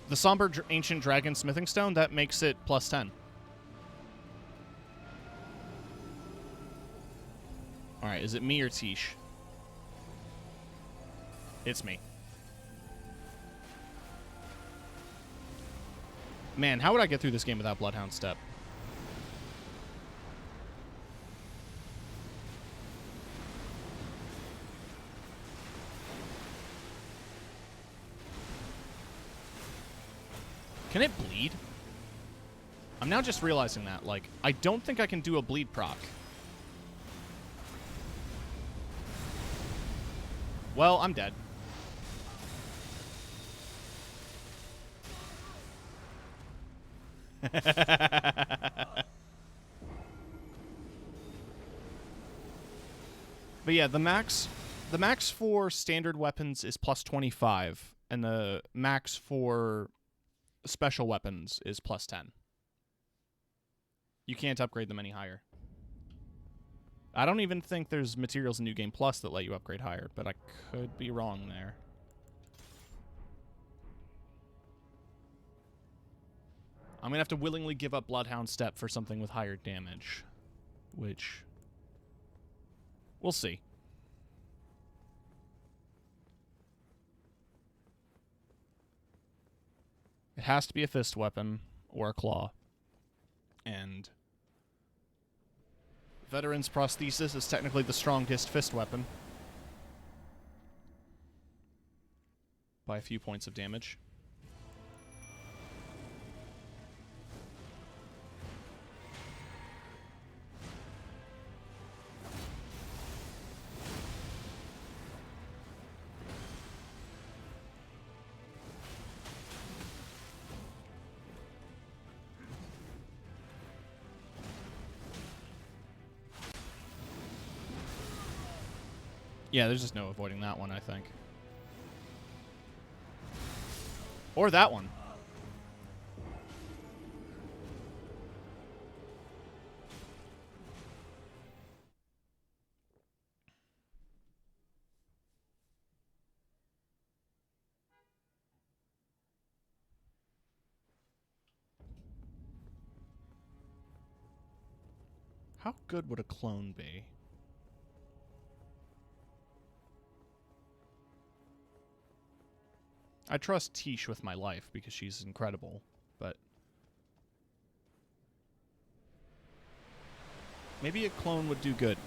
The Somber Ancient Dragon Smithing Stone, that makes it plus 10. Alright, is it me or Tish? It's me. Man, how would I get through this game without Bloodhound Step? Can it bleed? I'm now just realizing that. Like, I don't think I can do a bleed proc. Well, I'm dead. But yeah, the max for standard weapons is plus 25, and the max for special weapons is plus 10. You can't upgrade them any higher. I don't even think there's materials in New Game Plus that let you upgrade higher, but I could be wrong there. I'm gonna have to willingly give up Bloodhound Step for something with higher damage, which we'll see. It has to be a fist weapon or a claw. And Veteran's Prosthesis is technically the strongest fist weapon by a few points of damage. Yeah, there's just no avoiding that one, I think. Or that one. How good would a clone be? I trust Tish with my life because she's incredible, but maybe a clone would do good.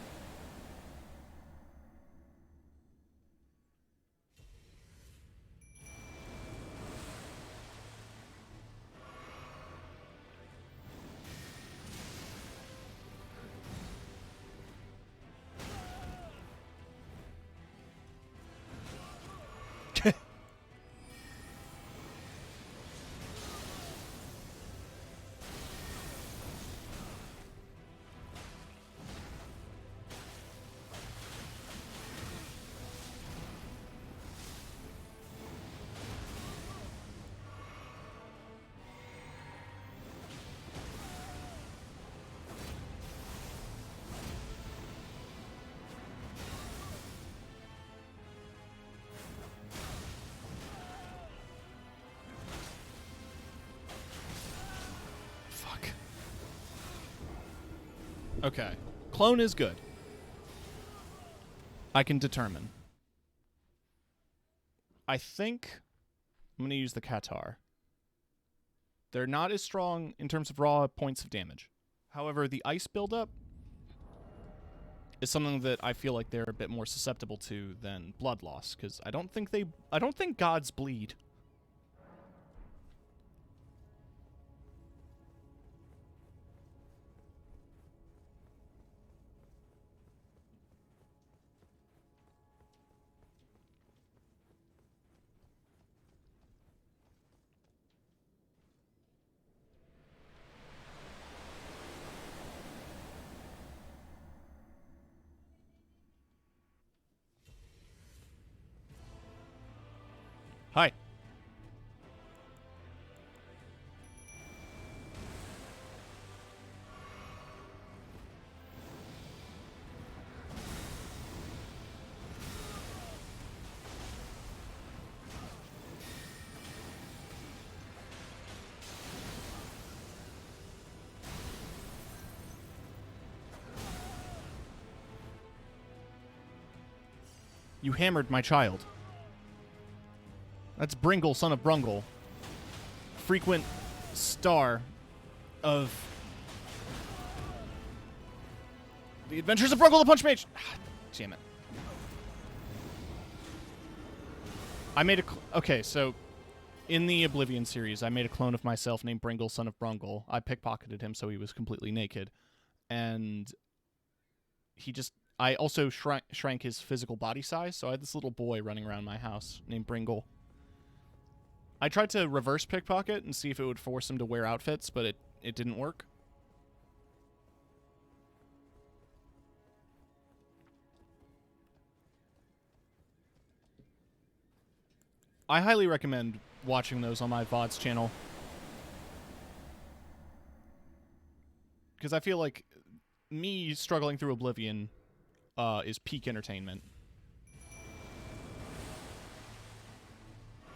Okay. Clone is good. I can determine. I think I'm going to use the Qatar. They're not as strong in terms of raw points of damage. However, the ice buildup is something that I feel like they're a bit more susceptible to than blood loss, because I don't think gods bleed. Hi. You hammered my child. That's Brungle, son of Brungle. Frequent star of The Adventures of Brungle the Punch Mage. Damn it. I made a... Okay, so in the Oblivion series, I made a clone of myself named Brungle, son of Brungle. I pickpocketed him so he was completely naked. And he just... I also shrank his physical body size, so I had this little boy running around my house named Brungle. I tried to reverse pickpocket and see if it would force him to wear outfits, but it didn't work. I highly recommend watching those on my VODs channel. Because I feel like me struggling through Oblivion is peak entertainment.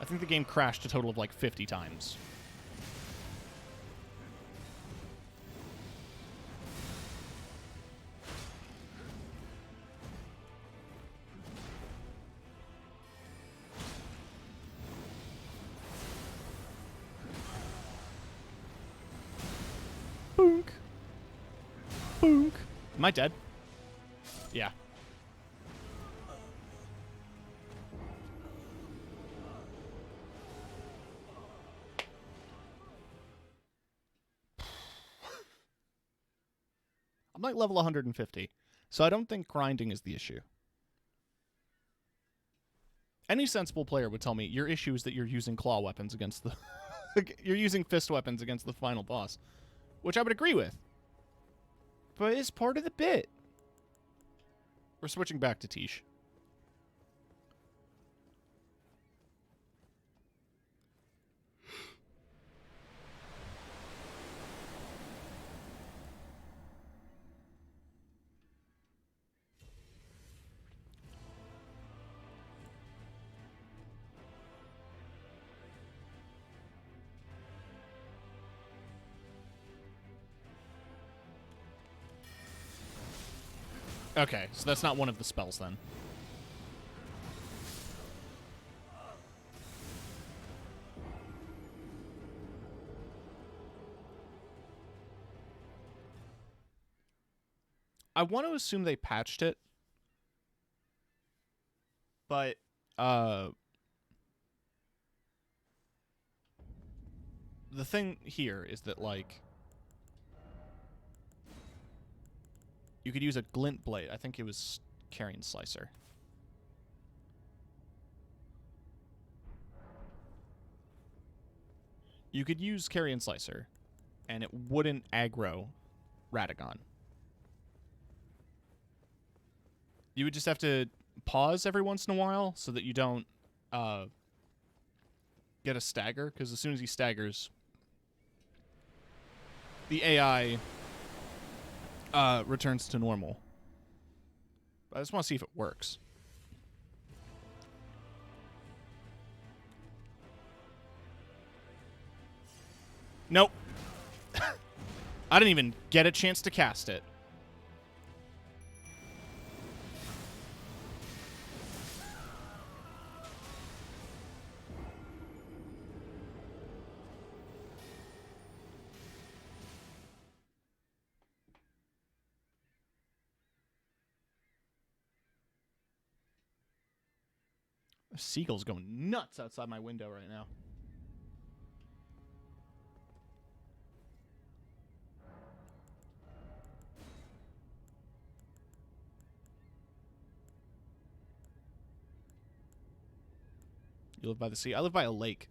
I think the game crashed a total of like 50 times. Boonk. Boonk. Am I dead? Yeah. I'm like level 150, so I don't think grinding is the issue. Any sensible player would tell me your issue is that you're using claw weapons against the... you're using fist weapons against the final boss, which I would agree with. But it's part of the bit. We're switching back to Tish. Okay, so that's not one of the spells then. I want to assume they patched it, but the thing here is that, like, you could use a glint blade. I think it was Carrion Slicer. You could use Carrion Slicer, and it wouldn't aggro Radagon. You would just have to pause every once in a while so that you don't get a stagger, because as soon as he staggers, the AI returns to normal. But I just want to see if it works. Nope. I didn't even get a chance to cast it. A seagull's going nuts outside my window right now. You live by the sea? I live by a lake.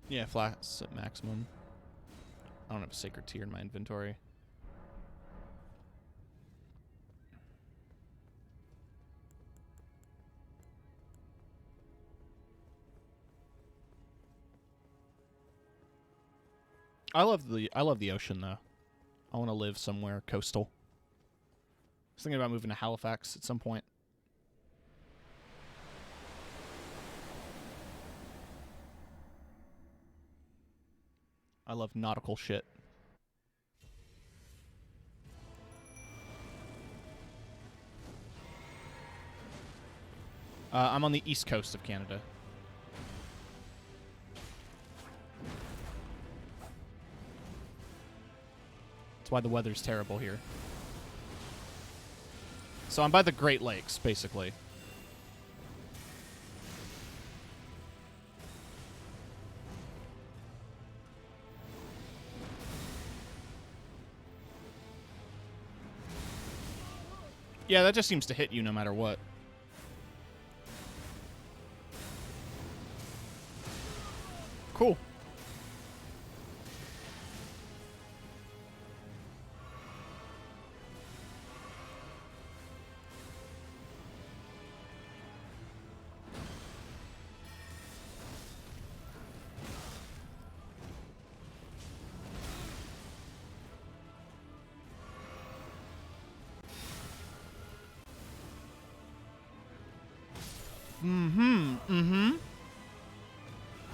Yeah, flats at maximum. I don't have a sacred tear in my inventory. I love the ocean though. I want to live somewhere coastal. I was thinking about moving to Halifax at some point. I love nautical shit. I'm on the east coast of Canada. That's why the weather's terrible here. So I'm by the Great Lakes, basically. Yeah, that just seems to hit you no matter what. Cool.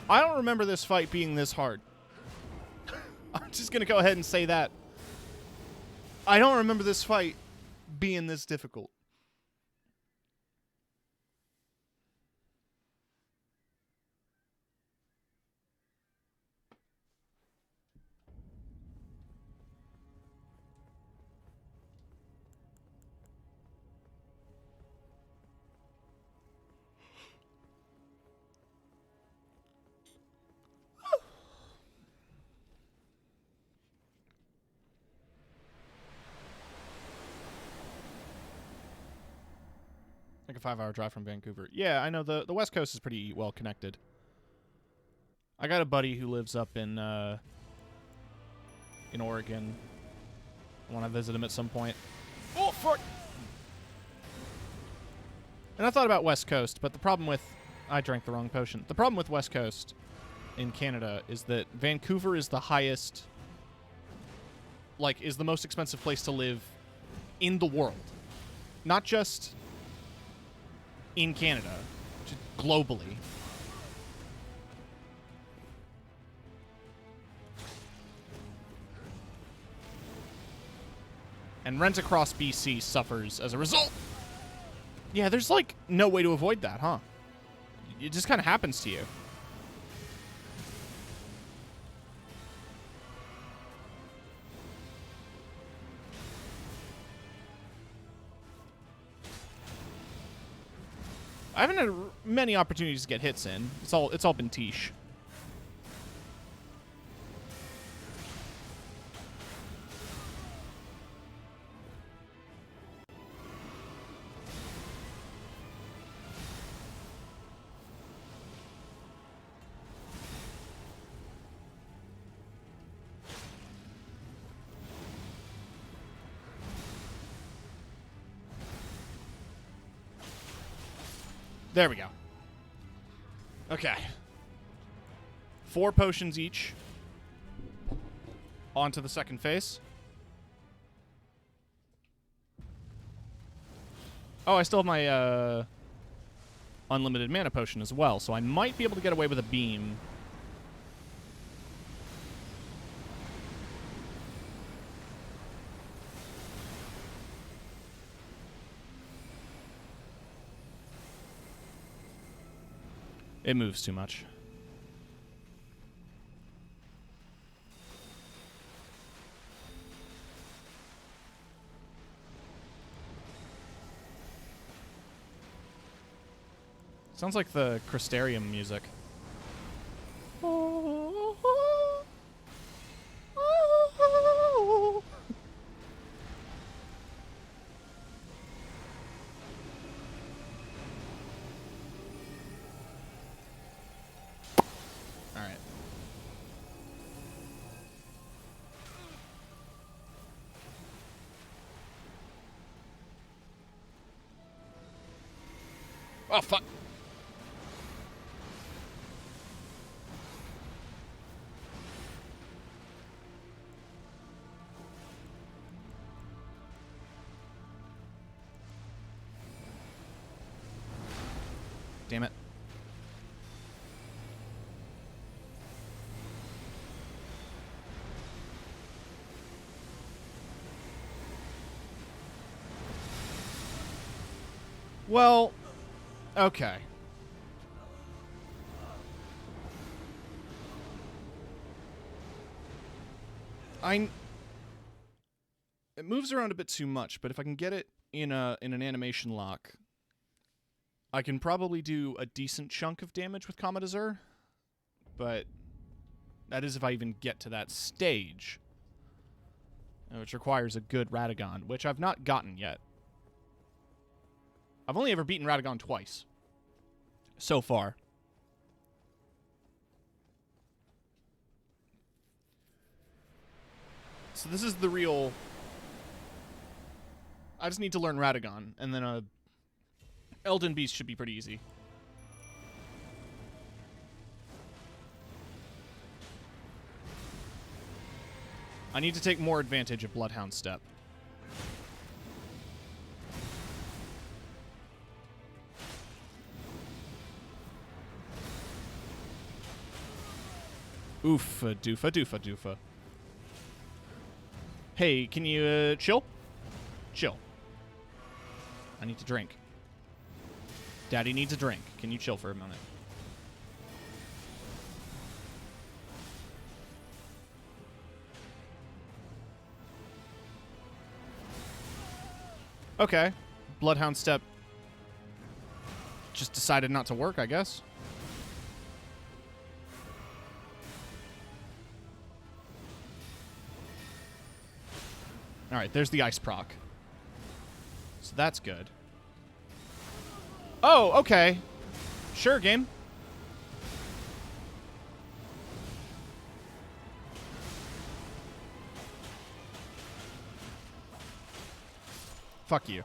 I don't remember this fight being this hard. I'm just gonna go ahead and say that. I don't remember this fight being this difficult. Like a 5-hour drive from Vancouver. Yeah, I know the West Coast is pretty well connected. I got a buddy who lives up in Oregon. I want to visit him at some point. Oh, fuck! And I thought about West Coast, but the problem with... I drank the wrong potion. The problem with West Coast in Canada is that Vancouver is the highest... Like, is the most expensive place to live in the world. Not just in Canada, just globally. And rent across BC suffers as a result. Yeah, there's like no way to avoid that, huh? It just kind of happens to you. I haven't had many opportunities to get hits in. It's all been Tiche. There we go. Okay. 4 potions each. On to the second phase. Oh, I still have my unlimited mana potion as well, so I might be able to get away with a beam. It moves too much. Sounds like the Crystarium music. Alright. Oh, fuck. Damn it. Well, okay. It moves around a bit too much, but if I can get it in an animation lock, I can probably do a decent chunk of damage with Comet Azure, but that is if I even get to that stage, which requires a good Radagon, which I've not gotten yet. I've only ever beaten Radagon twice so far. So this is the real... I just need to learn Radagon, and then Elden Beast should be pretty easy. I need to take more advantage of Bloodhound Step. Oofa doofa doofa doofa. Hey, can you chill? Chill. I need to drink. Daddy needs a drink. Can you chill for a minute? Okay. Bloodhound Step just decided not to work, I guess. Alright, there's the ice proc. So that's good. Oh, okay. Sure, game. Fuck you.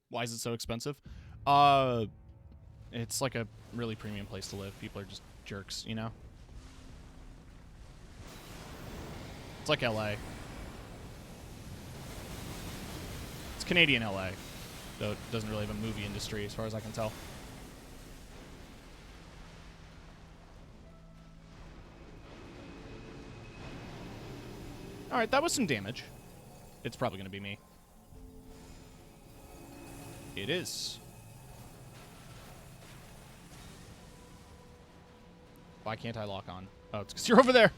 Why is it so expensive? It's like a really premium place to live. People are just jerks, you know? It's like LA. It's Canadian LA, though it doesn't really have a movie industry as far as I can tell. Alright, that was some damage. It's probably going to be me. It is. Why can't I lock on? Oh, it's because you're over there.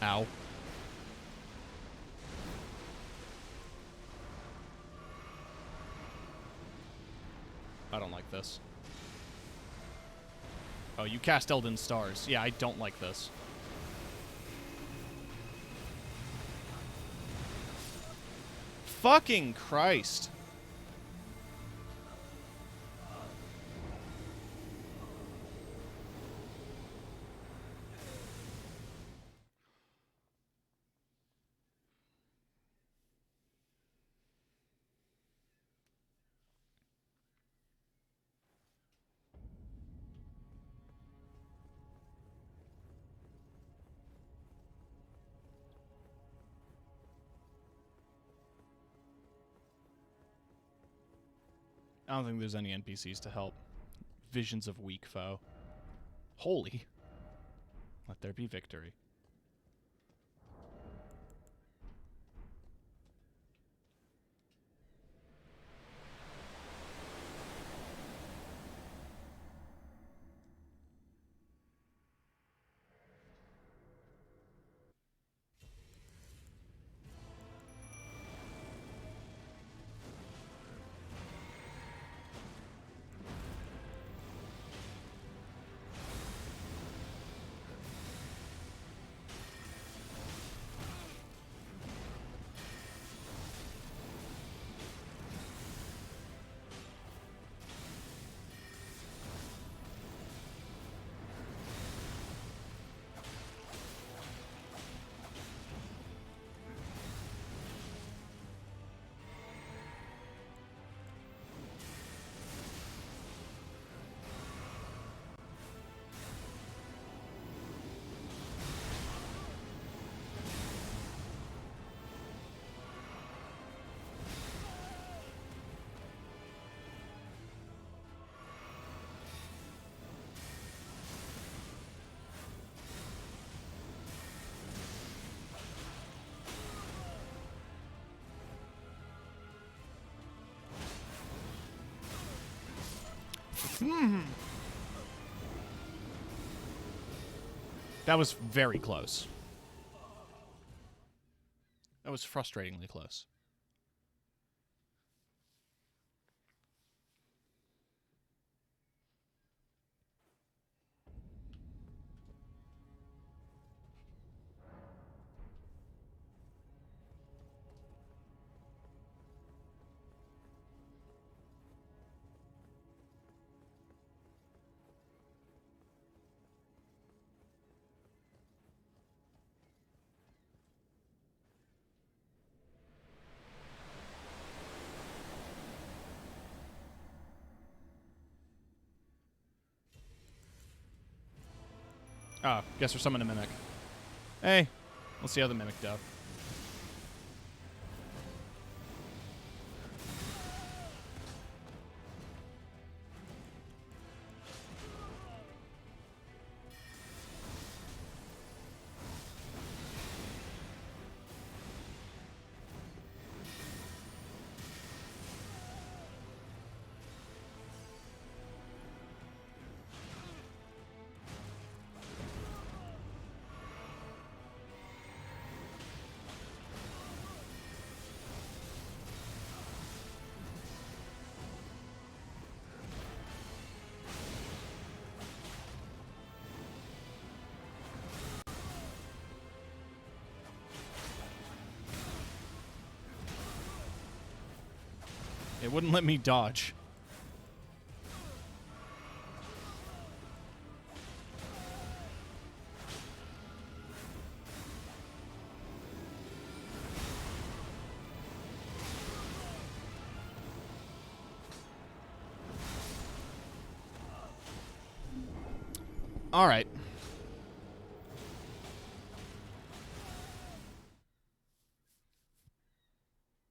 Ow. I don't like this. Oh, you cast Elden Stars. Yeah, I don't like this. Fucking Christ. I don't think there's any NPCs to help. Visions of weak foe. Holy. Let there be victory. That was very close. That was frustratingly close. Oh, guess we're summoning a mimic. Hey, let's see how the mimic does. It wouldn't let me dodge. All right.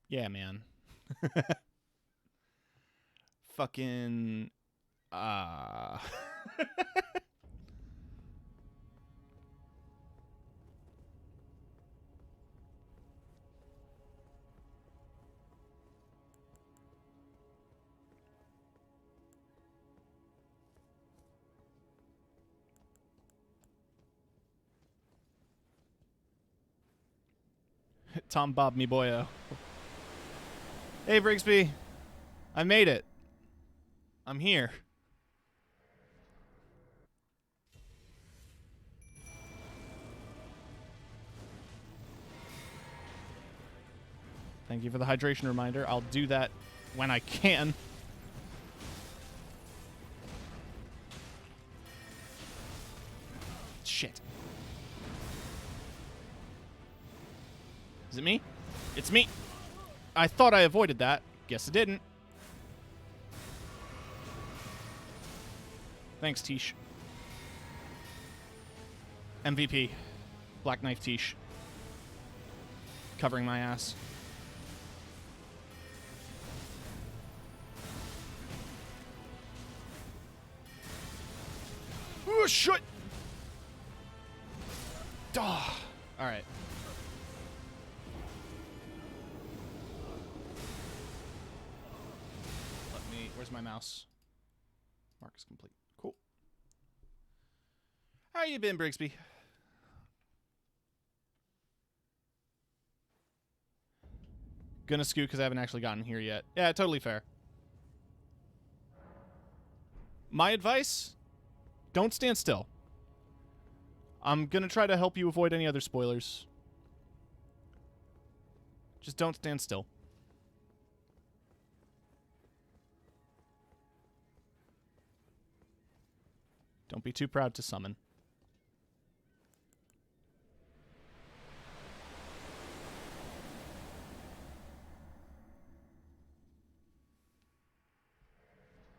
Yeah, man. Fucking Tom Bob me boyo. Hey Brigsby. I made it. I'm here. Thank you for the hydration reminder. I'll do that when I can. Shit. Is it me? It's me. I thought I avoided that. Guess it didn't. Thanks, Tish. MVP. Black Knife Tish. Covering my ass. Oh, shit! Oh. All right. Where's my mouse? Mark is complete. Cool. How you been, Brigsby? Gonna scoot because I haven't actually gotten here yet. Yeah, totally fair. My advice? Don't stand still. I'm gonna try to help you avoid any other spoilers. Just don't stand still. Don't be too proud to summon.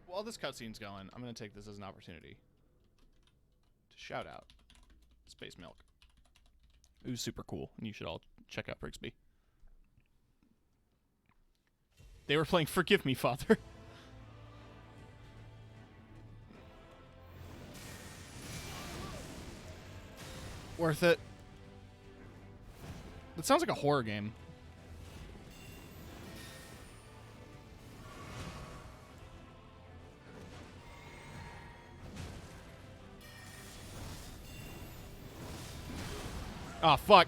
While this cutscene's going, I'm going to take this as an opportunity to shout out Space Milk. It was super cool, and you should all check out Brigsby. They were playing Forgive Me, Father. Worth it. That sounds like a horror game. Oh, fuck.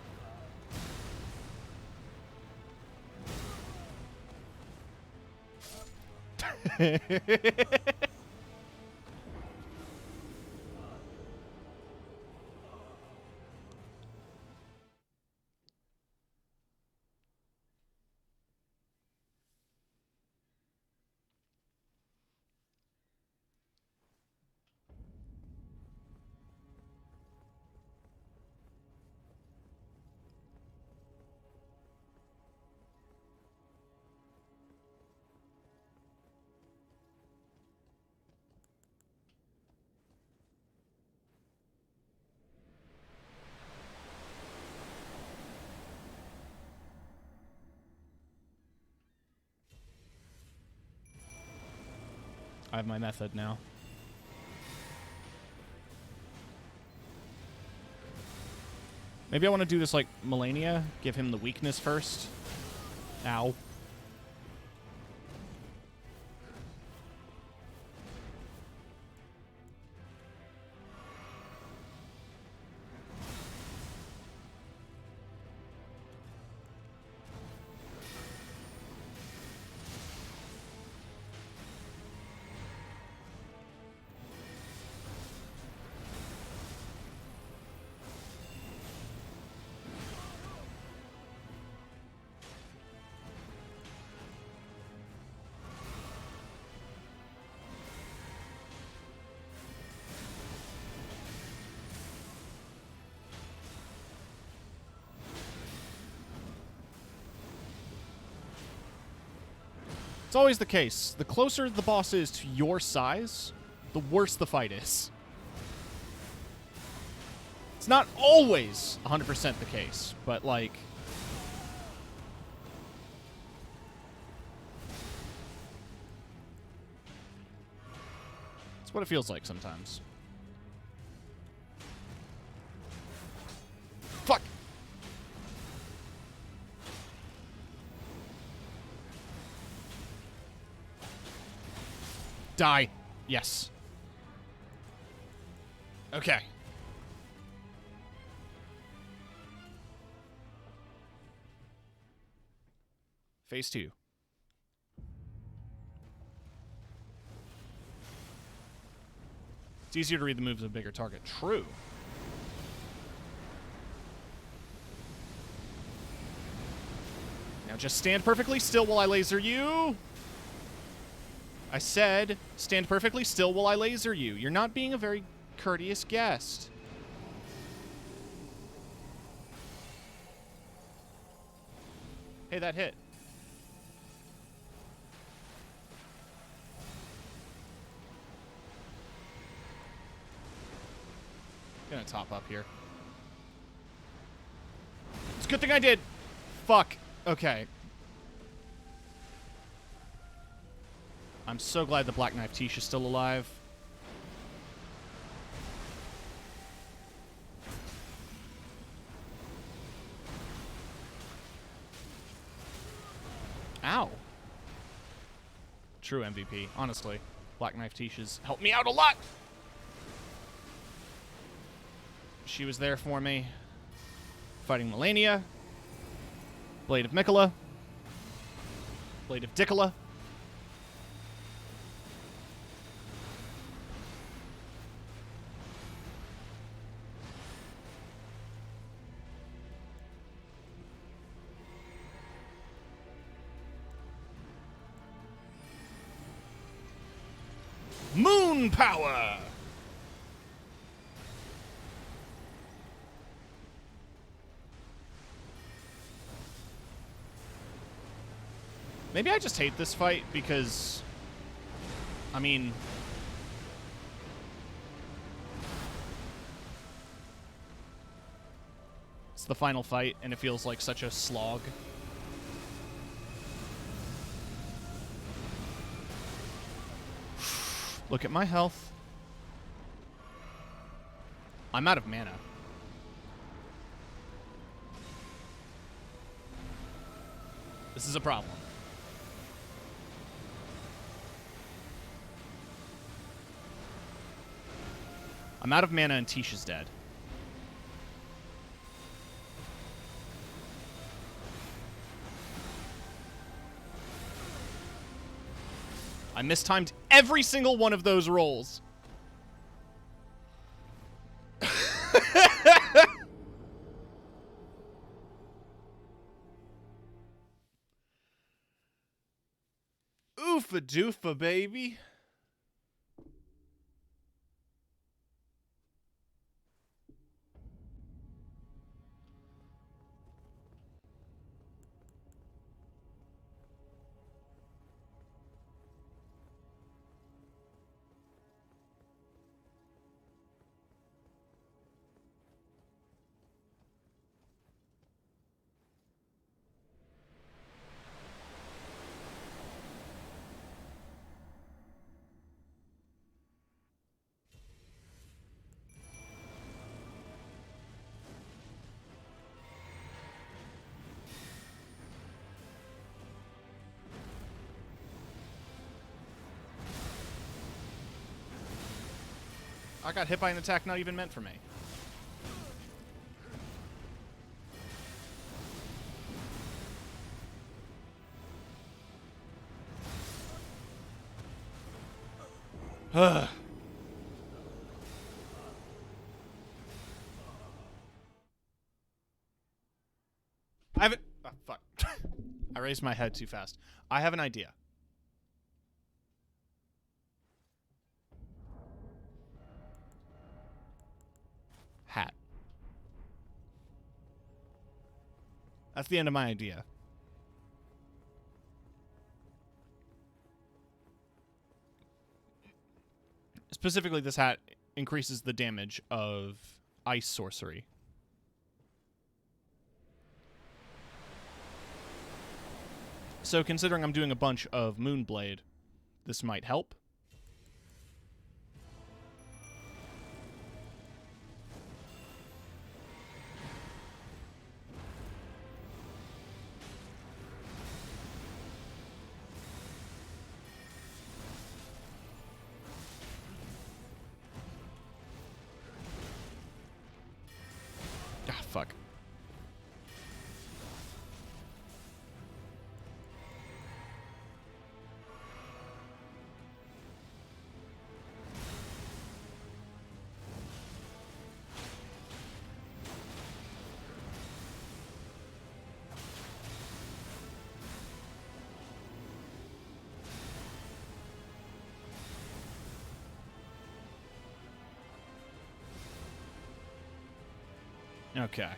I have my method now. Maybe I want to do this like Melania. Give him the weakness first. Ow. It's always the case. The closer the boss is to your size, the worse the fight is. It's not always 100% the case, but like... it's what it feels like sometimes. Fuck! Die. Yes. Okay. Phase 2. It's easier to read the moves of a bigger target. True. Now just stand perfectly still while I laser you. I said, stand perfectly still while I laser you. You're not being a very courteous guest. Hey, that hit. Gonna top up here. It's a good thing I did. Fuck. Okay. I'm so glad the Black Knife Tish is still alive. Ow. True MVP, honestly. Black Knife Tish has helped me out a lot. She was there for me. Fighting Melania. Blade of Mikola. Blade of Dickola. Moon power! Maybe I just hate this fight because, I mean, it's the final fight and it feels like such a slog. Look at my health. I'm out of mana. This is a problem. I'm out of mana and Tish is dead. I mistimed every single one of those rolls. Oofa doofa, baby. I got hit by an attack not even meant for me. Ugh. I haven't... Oh, fuck. I raised my head too fast. I have an idea. Hat. That's the end of my idea. Specifically, this hat increases the damage of ice sorcery. So considering I'm doing a bunch of Moonblade, this might help. Ah, fuck. Okay.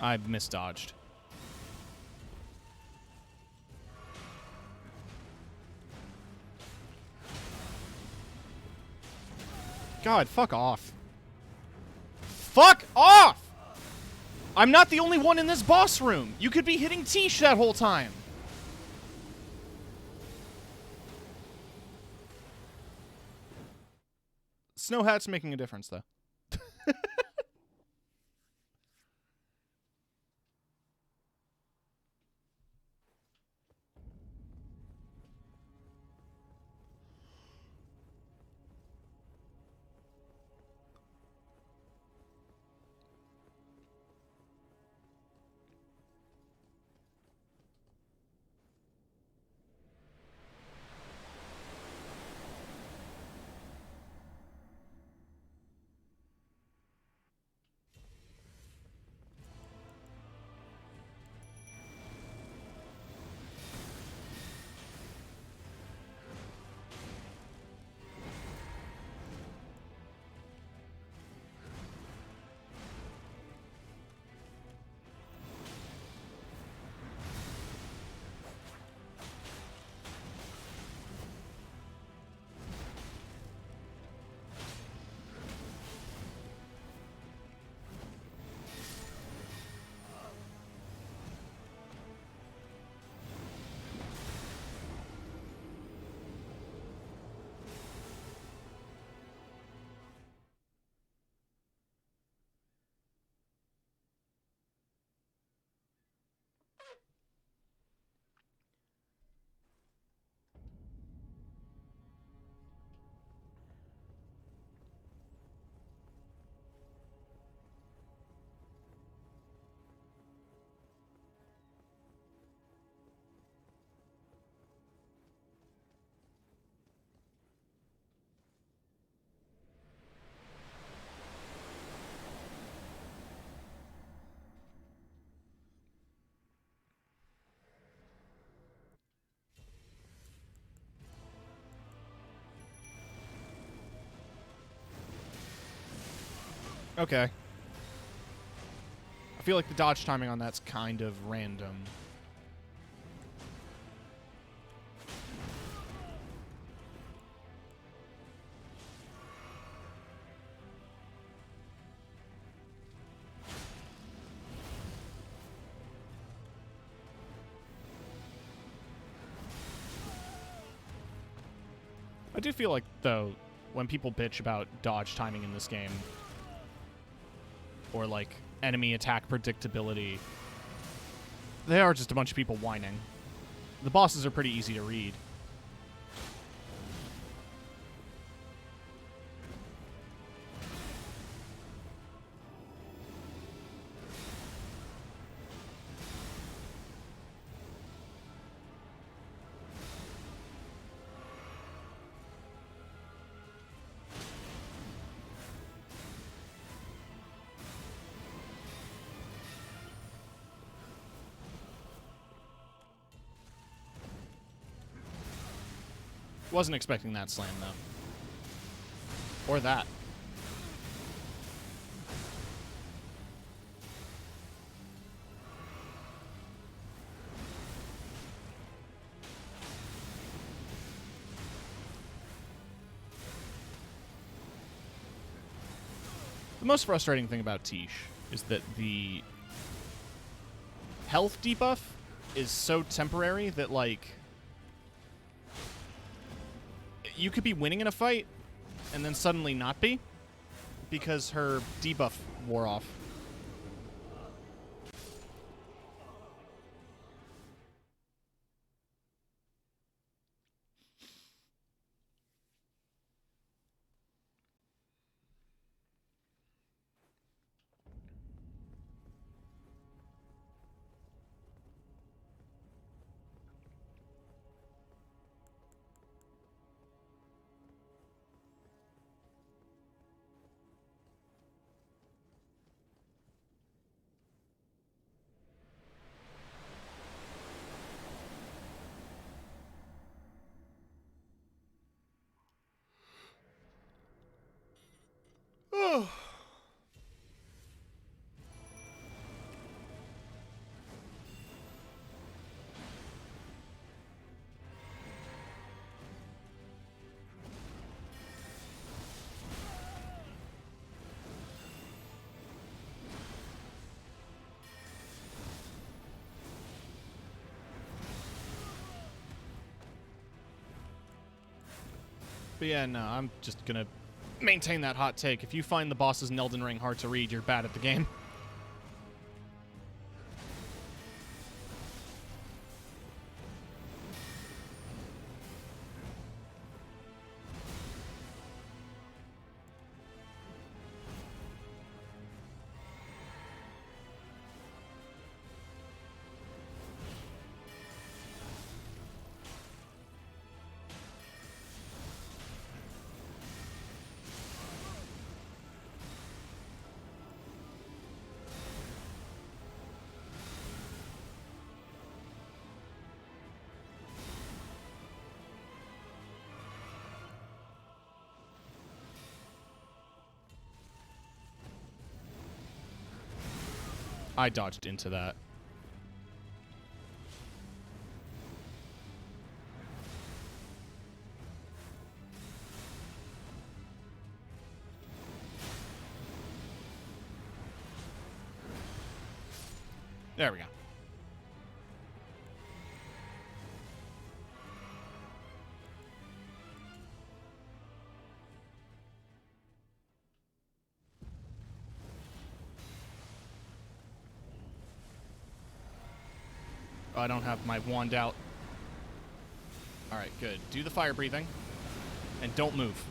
I misdodged. God, fuck off. Fuck off! I'm not the only one in this boss room. You could be hitting Tish that whole time. Snow Hat's making a difference, though. Okay. I feel like the dodge timing on that's kind of random. I do feel like, though, when people bitch about dodge timing in this game, or, like, enemy attack predictability, they are just a bunch of people whining. The bosses are pretty easy to read. Wasn't expecting that slam, though. Or that. The most frustrating thing about Tish is that the health debuff is so temporary that, like, you could be winning in a fight and then suddenly not be because her debuff wore off. Oh. But yeah, no, I'm just gonna maintain that hot take. If you find the bosses in Elden Ring hard to read, you're bad at the game. I dodged into that. There we go. Oh, I don't have my wand out. Alright, good. Do the fire breathing. And don't move.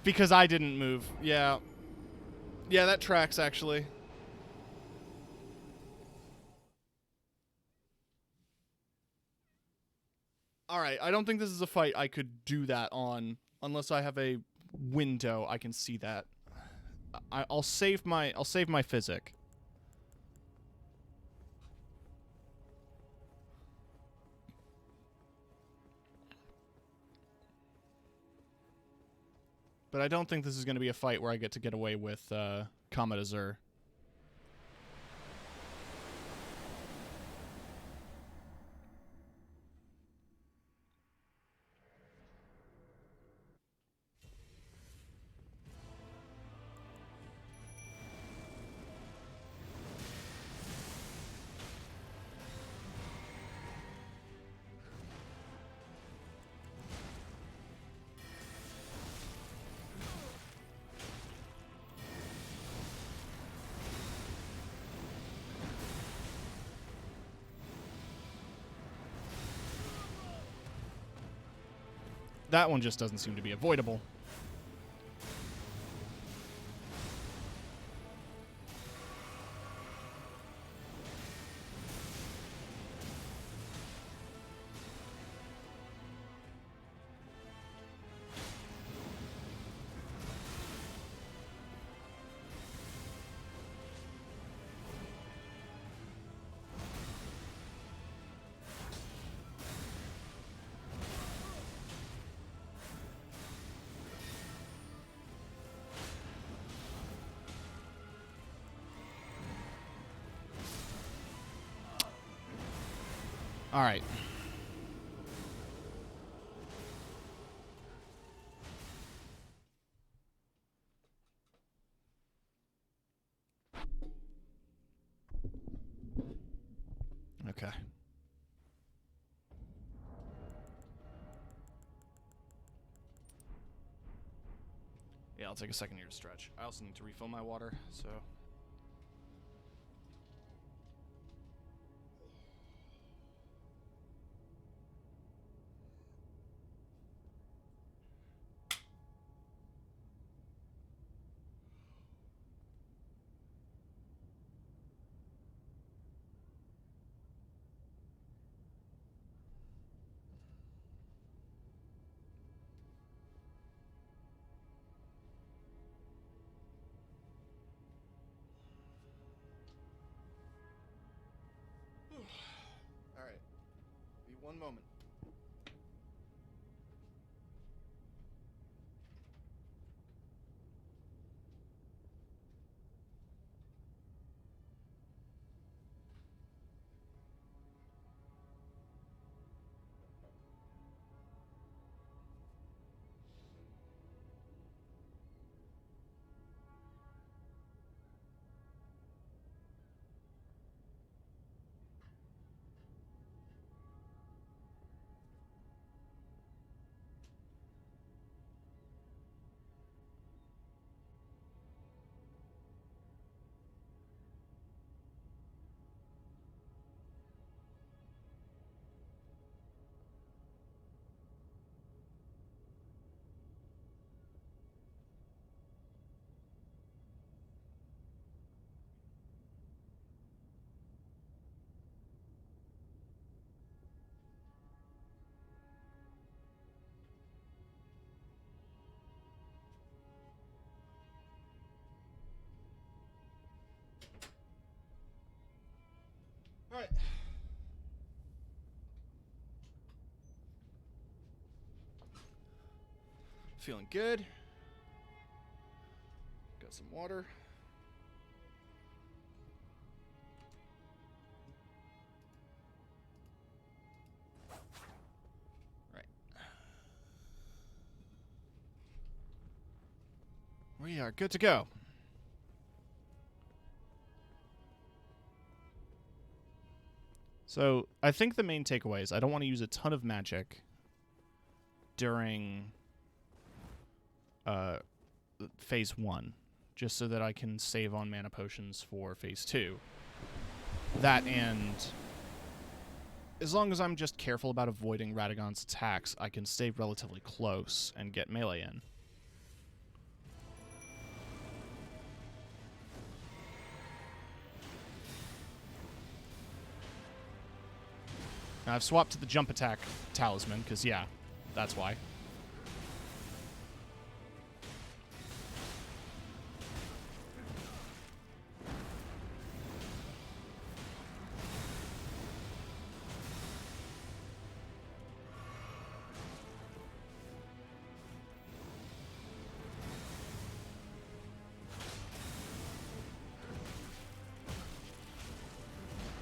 Because I didn't move. Yeah. Yeah, that tracks, actually. Alright, I don't think this is a fight I could do that on. Unless I have a window I can see that. I'll save my physic. But I don't think this is going to be a fight where I get away with Comet Azure. That one just doesn't seem to be avoidable. All right. Okay. Yeah, I'll take a second here to stretch. I also need to refill my water, so... All right. Be one moment. All right. Feeling good. Got some water. Right. We are good to go. So, I think the main takeaway is I don't want to use a ton of magic during phase 1, just so that I can save on mana potions for phase 2. That, and as long as I'm just careful about avoiding Radagon's attacks, I can stay relatively close and get melee in. Now, I've swapped to the jump attack talisman, because, yeah, that's why.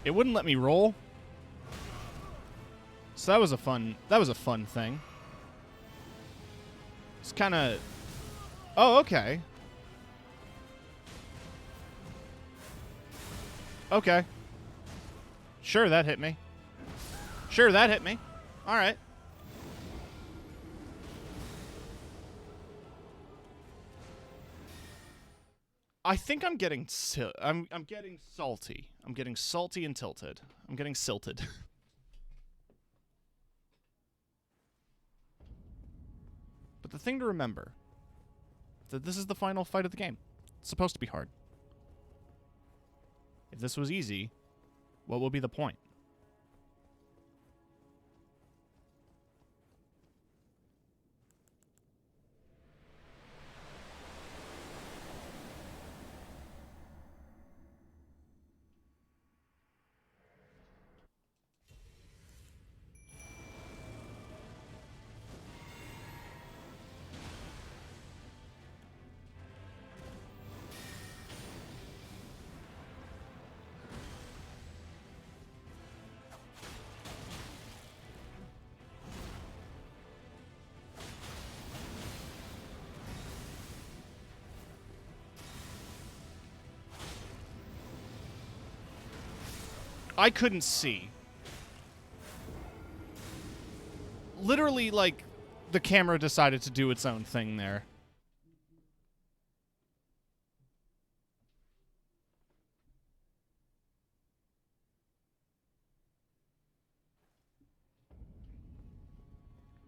It wouldn't let me roll. So that was a fun thing. It's kind of... Oh, okay. Okay. Sure, that hit me. Sure, that hit me. All right. I think I'm getting I'm getting salty. I'm getting salty and tilted. I'm getting silted. But the thing to remember is that this is the final fight of the game. It's supposed to be hard. If this was easy, what would be the point? I couldn't see. Literally, like, the camera decided to do its own thing there.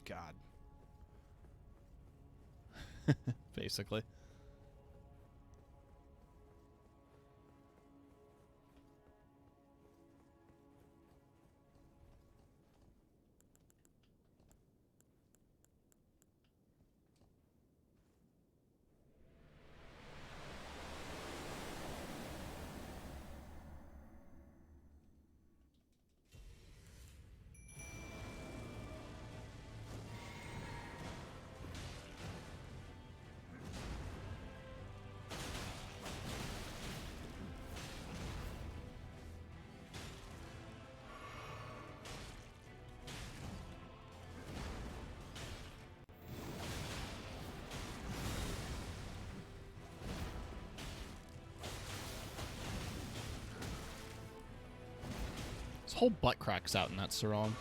God. Basically. His whole butt cracks out in that sarong.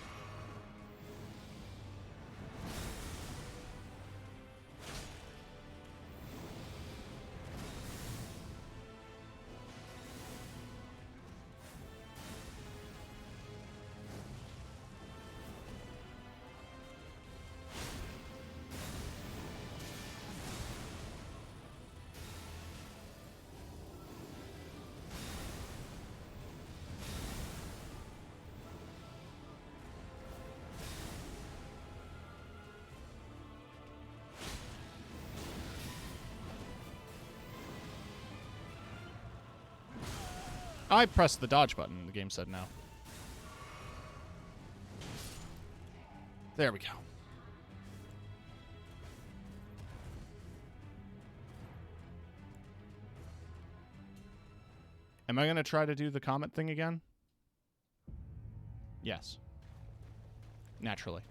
I pressed the dodge button, the game said no. There we go. Am I going to try to do the comet thing again? Yes. Naturally.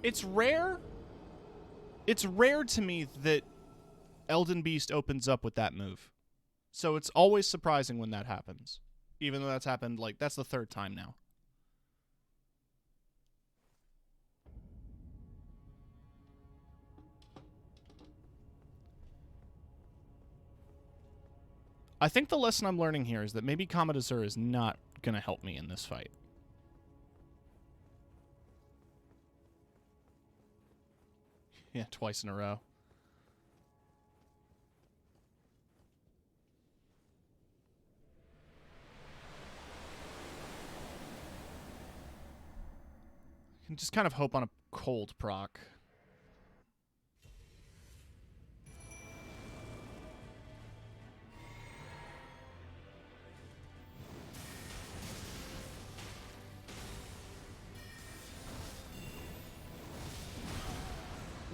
It's rare. It's rare to me that Elden Beast opens up with that move. So it's always surprising when that happens. Even though that's happened, like, that's the third time now. I think the lesson I'm learning here is that maybe Comet Azur is not going to help me in this fight. Yeah, twice in a row. I can just kind of hope on a cold proc.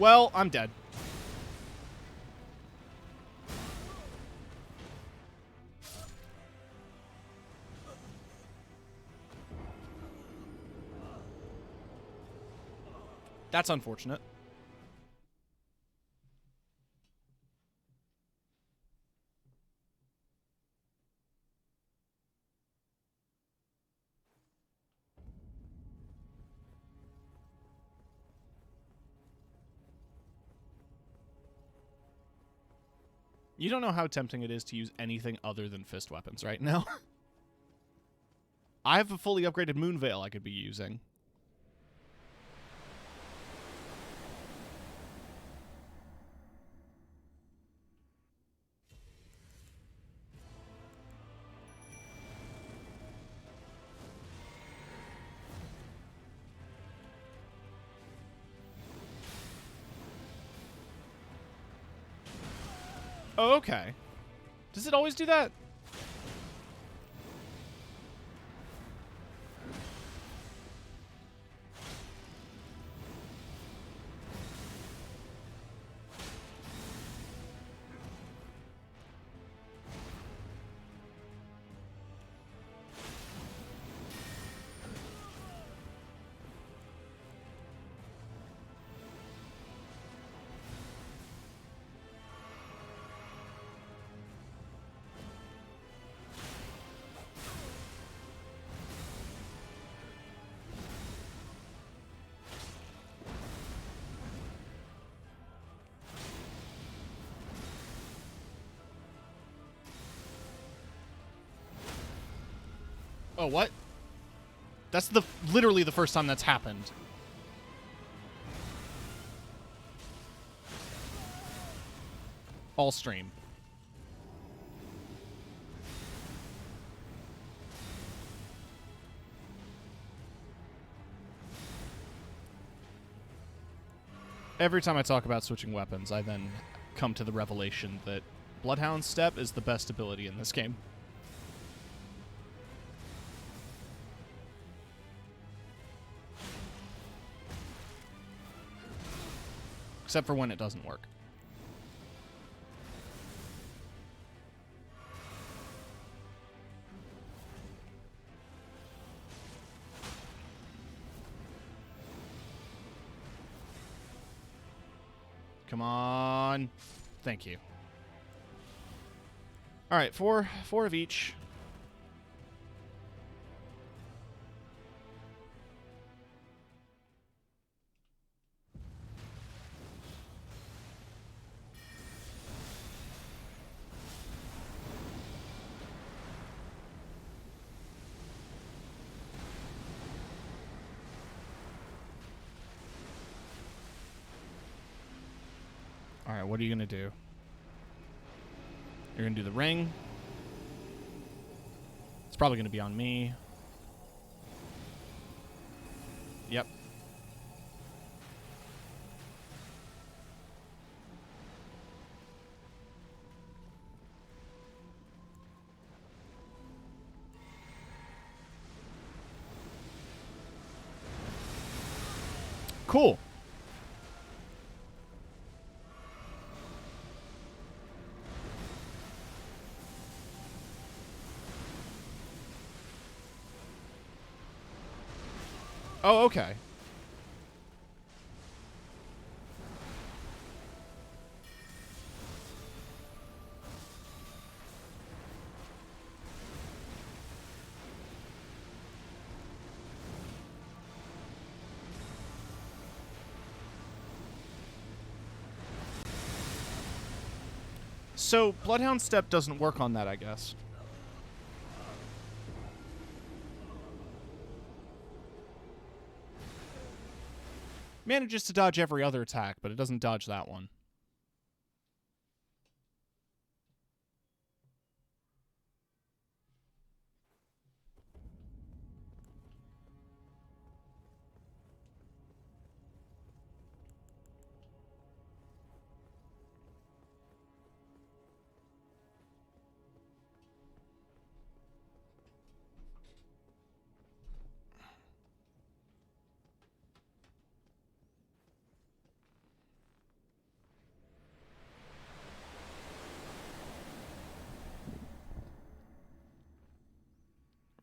Well, I'm dead. That's unfortunate. You don't know how tempting it is to use anything other than fist weapons right now. I have a fully upgraded Moon Veil I could be using. Oh, okay. Does it always do that? Oh, what? That's literally the first time that's happened. All stream. Every time I talk about switching weapons, I then come to the revelation that Bloodhound Step is the best ability in this game. Except for when it doesn't work. Come on. Thank you. All right, four of each. All right, what are you going to do? You're going to do the ring. It's probably going to be on me. Yep. Cool. Oh, okay. So, Bloodhound Step doesn't work on that, I guess. Manages to dodge every other attack, but it doesn't dodge that one.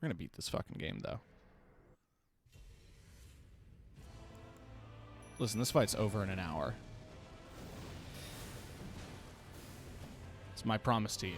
We're gonna beat this fucking game, though. Listen, this fight's over in an hour. It's my promise to you.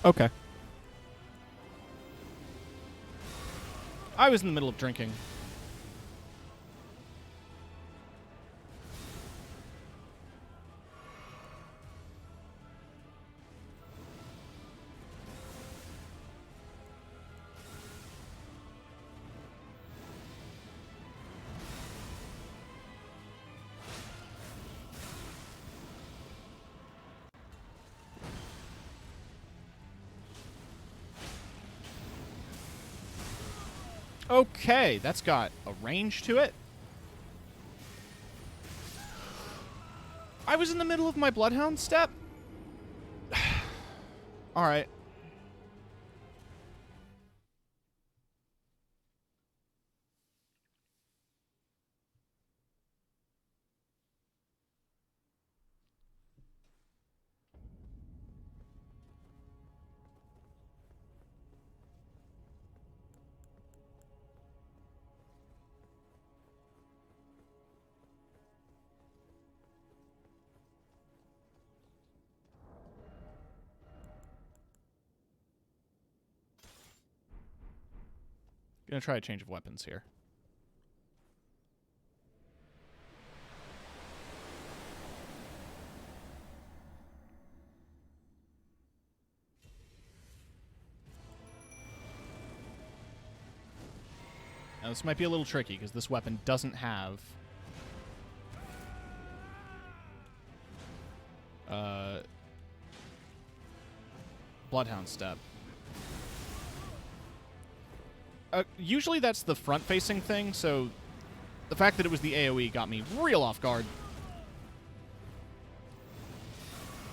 Okay. I was in the middle of drinking. Okay, that's got a range to it. I was in the middle of my Bloodhound step. All right. Gonna try a change of weapons here. Now, this might be a little tricky because this weapon doesn't have Bloodhound step. Usually that's the front-facing thing, so the fact that it was the AoE got me real off guard.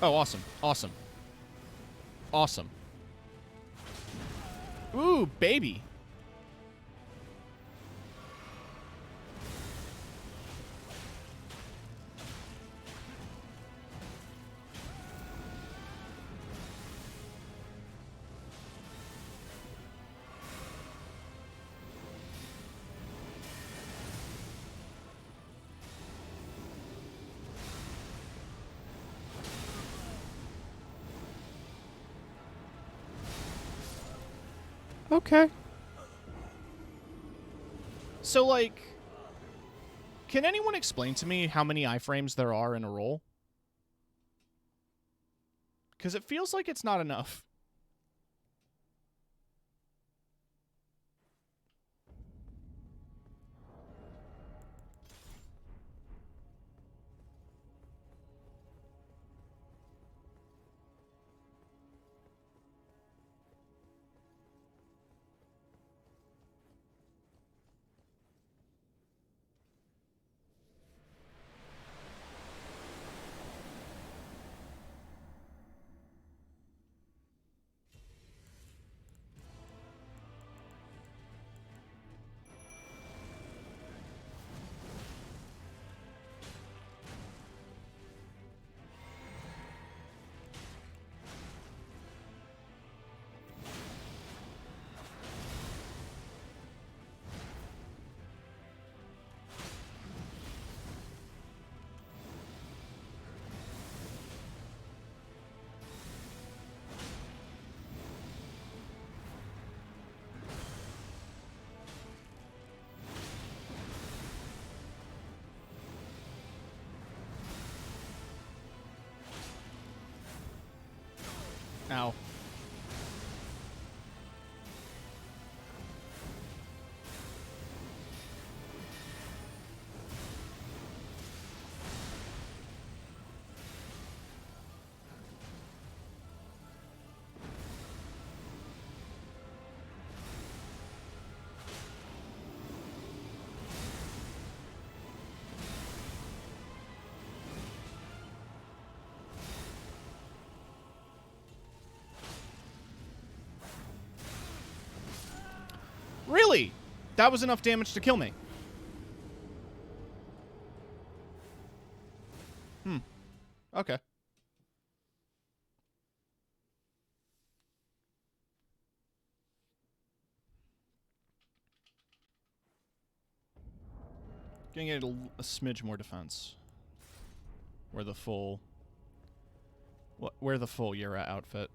Oh, awesome. Awesome. Awesome. Ooh, baby. Okay. So, like, can anyone explain to me how many iframes there are in a roll? Because it feels like it's not enough. Ow. That was enough damage to kill me. Okay. Gonna get a smidge more defense. Wear the full... Wear the full Yura outfit.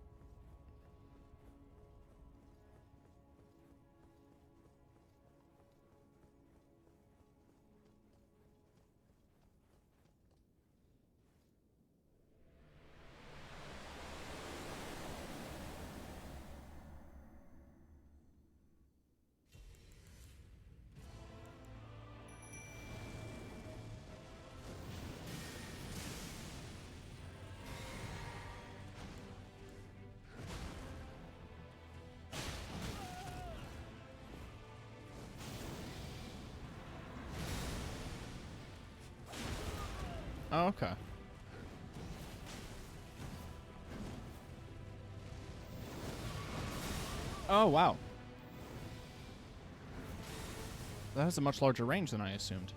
Oh, okay. Oh, wow. That has a much larger range than I assumed.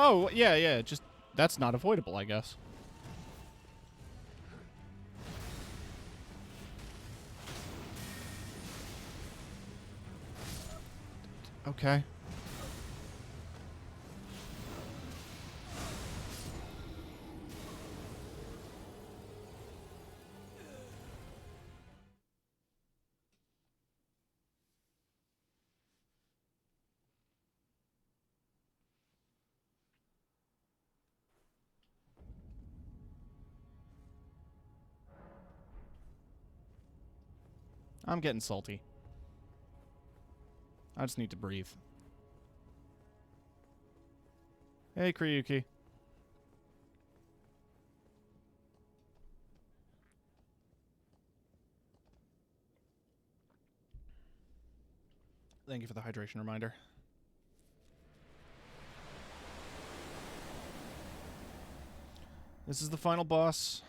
Oh, yeah, yeah, just... That's not avoidable, I guess. Okay. I'm getting salty. I just need to breathe. Hey, Kryuki. Thank you for the hydration reminder. This is the final boss.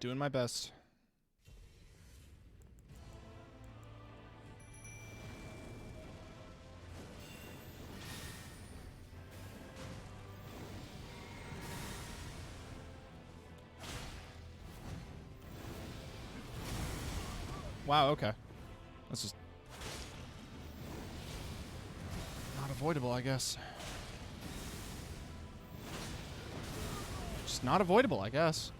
Doing my best. Wow, okay. That's just... not avoidable, I guess. Just not avoidable, I guess.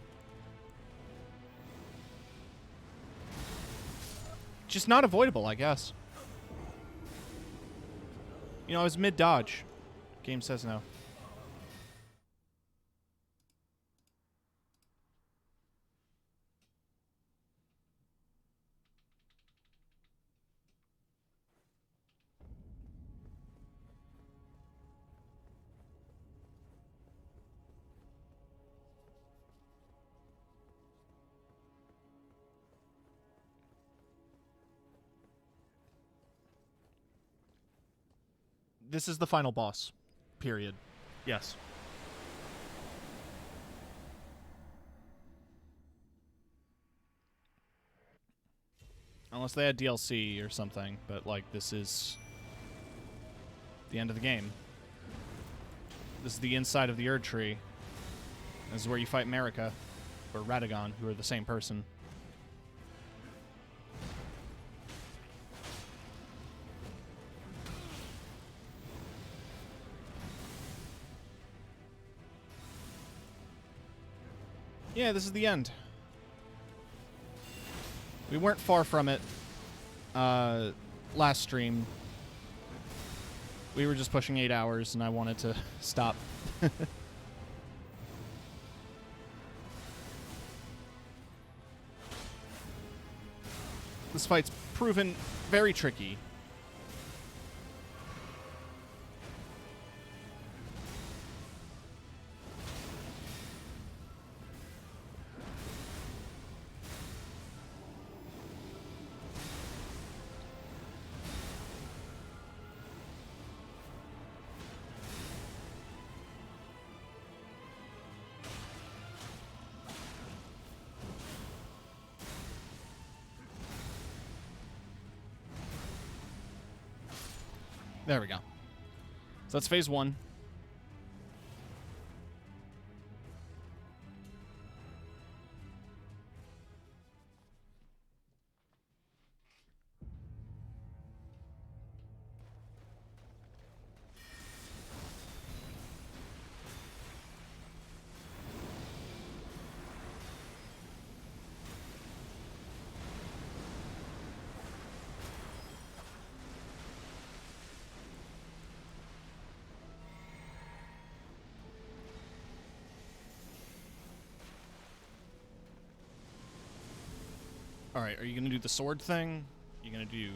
Just not avoidable, I guess. You know, I was mid-dodge. Game says no. This is the final boss. Period. Yes. Unless they had DLC or something, but, like, this is the end of the game. This is the inside of the Erd Tree. This is where you fight Marika, or Radagon, who are the same person. Yeah, this is the end. We weren't far from it last stream. We were just pushing 8 hours, and I wanted to stop. This fight's proven very tricky. There we go. So that's phase 1. Alright, are you going to do the sword thing? You're going to do...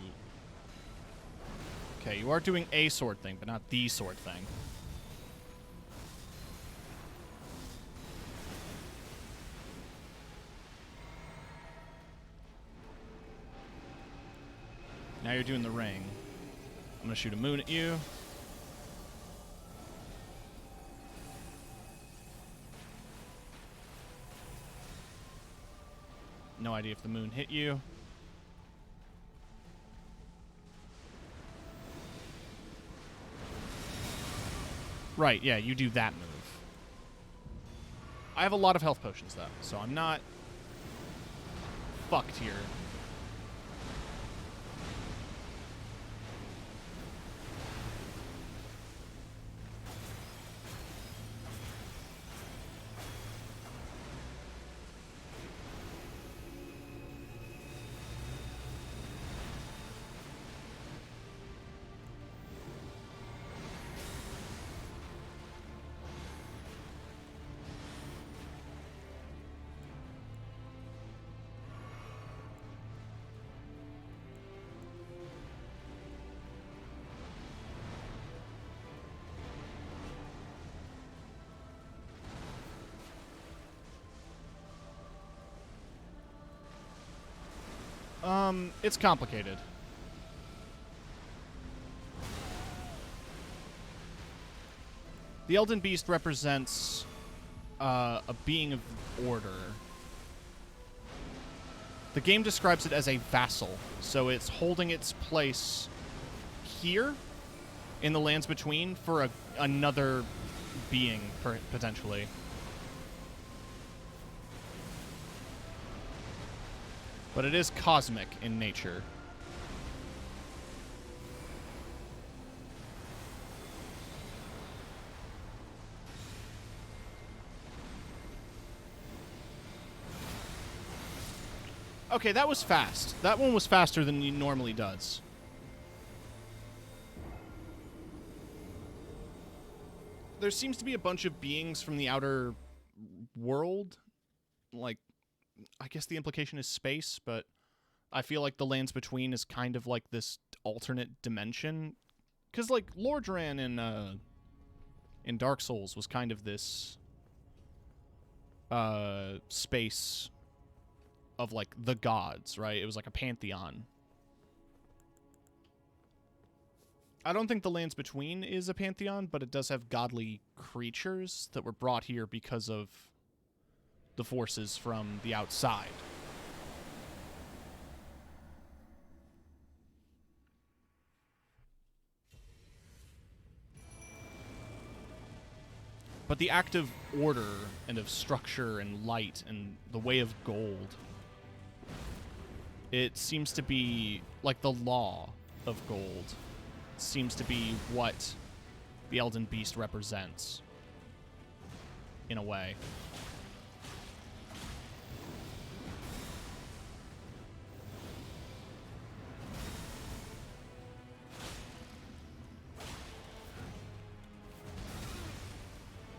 Okay, you are doing a sword thing, but not the sword thing. Now you're doing the ring. I'm going to shoot a moon at you. No idea if the moon hit you. Right, yeah, you do that move. I have a lot of health potions, though, so I'm not fucked here. It's complicated. The Elden Beast represents a being of order. The game describes it as a vassal, so it's holding its place here in the Lands Between for another being, potentially. But it is cosmic in nature. Okay, that was fast. That one was faster than he normally does. There seems to be a bunch of beings from the outer world. Like, I guess the implication is space, but I feel like the Lands Between is kind of like this alternate dimension. Because, like, Lordran in Dark Souls was kind of this space of, like, the gods, right? It was like a pantheon. I don't think the Lands Between is a pantheon, but it does have godly creatures that were brought here because of the forces from the outside. But the act of order and of structure and light and the way of gold, it seems to be like the law of gold. It seems to be what the Elden Beast represents, in a way.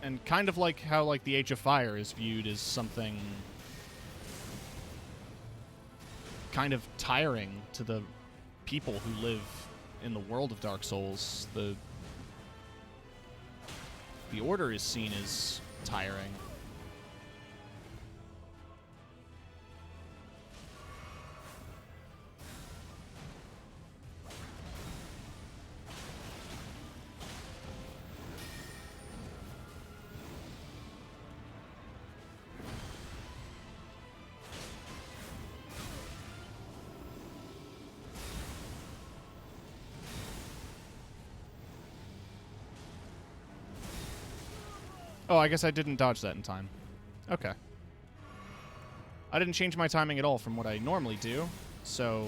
And kind of like how, like, the Age of Fire is viewed as something kind of tiring to the people who live in the world of Dark Souls. The Order is seen as tiring. Oh, I guess I didn't dodge that in time. Okay. I didn't change my timing at all from what I normally do, so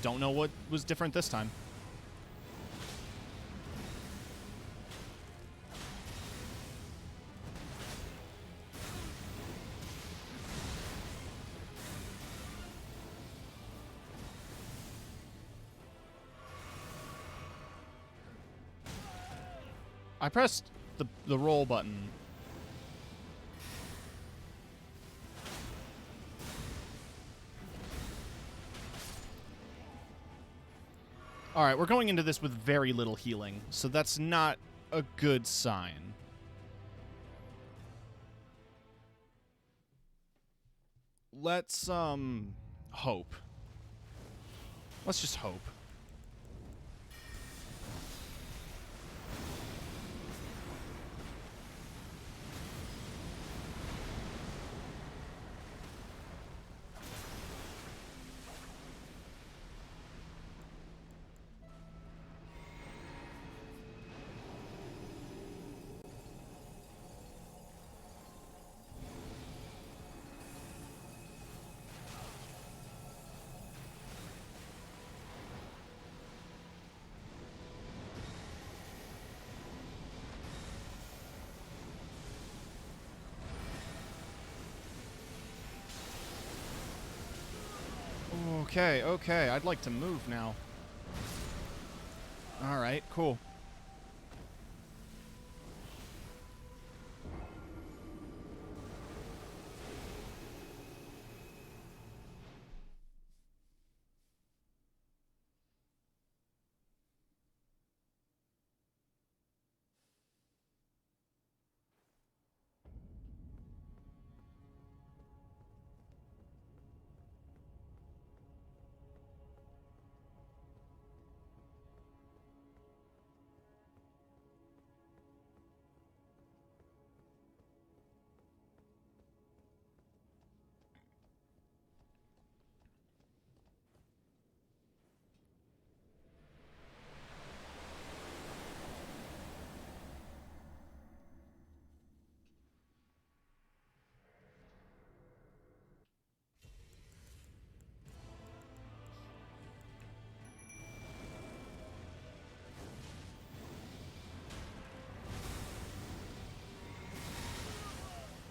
don't know what was different this time. I pressed the roll button. All right, we're going into this with very little healing, so that's not a good sign. Let's hope. Let's just hope. Okay, okay, I'd like to move now. Alright, cool.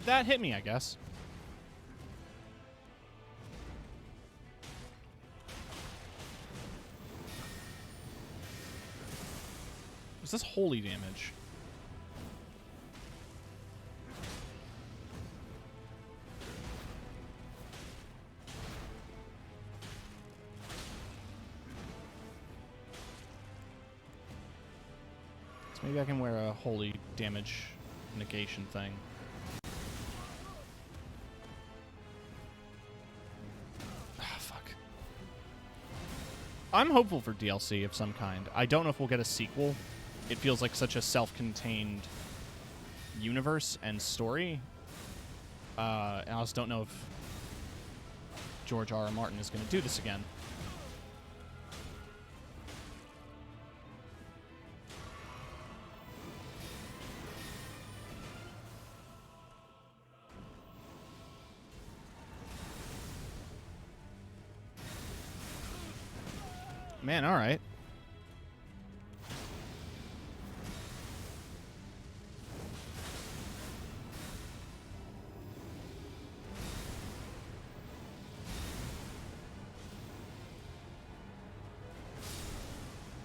That hit me, I guess. Was this holy damage? So maybe I can wear a holy damage negation thing. I'm hopeful for DLC of some kind. I don't know if we'll get a sequel. It feels like such a self-contained universe and story. And I also don't know if George R.R. Martin is going to do this again. Man, all right.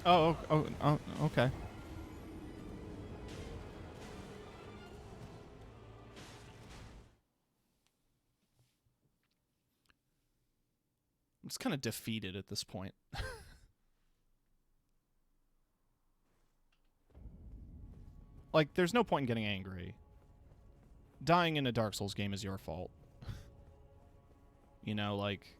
Oh, okay. just kind of defeated at this point. Like, there's no point in getting angry. Dying in a Dark Souls game is your fault. You know, like...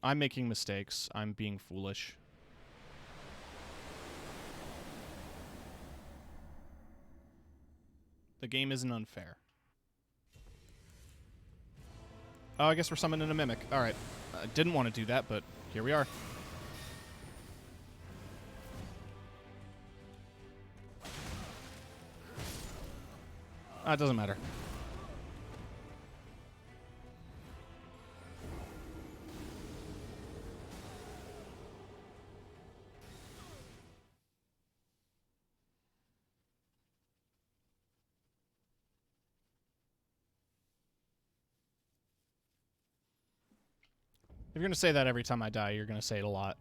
I'm making mistakes. I'm being foolish. The game isn't unfair. Oh, I guess we're summoning a mimic. Alright. I didn't want to do that, but here we are. It doesn't matter. If you're going to say that every time I die, you're going to say it a lot.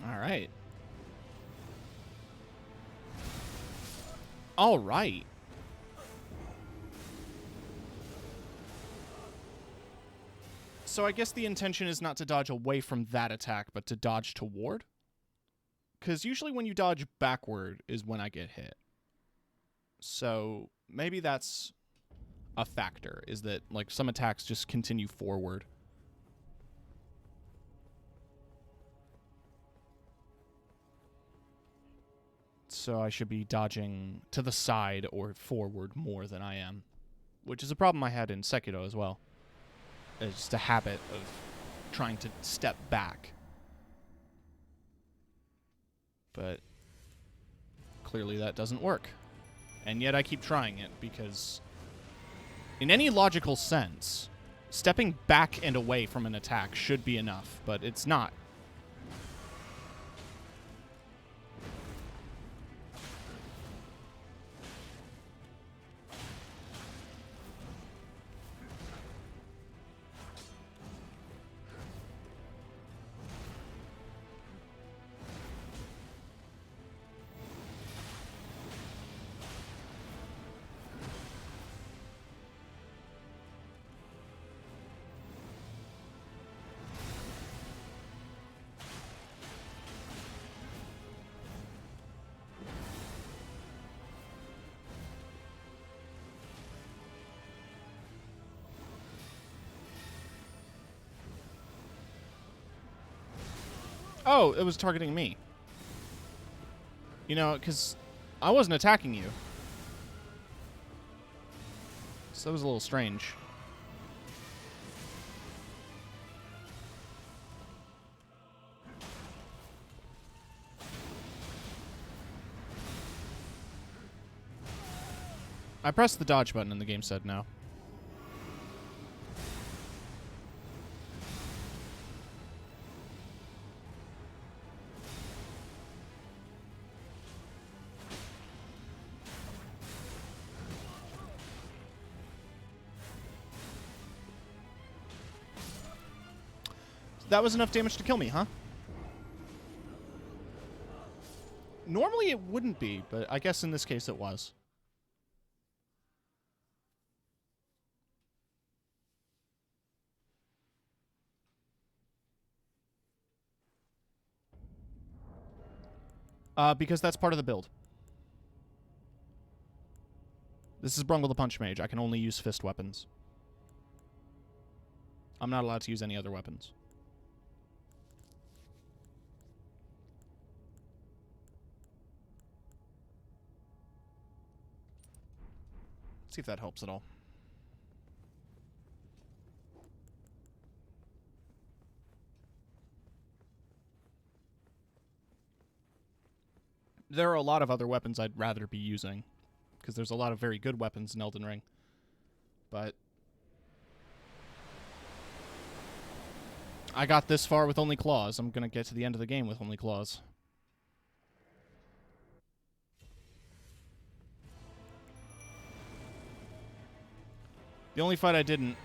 Alright. Alright. So I guess the intention is not to dodge away from that attack, but to dodge toward? Because usually when you dodge backward is when I get hit. So maybe that's a factor, is that like some attacks just continue forward. So I should be dodging to the side or forward more than I am. Which is a problem I had in Sekiro as well. It's just a habit of trying to step back. But clearly that doesn't work. And yet I keep trying it because in any logical sense, stepping back and away from an attack should be enough, but it's not. Oh, it was targeting me. You know, because I wasn't attacking you. So that was a little strange. I pressed the dodge button and the game said no. That was enough damage to kill me, huh? Normally it wouldn't be, but I guess in this case it was. Because that's part of the build. This is Brungle the Punch Mage. I can only use fist weapons. I'm not allowed to use any other weapons. See if that helps at all. There are a lot of other weapons I'd rather be using, because there's a lot of very good weapons in Elden Ring. But I got this far with only claws. I'm going to get to the end of the game with only claws. The only fight I didn't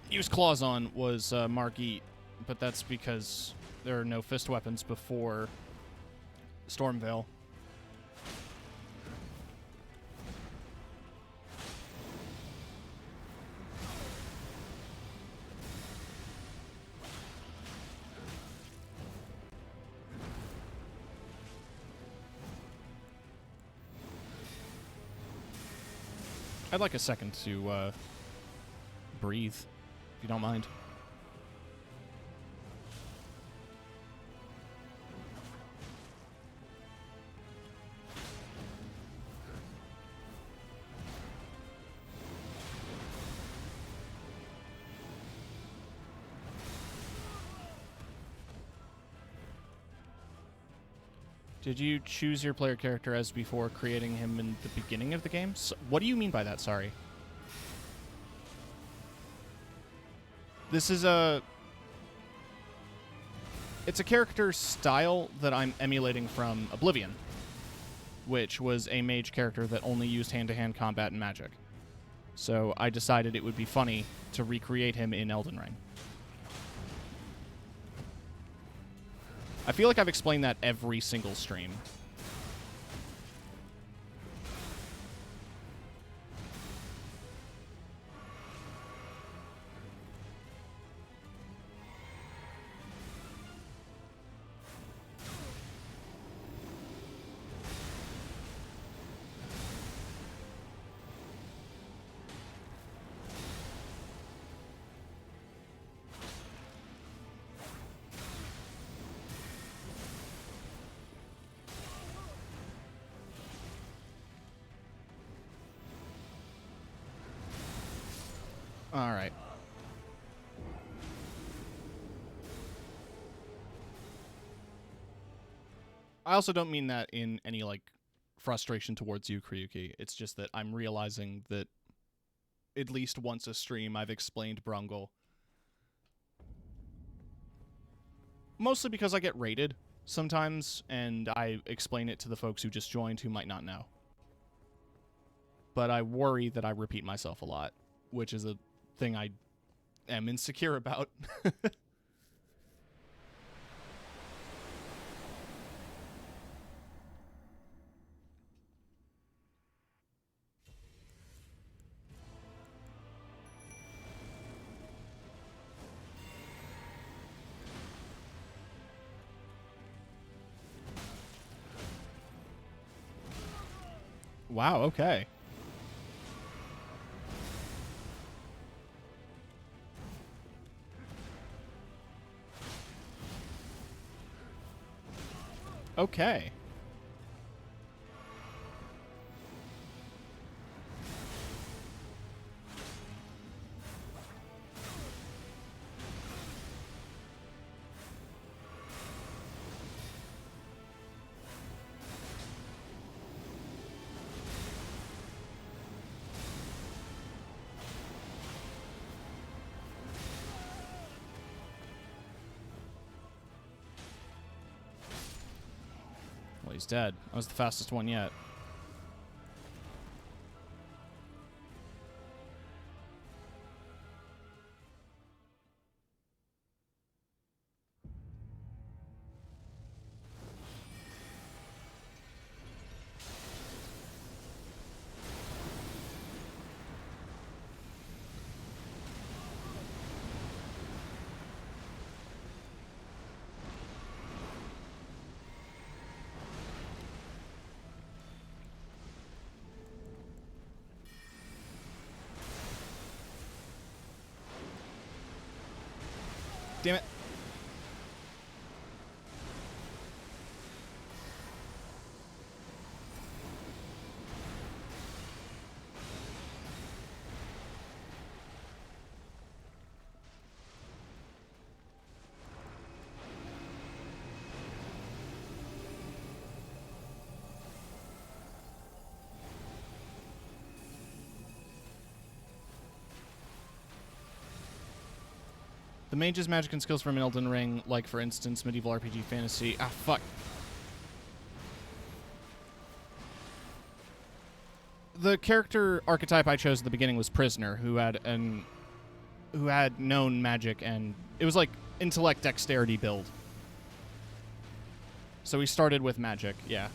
use claws on was Margit, but that's because there are no fist weapons before Stormveil. I'd like a second to breathe, if you don't mind. Did you choose your player character as before creating him in the beginning of the game? So, what do you mean by that? Sorry. This is it's a character style that I'm emulating from Oblivion, which was a mage character that only used hand-to-hand combat and magic. So I decided it would be funny to recreate him in Elden Ring. I feel like I've explained that every single stream. All right. I also don't mean that in any, like, frustration towards you, Kryuki. It's just that I'm realizing that at least once a stream I've explained Brungle. Mostly because I get rated sometimes, and I explain it to the folks who just joined who might not know. But I worry that I repeat myself a lot, which is a thing I am insecure about. Wow, okay. Okay. Well, he's dead. That was the fastest one yet. Damn it. The mage's magic and skills from Elden Ring, like, for instance, medieval RPG fantasy. Ah, fuck. The character archetype I chose at the beginning was Prisoner, who had known magic, and it was like intellect dexterity build. So we started with magic, yeah.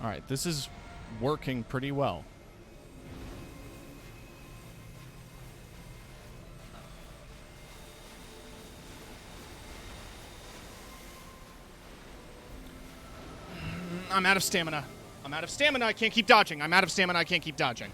All right, this is working pretty well. I'm out of stamina. I'm out of stamina. I can't keep dodging. I'm out of stamina. I can't keep dodging.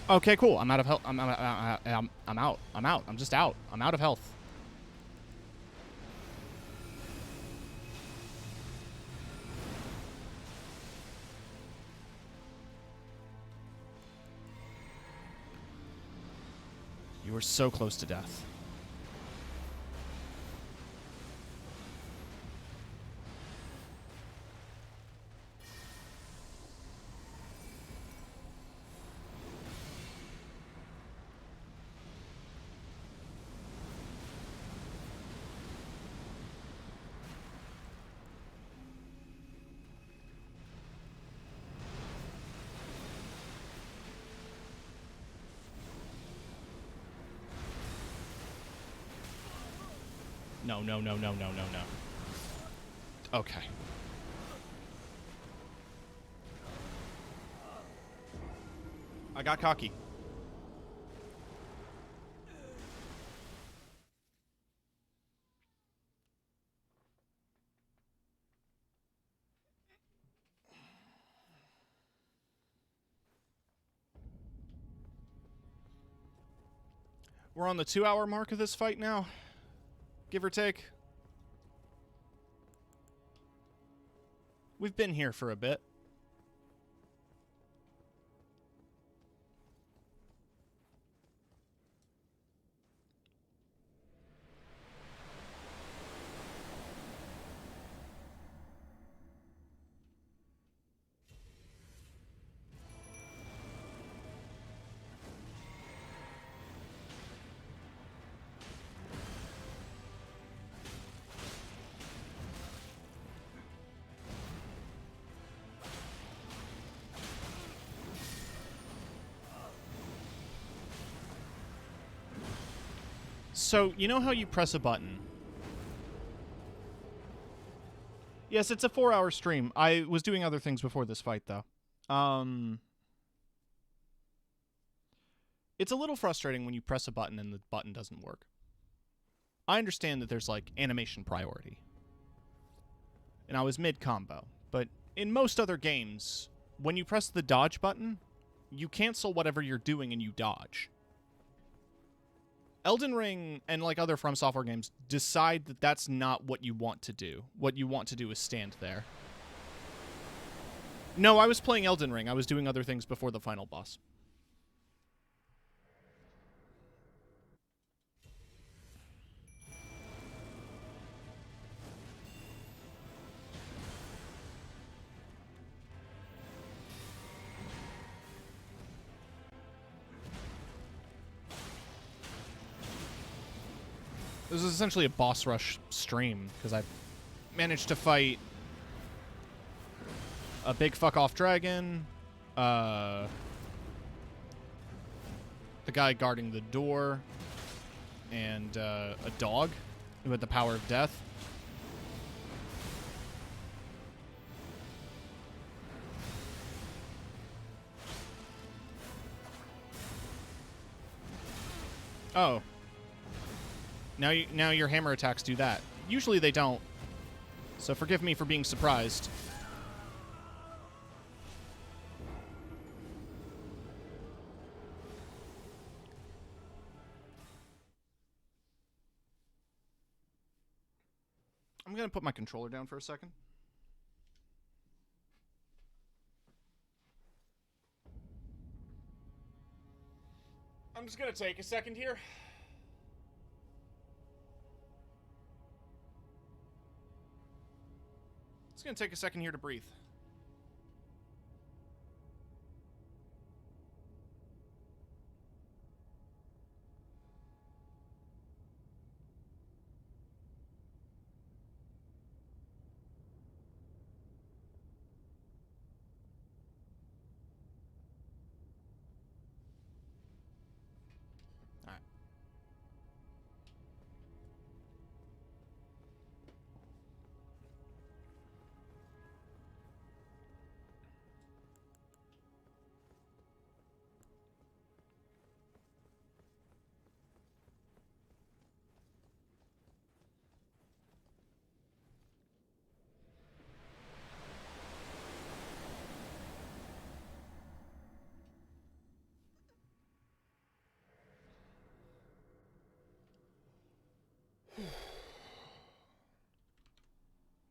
Okay, cool. I'm out of health. I'm out. I'm out. I'm just out. I'm out of health. You were so close to death. No, no, no, no, no, no, no. Okay. I got cocky. We're on the 2-hour mark of this fight now. Give or take. We've been here for a bit. So, you know how you press a button? Yes, it's a 4-hour stream. I was doing other things before this fight, though. It's a little frustrating when you press a button and the button doesn't work. I understand that there's, like, animation priority. And I was mid-combo. But in most other games, when you press the dodge button, you cancel whatever you're doing and you dodge. Elden Ring and like other From Software games decide that that's not what you want to do. What you want to do is stand there. No, I was playing Elden Ring. I was doing other things before the final boss. This is essentially a boss rush stream, because I managed to fight a big fuck-off dragon, the guy guarding the door, and a dog who had the power of death. Oh. Now your hammer attacks do that. Usually they don't. So forgive me for being surprised. I'm going to put my controller down for a second. I'm just going to take a second here. It's going to take a second here to breathe. All right.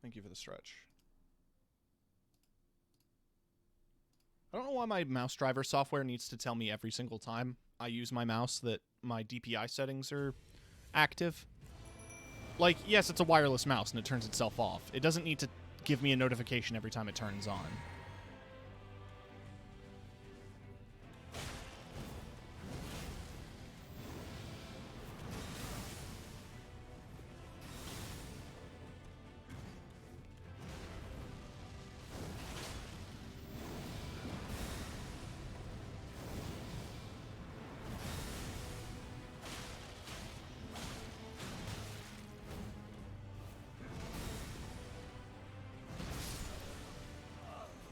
Thank you for the stretch. I don't know why my mouse driver software needs to tell me every single time I use my mouse that my DPI settings are active. Like, yes, it's a wireless mouse and it turns itself off. It doesn't need to give me a notification every time it turns on.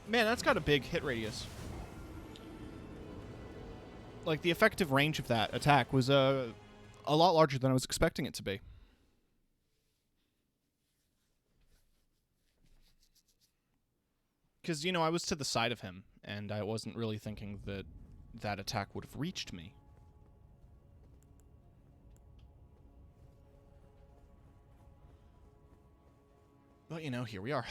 Man, that's got a big hit radius. Like, the effective range of that attack was a lot larger than I was expecting it to be. Because, you know, I was to the side of him, and I wasn't really thinking that that attack would have reached me. But, you know, here we are.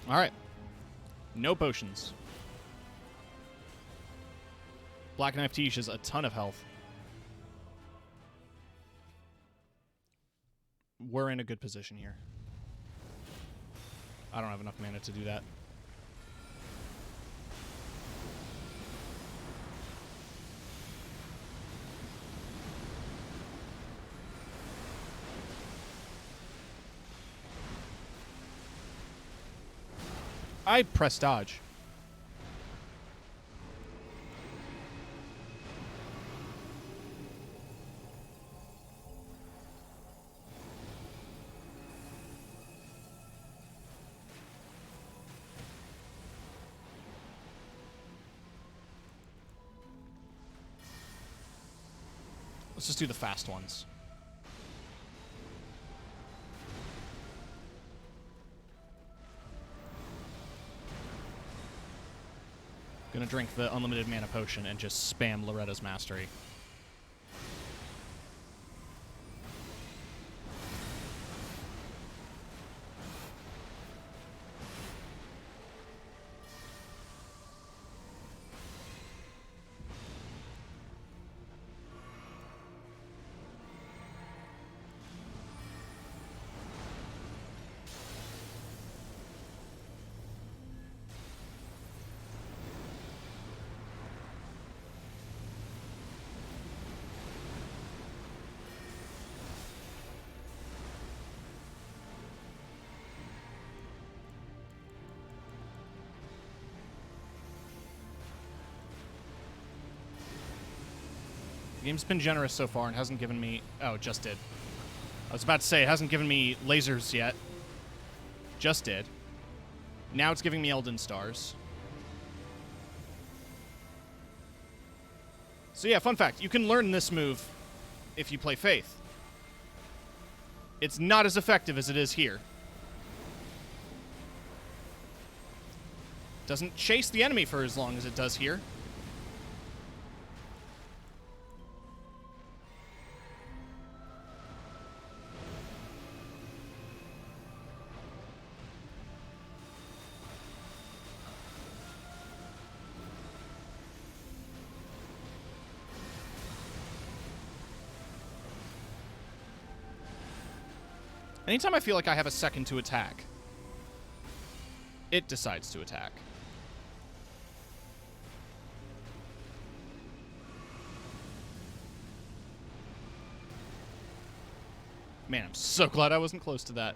Alright. No potions. Black Knife Tish has a ton of health. We're in a good position here. I don't have enough mana to do that. I press dodge. Let's just do the fast ones. Gonna drink the unlimited mana potion and just spam Loretta's Mastery. game's been generous so far and hasn't given me... Oh, it just did. I was about to say, it hasn't given me lasers yet. Just did. Now it's giving me Elden stars. So yeah, fun fact. You can learn this move if you play Faith. It's not as effective as it is here. Doesn't chase the enemy for as long as it does here. Anytime I feel like I have a second to attack, it decides to attack. Man, I'm so glad I wasn't close to that.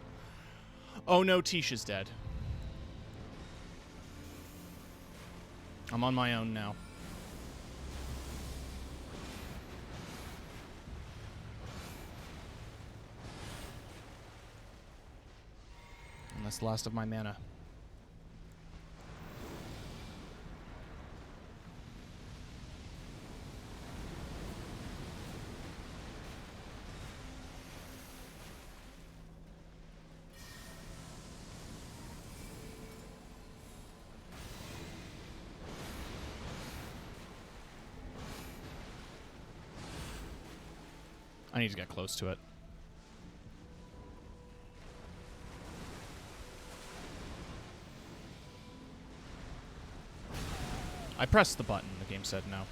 Oh no, Tisha's dead. I'm on my own now. And that's the last of my mana. I need to get close to it. I pressed the button, the game said no.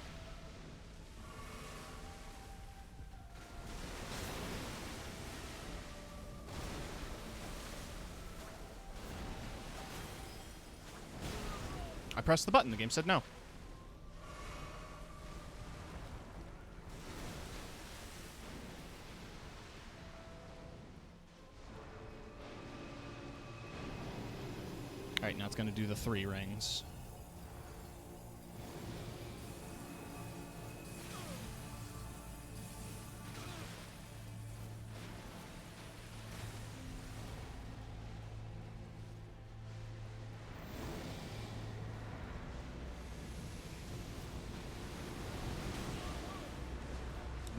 I pressed the button, the game said no. Alright, now it's going to do the 3 rings.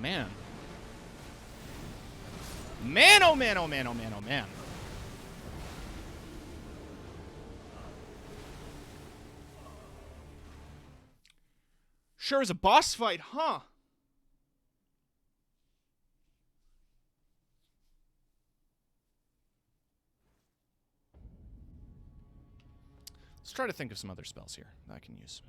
Man. Man, oh man, oh man, oh man, oh man. Sure is a boss fight, huh? Let's try to think of some other spells here that I can use.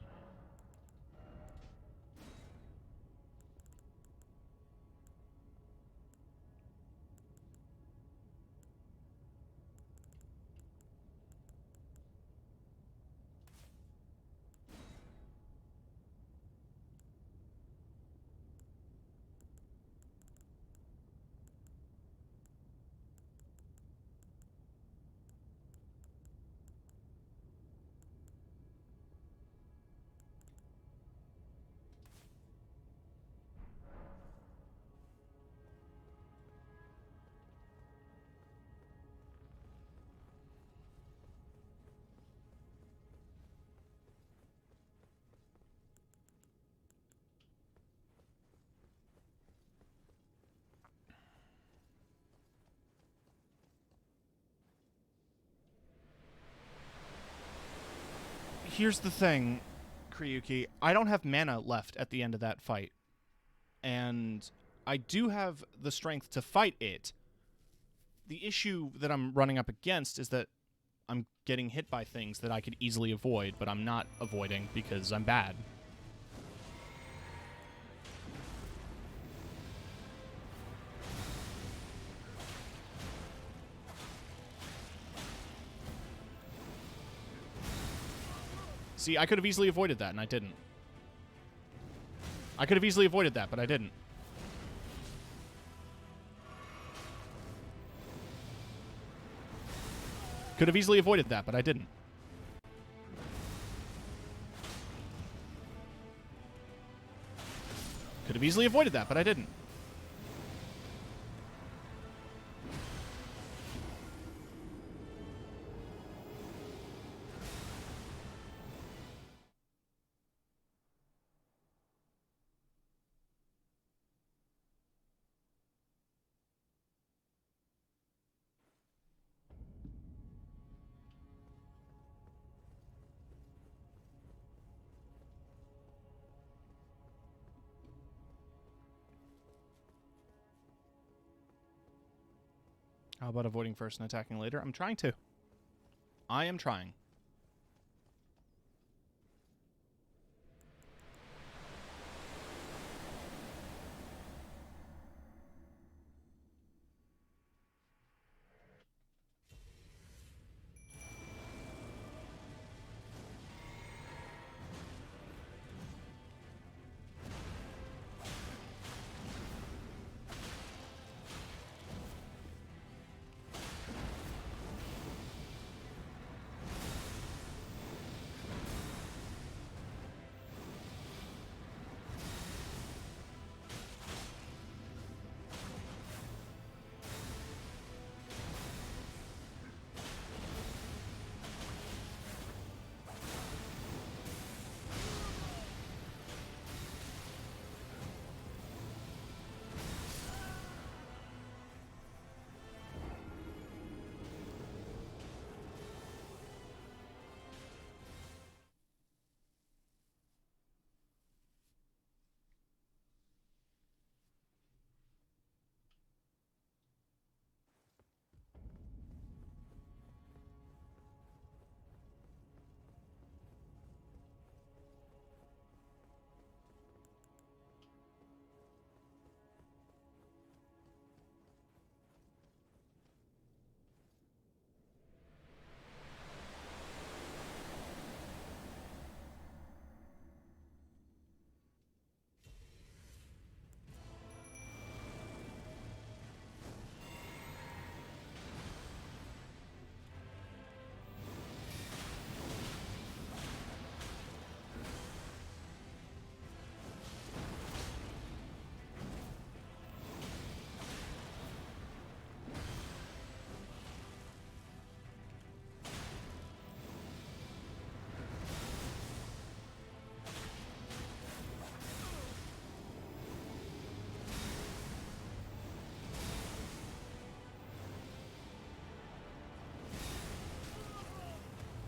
Here's the thing, Kryuki. I don't have mana left at the end of that fight. And I do have the strength to fight it. The issue that I'm running up against is that I'm getting hit by things that I could easily avoid, but I'm not avoiding because I'm bad. See, I could have easily avoided that, and I didn't. I could have easily avoided that, but I didn't. Could have easily avoided that, but I didn't. Could Could have easily avoided that, but I didn't. How about avoiding first and attacking later? I'm trying to. I am trying.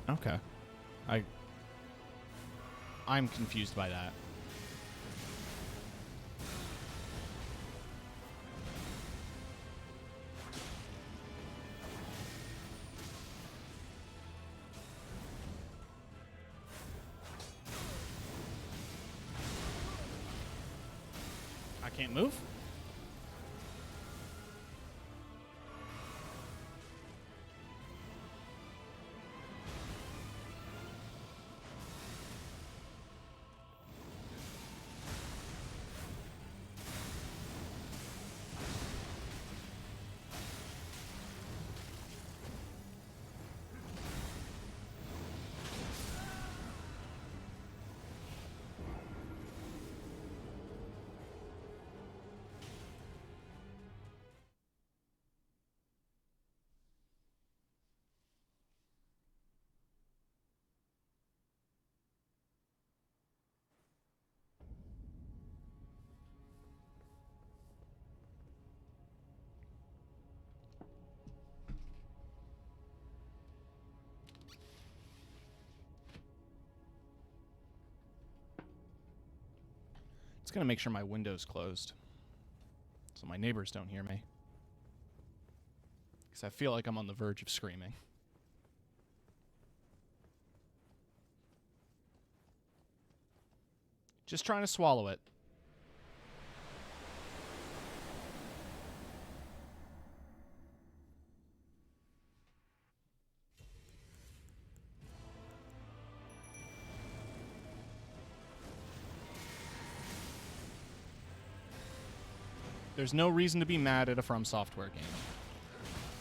Okay. I'm confused by that. I can't move? It's going to make sure my window's closed so my neighbors don't hear me. Because I feel like I'm on the verge of screaming. Just trying to swallow it. There's no reason to be mad at a From Software game.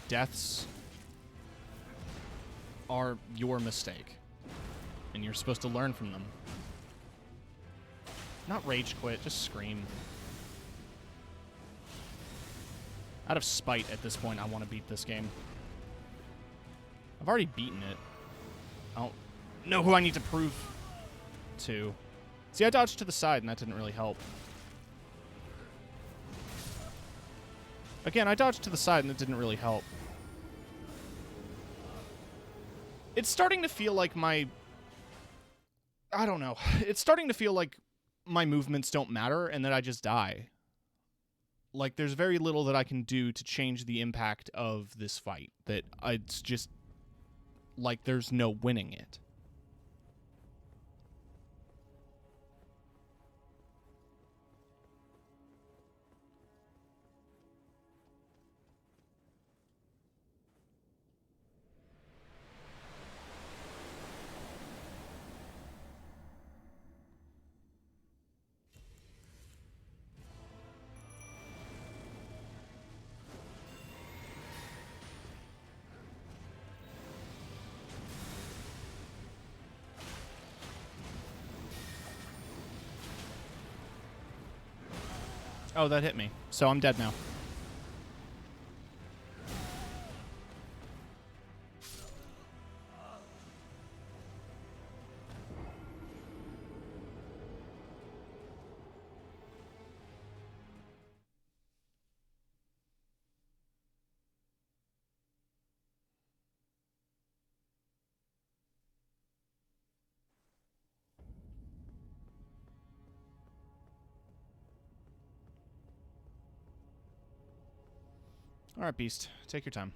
Deaths are your mistake, and you're supposed to learn from them. Not rage quit, just scream. Out of spite at this point, I want to beat this game. I've already beaten it. I don't know who I need to prove to. See, I dodged to the side, and that didn't really help. Again, I dodged to the side, and it didn't really help. It's starting to feel like my... I don't know. It's starting to feel like my movements don't matter, and that I just die. Like, there's very little that I can do to change the impact of this fight. That it's just... like, there's no winning it. Oh, that hit me. So I'm dead now. All right, Beast. Take your time.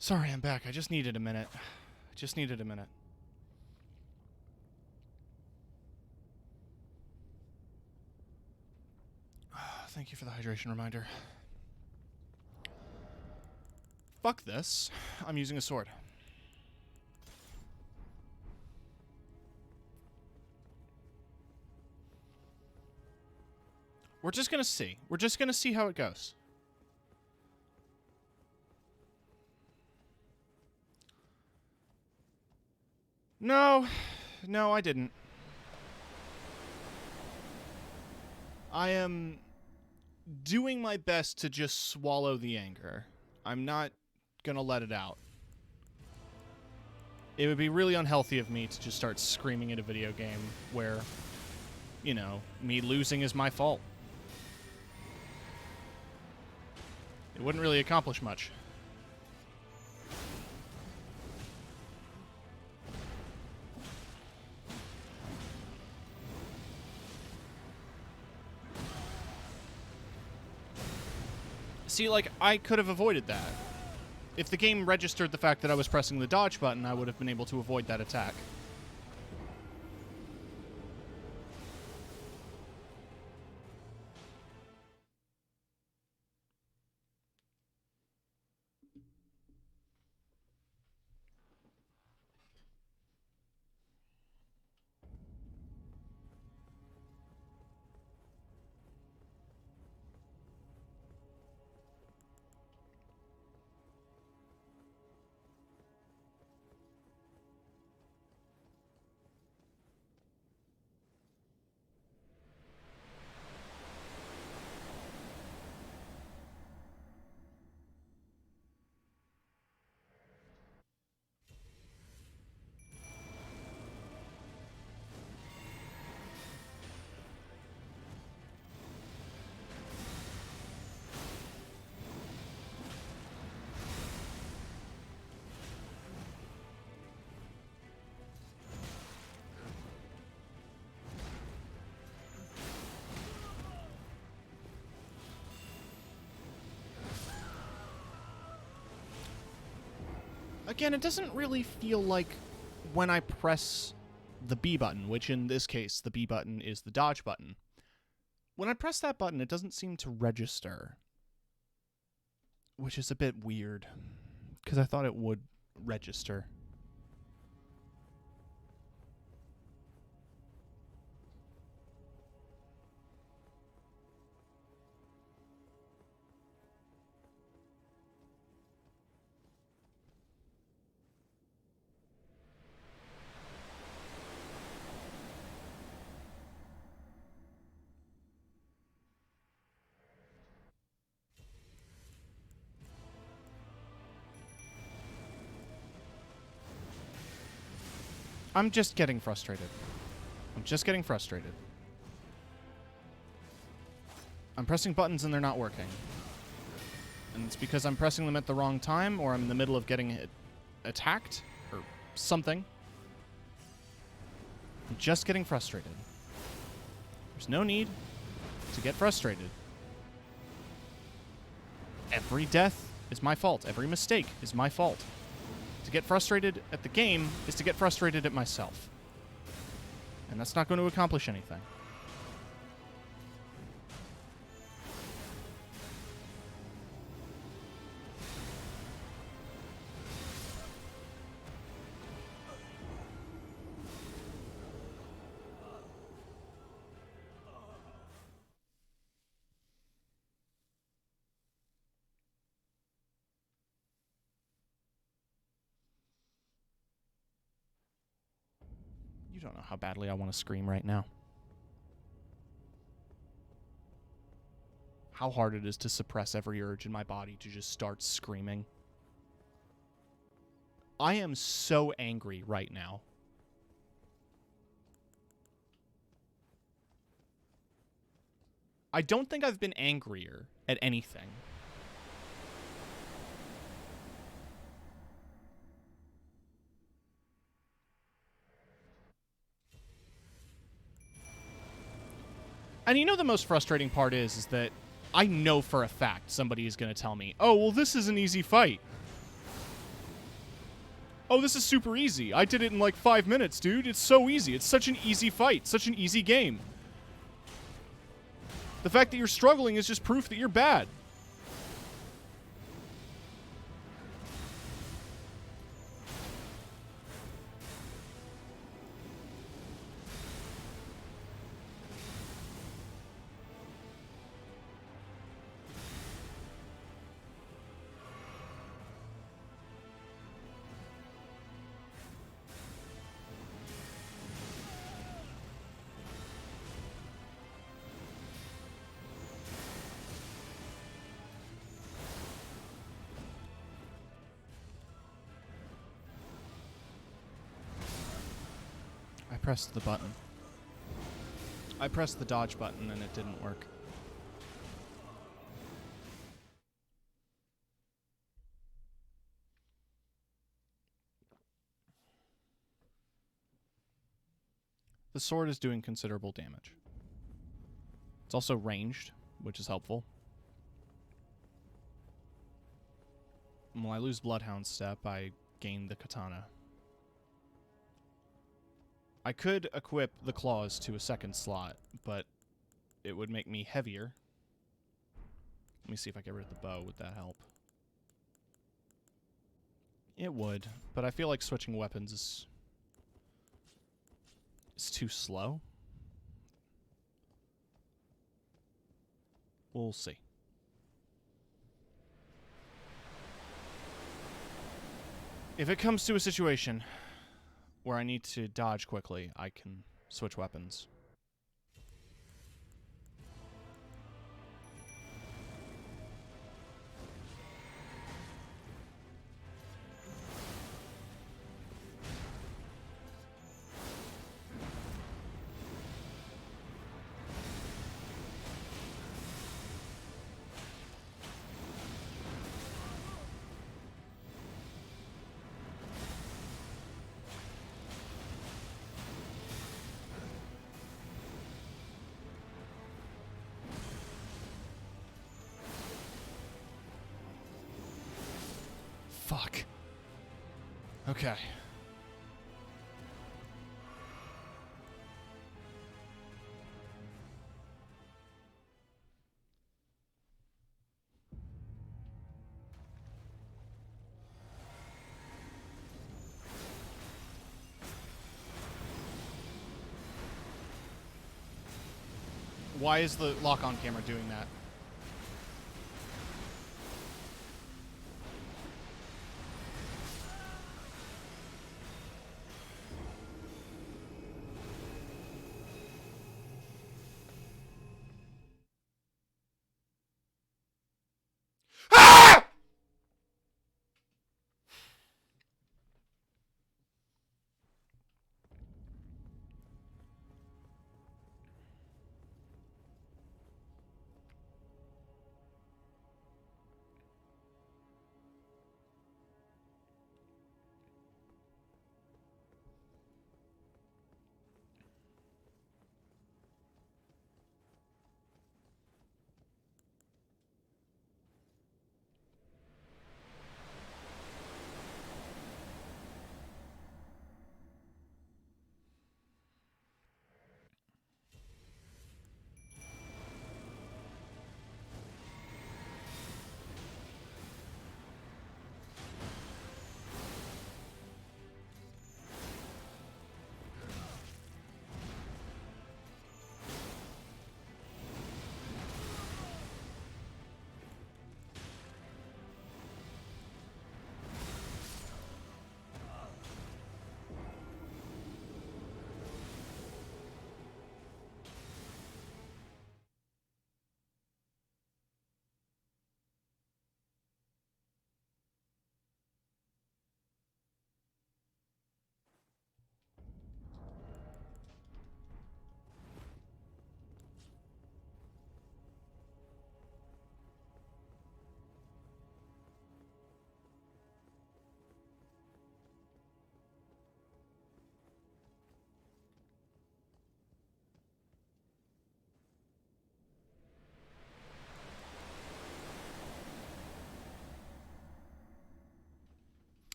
Sorry, I'm back. I just needed a minute. Just needed a minute. Thank you for the hydration reminder. Fuck this. I'm using a sword. We're just gonna see. We're just gonna see how it goes. No. No, I didn't. I am doing my best to just swallow the anger. I'm not gonna let it out. It would be really unhealthy of me to just start screaming at a video game where, you know, me losing is my fault. It wouldn't really accomplish much. See, like, I could have avoided that. If the game registered the fact that I was pressing the dodge button, I would have been able to avoid that attack. Again, it doesn't really feel like when I press the B button, which in this case, the B button is the dodge button. When I press that button, it doesn't seem to register, which is a bit weird, because I thought it would register. I'm just getting frustrated. I'm just getting frustrated. I'm pressing buttons and they're not working. And it's because I'm pressing them at the wrong time, or I'm in the middle of getting attacked, or something. I'm just getting frustrated. There's no need to get frustrated. Every death is my fault. Every mistake is my fault. To get frustrated at the game is to get frustrated at myself. And that's not going to accomplish anything. You don't know how badly I want to scream right now. How hard it is to suppress every urge in my body to just start screaming. I am so angry right now. I don't think I've been angrier at anything. And you know the most frustrating part is that I know for a fact somebody is going to tell me, oh, well, this is an easy fight. Oh, this is super easy. I did it in like 5 minutes, dude. It's so easy. It's such an easy fight. Such an easy game. The fact that you're struggling is just proof that you're bad. I pressed the button. I pressed the dodge button and it didn't work. The sword is doing considerable damage. It's also ranged, which is helpful. When I lose Bloodhound Step, I gain the katana. I could equip the claws to a second slot, but it would make me heavier. Let me see if I get rid of the bow. Would that help? It would, but I feel like switching weapons is too slow. We'll see. If it comes to a situation where I need to dodge quickly, I can switch weapons. Fuck. Okay. Why is the lock-on camera doing that?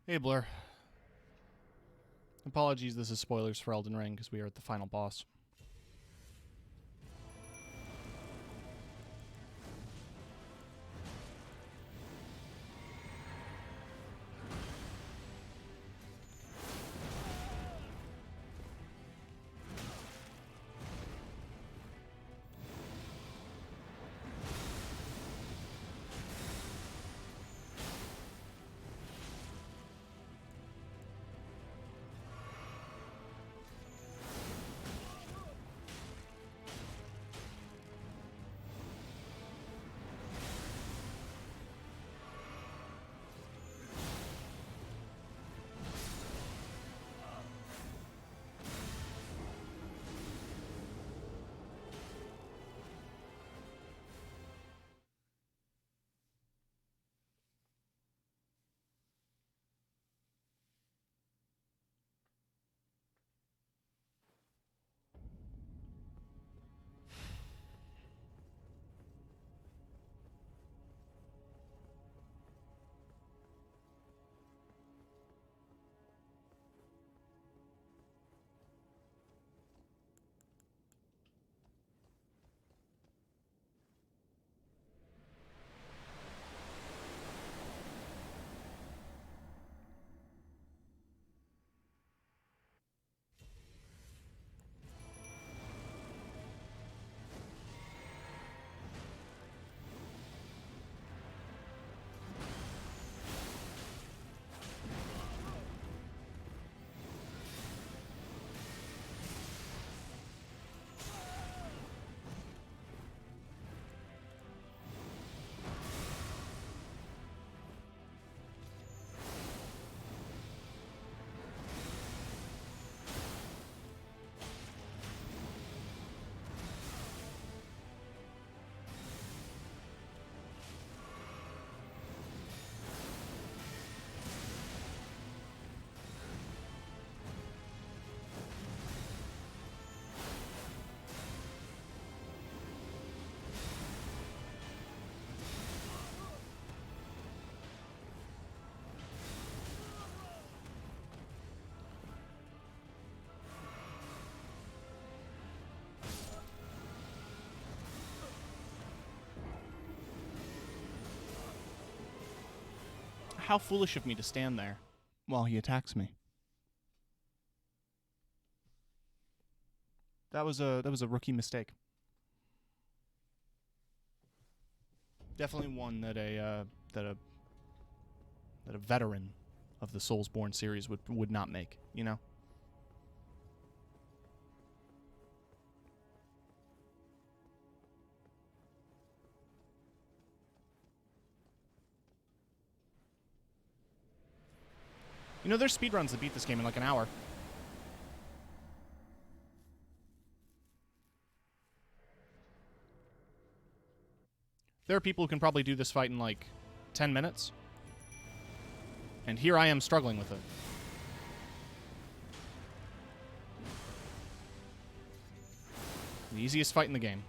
Hey, Blur. Apologies, this is spoilers for Elden Ring because we are at the final boss. How foolish of me to stand there while he attacks me. That was a rookie mistake. Definitely one that a veteran of the Soulsborne series would not make, you know? You know, there's speedruns that beat this game in like an hour. There are people who can probably do this fight in like 10 minutes. And here I am struggling with it. The easiest fight in the game.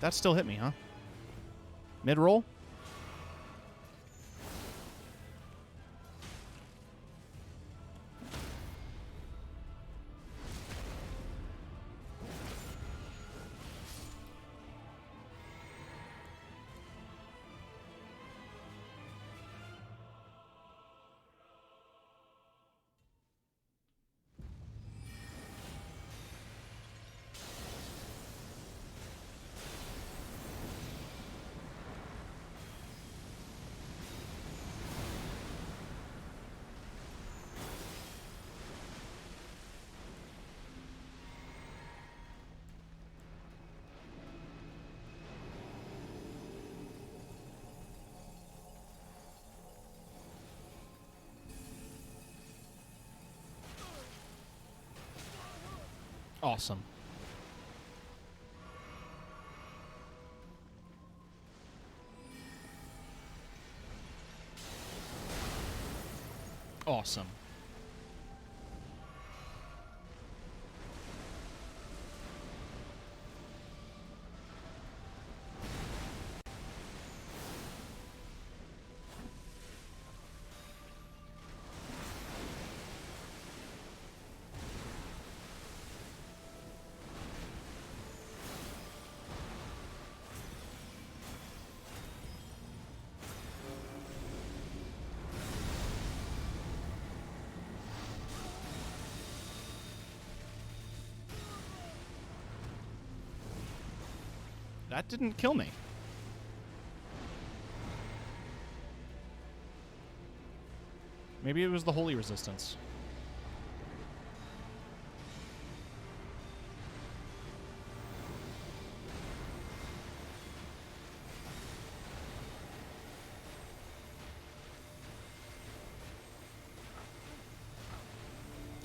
That still hit me, huh? Mid-roll? Awesome. Awesome. That didn't kill me. Maybe it was the holy resistance.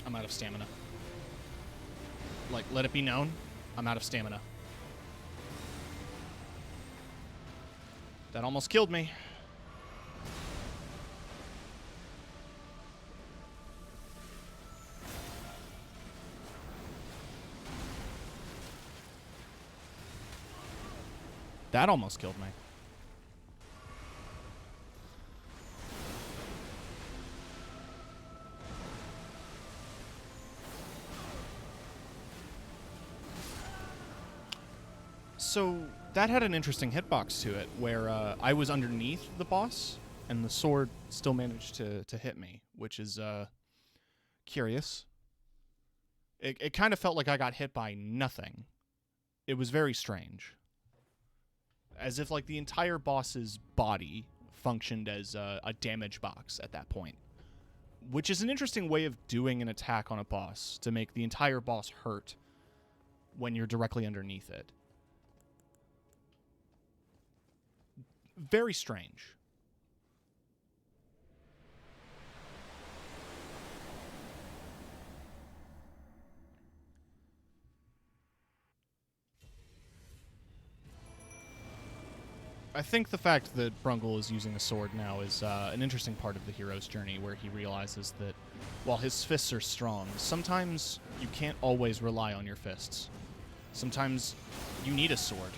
I'm out of stamina. Like, let it be known, I'm out of stamina. That almost killed me. That almost killed me. So that had an interesting hitbox to it, where I was underneath the boss, and the sword still managed to hit me, which is curious. It kind of felt like I got hit by nothing. It was very strange. As if like the entire boss's body functioned as a damage box at that point. Which is an interesting way of doing an attack on a boss, to make the entire boss hurt when you're directly underneath it. Very strange. I think the fact that Brungle is using a sword now is an interesting part of the hero's journey, where he realizes that while his fists are strong, sometimes you can't always rely on your fists. Sometimes you need a sword.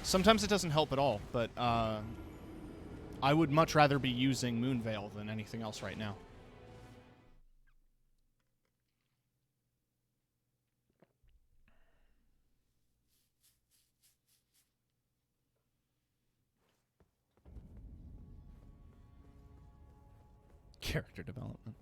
Sometimes it doesn't help at all, but I would much rather be using Moonveil than anything else right now. Character development.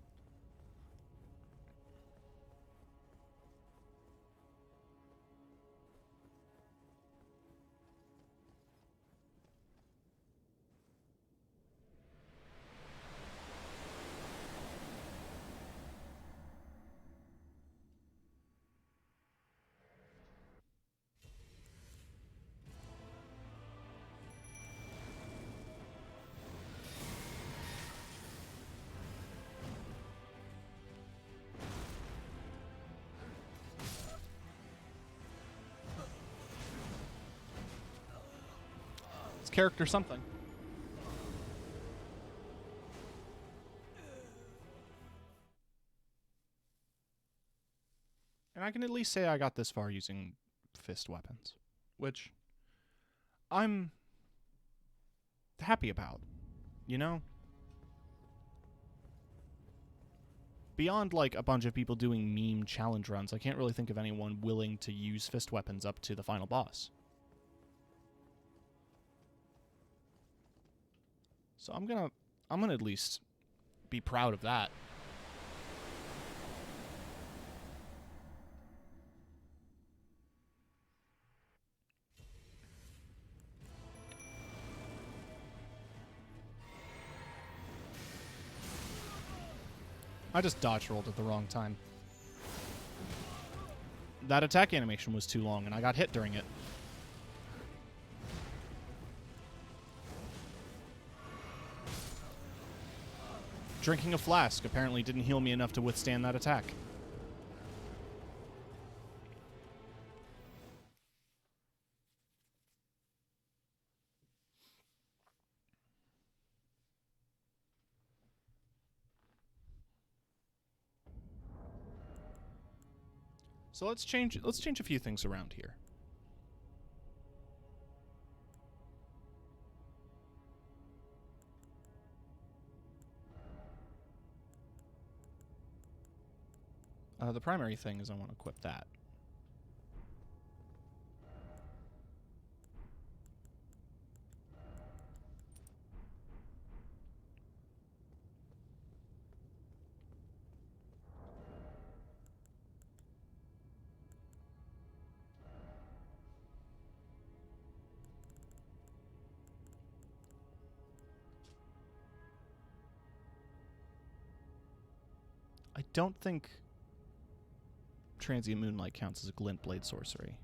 Character something. And I can at least say I got this far using fist weapons, which I'm happy about, you know? Beyond like a bunch of people doing meme challenge runs, I can't really think of anyone willing to use fist weapons up to the final boss. So I'm gonna at least be proud of that. I just dodge rolled at the wrong time. That attack animation was too long, and I got hit during it. Drinking a flask apparently didn't heal me enough to withstand that attack. So let's change a few things around here. The primary thing is I want to equip that. I don't think Transient Moonlight counts as a glint blade sorcery.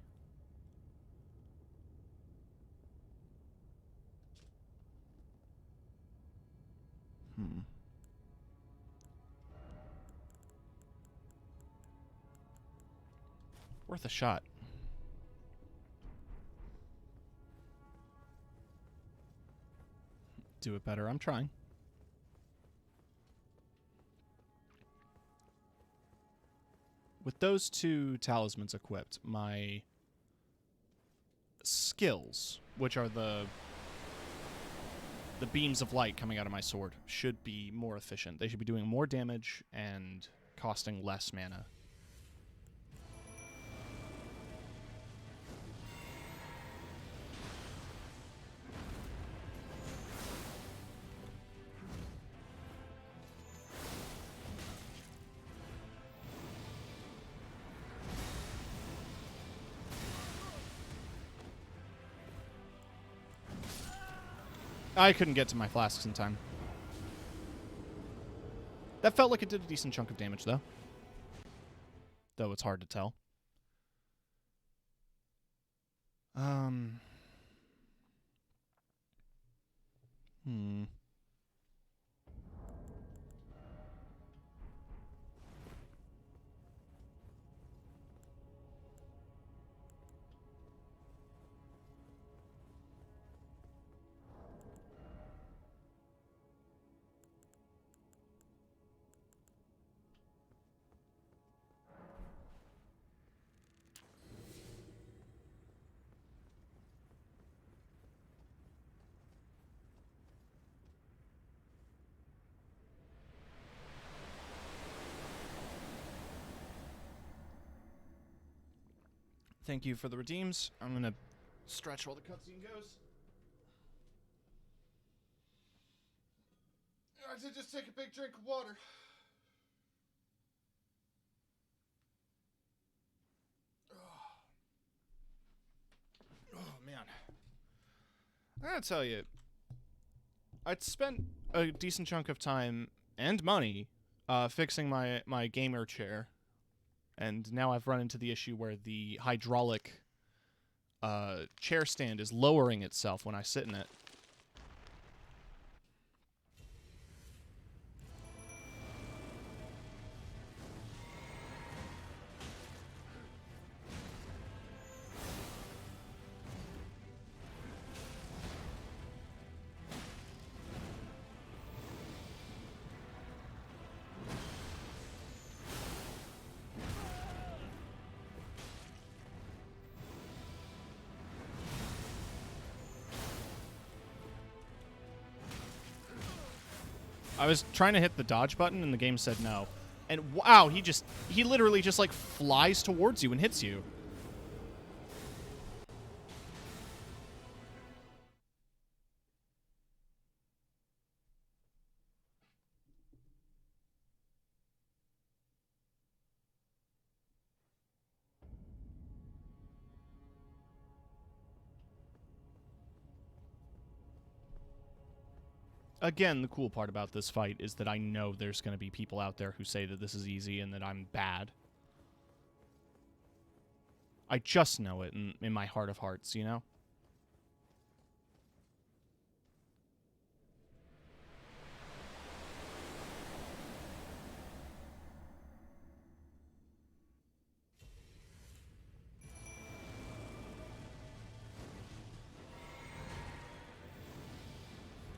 Worth a shot. Do it better. I'm trying. With those two talismans equipped, my skills, which are the beams of light coming out of my sword, should be more efficient. They should be doing more damage and costing less mana. I couldn't get to my flasks in time. That felt like it did a decent chunk of damage, though. Though it's hard to tell. Thank you for the redeems. I'm gonna stretch while the cutscene goes. I should just take a big drink of water. Oh man. I gotta tell you, I'd spent a decent chunk of time and money fixing my gamer chair. And now I've run into the issue where the hydraulic chair stand is lowering itself when I sit in it. I was trying to hit the dodge button and the game said no. And wow, he literally just like flies towards you and hits you. Again, the cool part about this fight is that I know there's going to be people out there who say that this is easy and that I'm bad. I just know it in my heart of hearts, you know?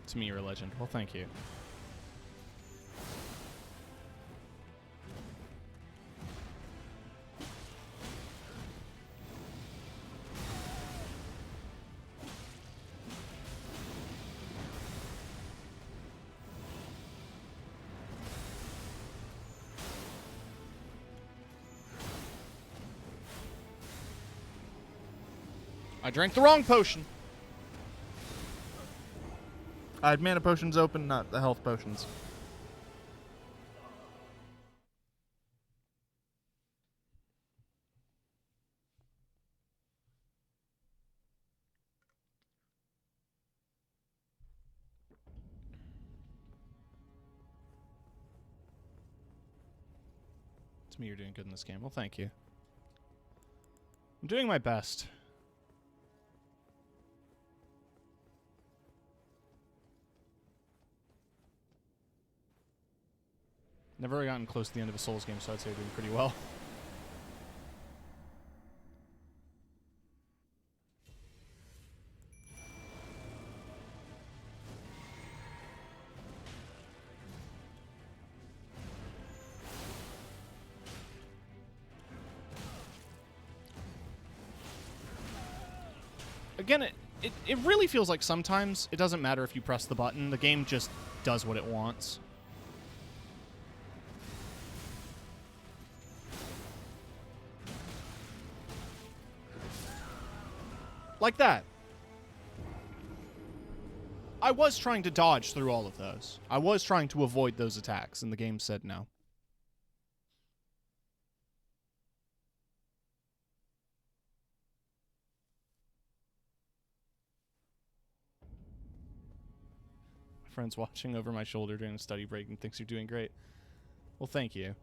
To me, you're a legend. Well, thank you. I drank the wrong potion. I had mana potions open, not the health potions. To me, you're doing good in this game. Well, thank you. I'm doing my best. Never gotten close to the end of a Souls game, so I'd say I'm doing pretty well. Again, it really feels like sometimes it doesn't matter if you press the button. The game just does what it wants. Like that. I was trying to dodge through all of those. I was trying to avoid those attacks, and the game said no. My friend's watching over my shoulder during a study break and thinks you're doing great. Well, thank you.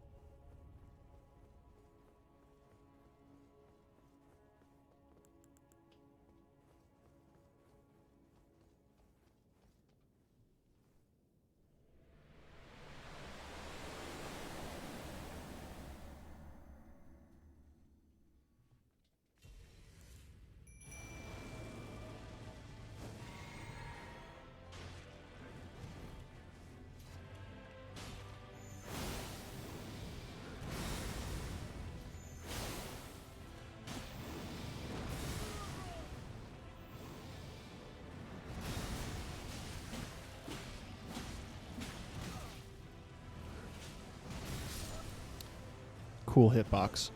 Cool hitbox.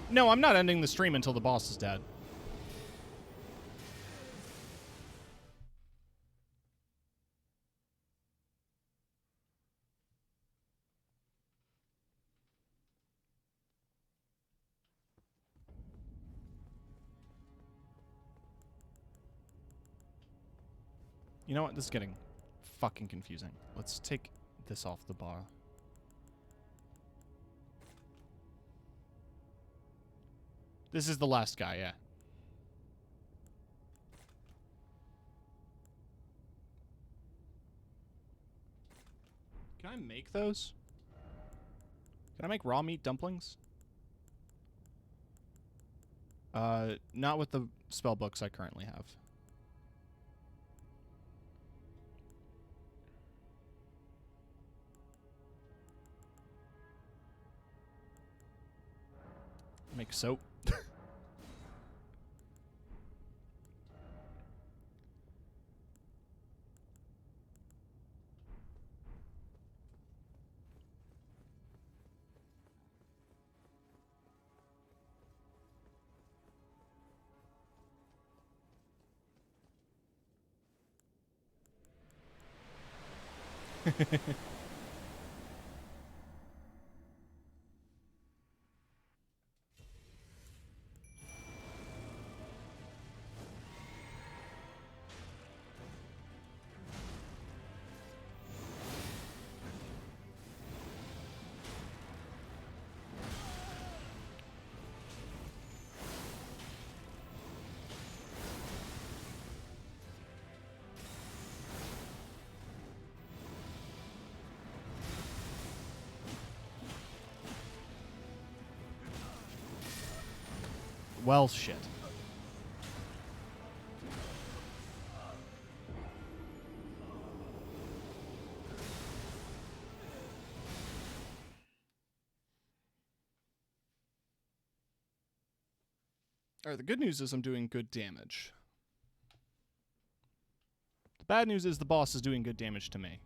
No, I'm not ending the stream until the boss is dead. You know what? This is getting fucking confusing. Let's take this off the bar. This is the last guy, yeah. Can I make those? Can I make raw meat dumplings? Not with the spell books I currently have. Make soap. Well, shit. Alright, the good news is I'm doing good damage. The bad news is the boss is doing good damage to me.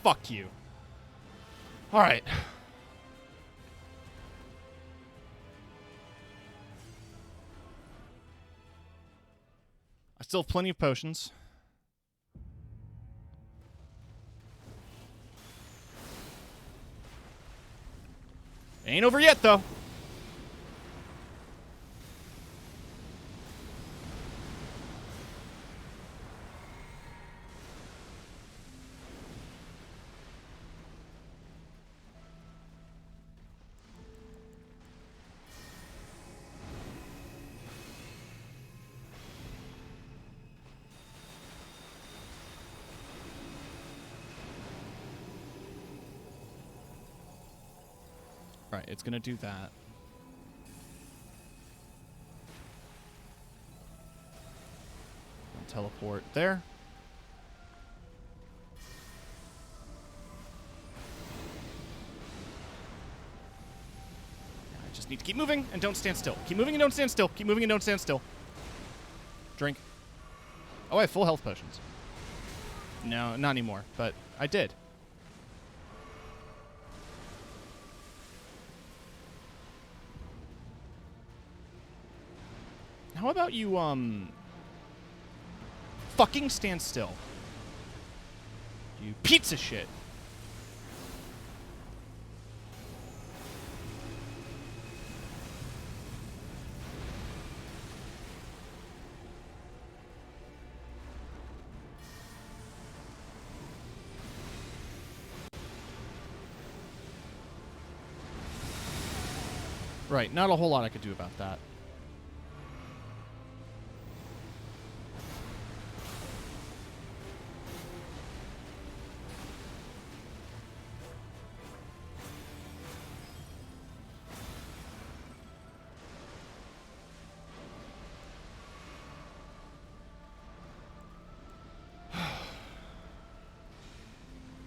Fuck you. Alright. I still have plenty of potions. Ain't over yet, though. Right, it's gonna do that. And teleport there. I just need to keep moving and don't stand still. Keep moving and don't stand still. Keep moving and don't stand still. Drink. Oh, I have full health potions. No, not anymore, but I did. How about you, fucking stand still? You piece of shit. Right, not a whole lot I could do about that.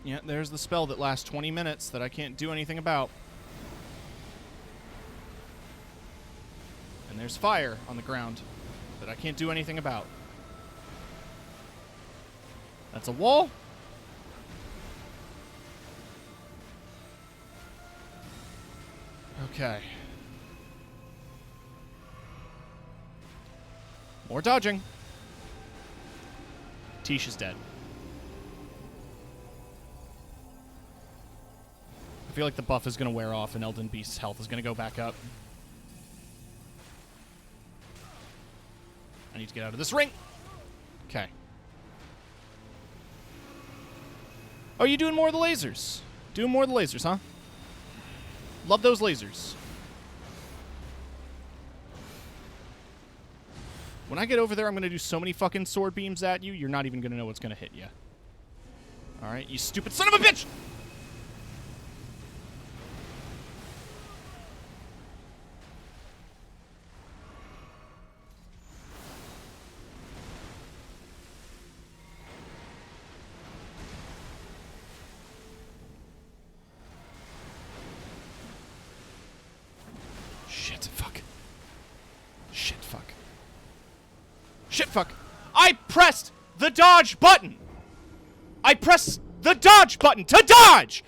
Yeah, there's the spell that lasts 20 minutes that I can't do anything about. And there's fire on the ground that I can't do anything about. That's a wall. Okay. More dodging. Tish is dead. I feel like the buff is going to wear off and Elden Beast's health is going to go back up. I need to get out of this ring. Okay. Oh, you doing more of the lasers? Doing more of the lasers, huh? Love those lasers. When I get over there, I'm going to do so many fucking sword beams at you, you're not even going to know what's going to hit you. Alright, you stupid son of a bitch! Shit, fuck. Shit, fuck. Shit, fuck. I pressed the dodge button! I pressed The dodge button to dodge!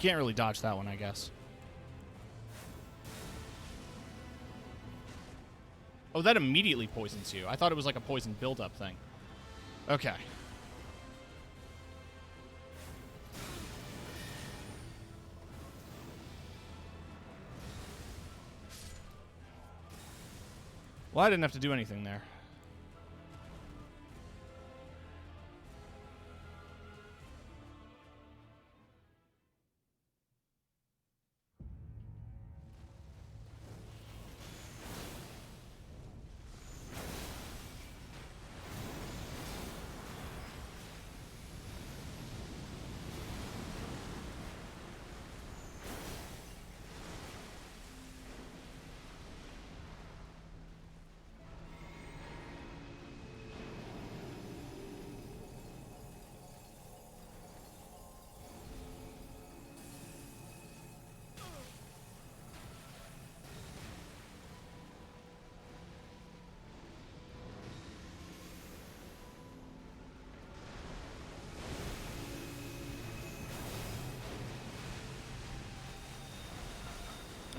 You can't really dodge that one, I guess. Oh, that immediately poisons you. I thought it was like a poison buildup thing. Okay. Well, I didn't have to do anything there.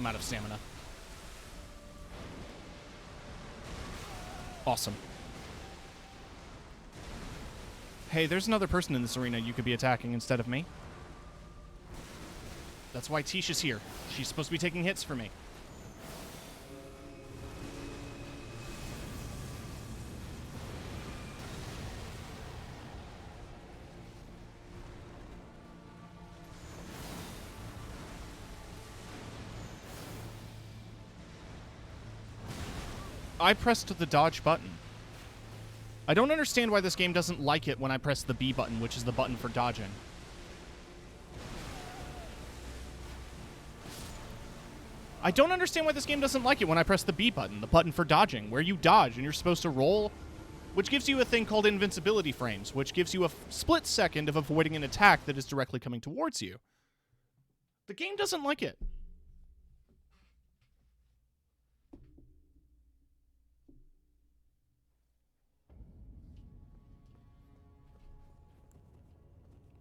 I'm out of stamina. Awesome. Hey, there's another person in this arena you could be attacking instead of me. That's why Tisha's here. She's supposed to be taking hits for me. I pressed the dodge button. I don't understand why this game doesn't like it when I press the B button, which is the button for dodging. I don't understand why this game doesn't like it when I press the B button, the button for dodging, where you dodge and you're supposed to roll, which gives you a thing called invincibility frames, which gives you a split second of avoiding an attack that is directly coming towards you. The game doesn't like it.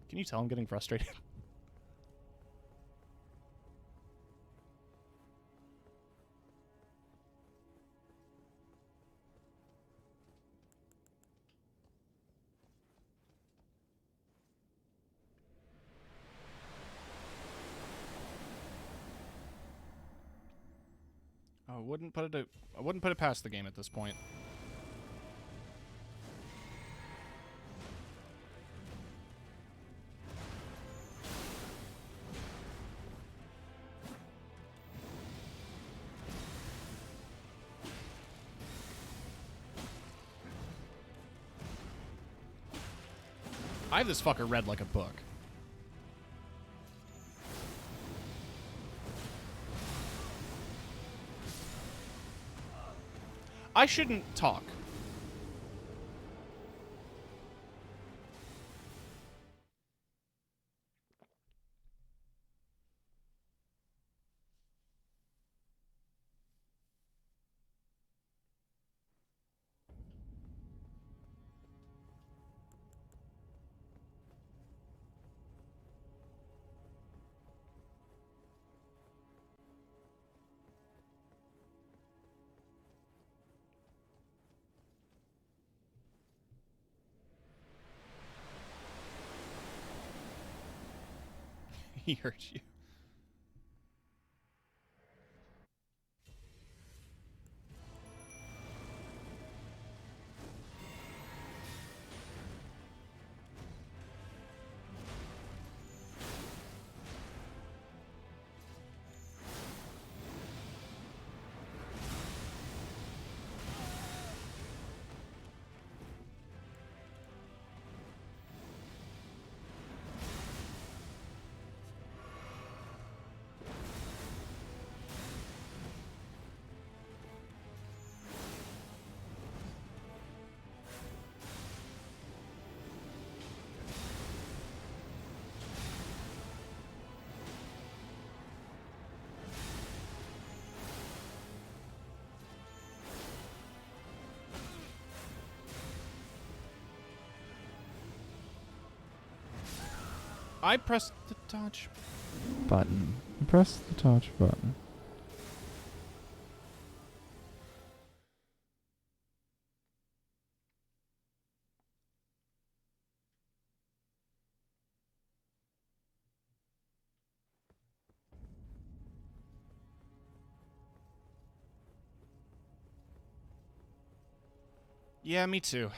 Can you tell I'm getting frustrated? I wouldn't put it past the game at this point. I have this fucker read like a book. I shouldn't talk. He hurt you. I pressed the dodge Button. Press the touch button. Yeah, me too.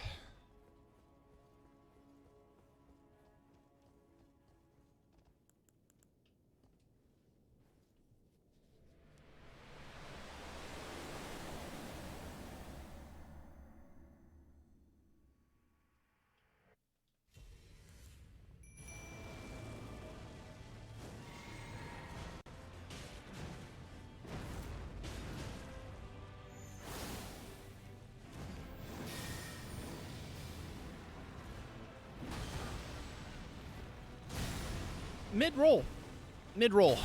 Mid-roll. Mid-roll.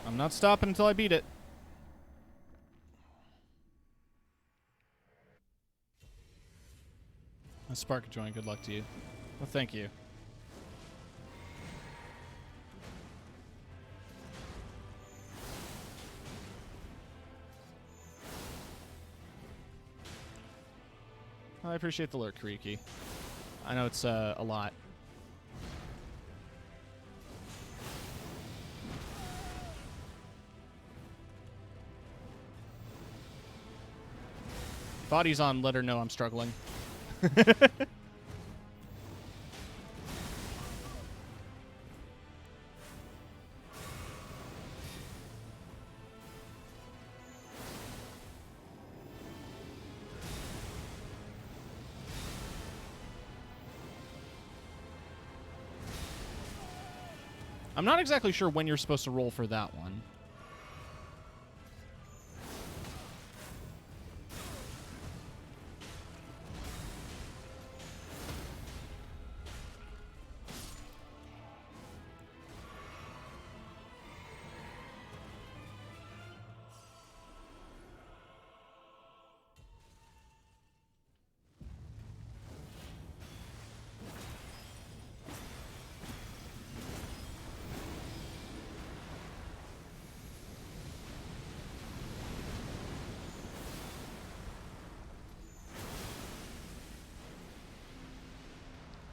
I'm not stopping until I beat it. A spark joint, good luck to you. Well, thank you. I appreciate the lurk, Riki. I know it's a lot. Body's on, let her know I'm struggling. I'm not exactly sure when you're supposed to roll for that one.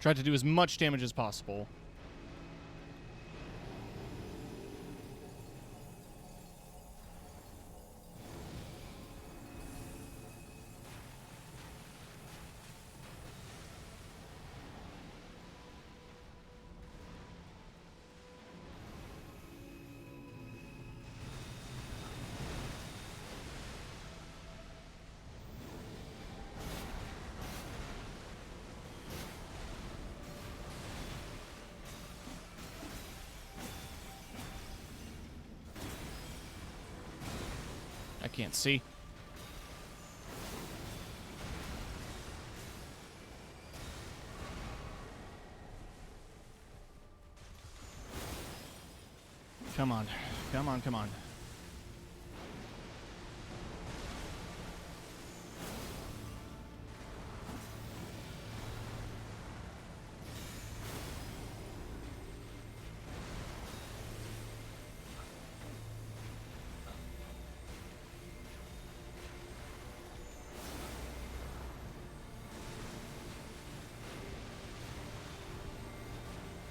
Tried to do as much damage as possible. Can't see. Come on. Come on, come on.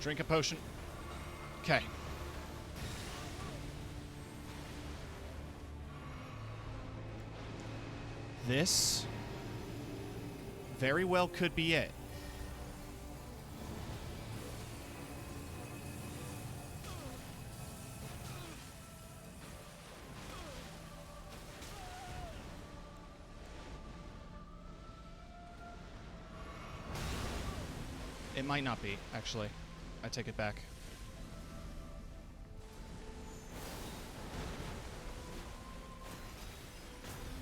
Drink a potion. Okay. This very well could be it. It might not be, actually. I take it back.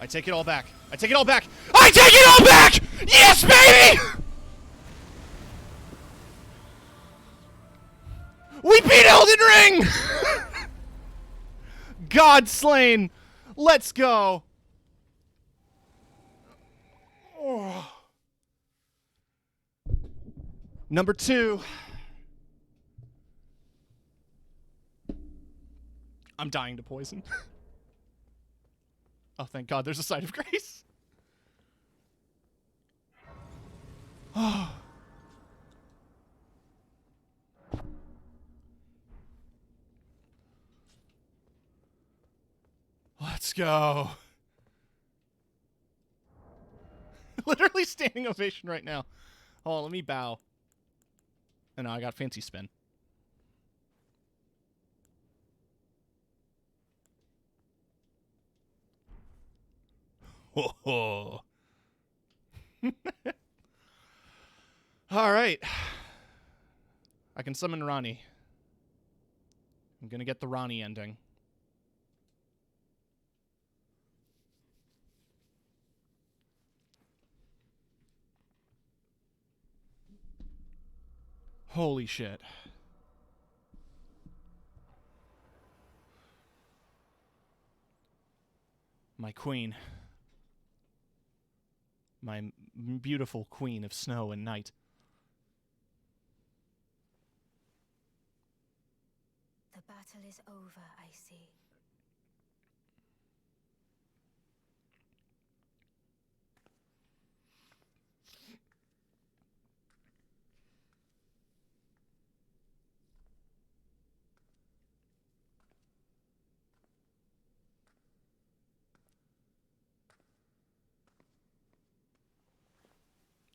I take it all back. I take it all back. I take it all back! Yes, baby! We beat Elden Ring! God slain. Let's go. Oh. Number 2. I'm dying to poison. Oh, thank God, there's a site of grace. Oh. Let's go. Literally standing ovation right now. Oh, let me bow. Oh, no, I got fancy spin. Oh. All right. I can summon Ronnie. I'm gonna get the Ronnie ending. Holy shit. My queen. My beautiful queen of snow and night. The battle is over, I see.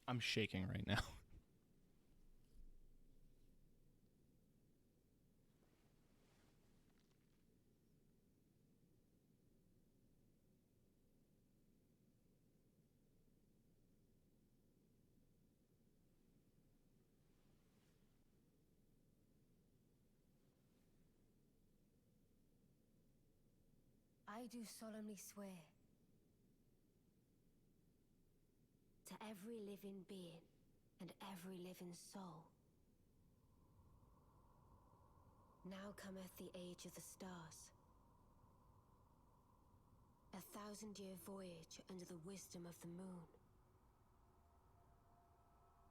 I'm shaking right now. I do solemnly swear to every living being and every living soul. Now cometh the age of the stars. 1,000-year voyage under the wisdom of the moon.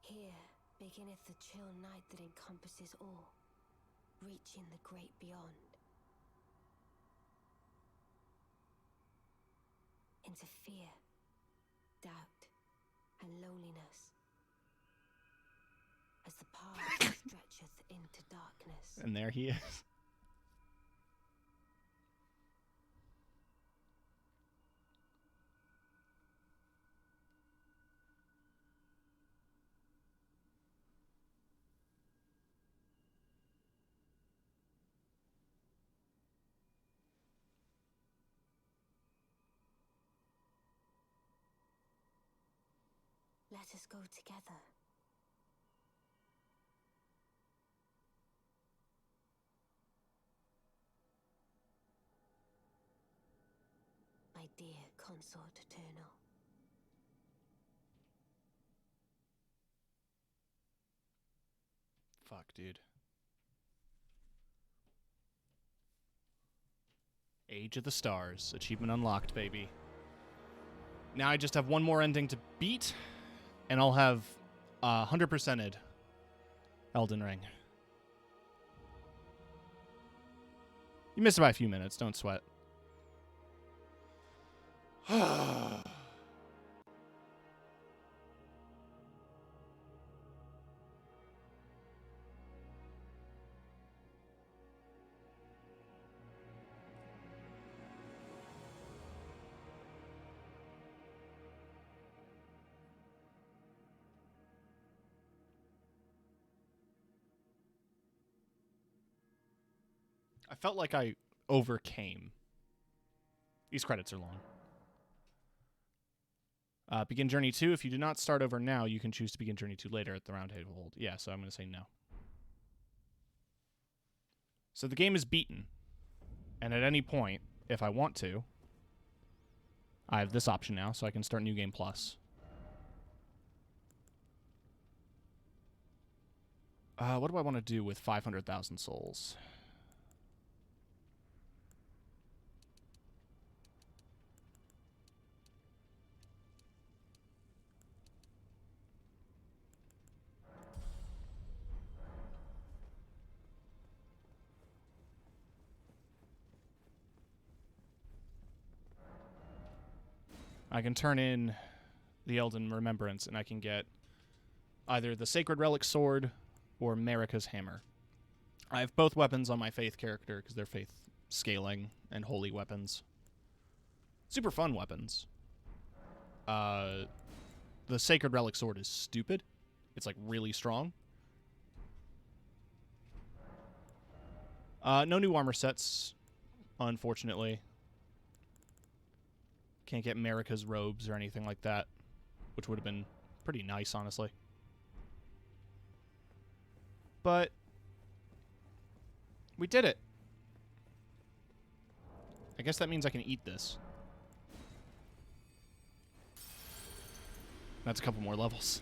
Here beginneth the chill night that encompasses all, reaching the great beyond. Into fear, doubt, and loneliness, as the path stretcheth into darkness. And there he is. Let us go together. My dear consort eternal. Fuck, dude. Age of the Stars. Achievement unlocked, baby. Now I just have one more ending to beat, and I'll have 100%ed Elden Ring. You missed it by a few minutes. Don't sweat. I felt like I overcame. These credits are long. Begin Journey 2. If you do not start over now, you can choose to begin Journey 2 later at the Round Table Hold. Yeah, so I'm going to say no. So the game is beaten. And at any point, if I want to, I have this option now, so I can start New Game Plus. What do I want to do with 500,000 souls? I can turn in the Elden Remembrance, and I can get either the Sacred Relic Sword or Marika's Hammer. I have both weapons on my Faith character because they're Faith scaling and holy weapons. Super fun weapons. The Sacred Relic Sword is stupid. It's like really strong. No new armor sets, unfortunately. Can't get Marika's robes or anything like that, which would have been pretty nice, honestly. But we did it. I guess that means I can eat this. That's a couple more levels.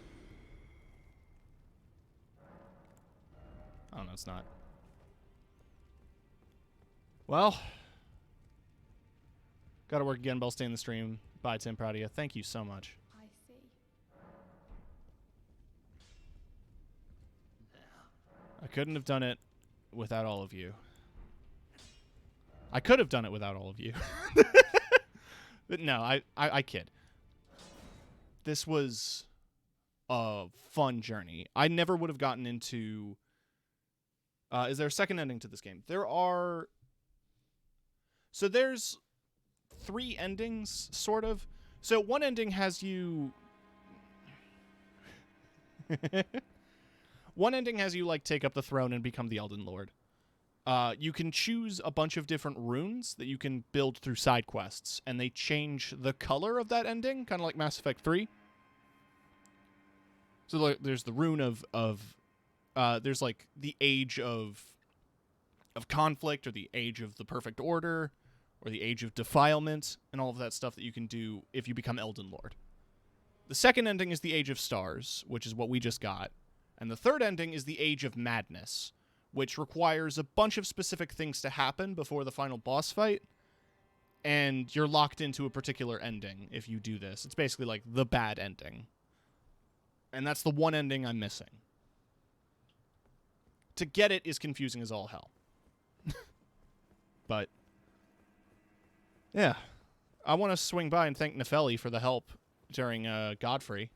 Oh, no, it's not. Well, gotta work again, but I'll stay in the stream. Bye, Tim. Proud of you. Thank you so much. I see. I couldn't have done it without all of you. I could have done it without all of you. But no, I kid. This was a fun journey. I never would have gotten into... is there a second ending to this game? There are... So there's 3 endings, sort of. So one ending has you... One ending has you, like, take up the throne and become the Elden Lord. You can choose a bunch of different runes that you can build through side quests, and they change the color of that ending, kind of like Mass Effect 3. So like, there's the rune of there's like the age of conflict, or the age of the perfect order, or the age of defilement, and all of that stuff that you can do if you become Elden Lord. The second ending is the Age of Stars, which is what we just got. And the third ending is the Age of Madness, which requires a bunch of specific things to happen before the final boss fight, and you're locked into a particular ending if you do this. It's basically like the bad ending. And that's the one ending I'm missing. To get it is confusing as all hell. But, yeah. I want to swing by and thank Nefeli for the help during Godfrey.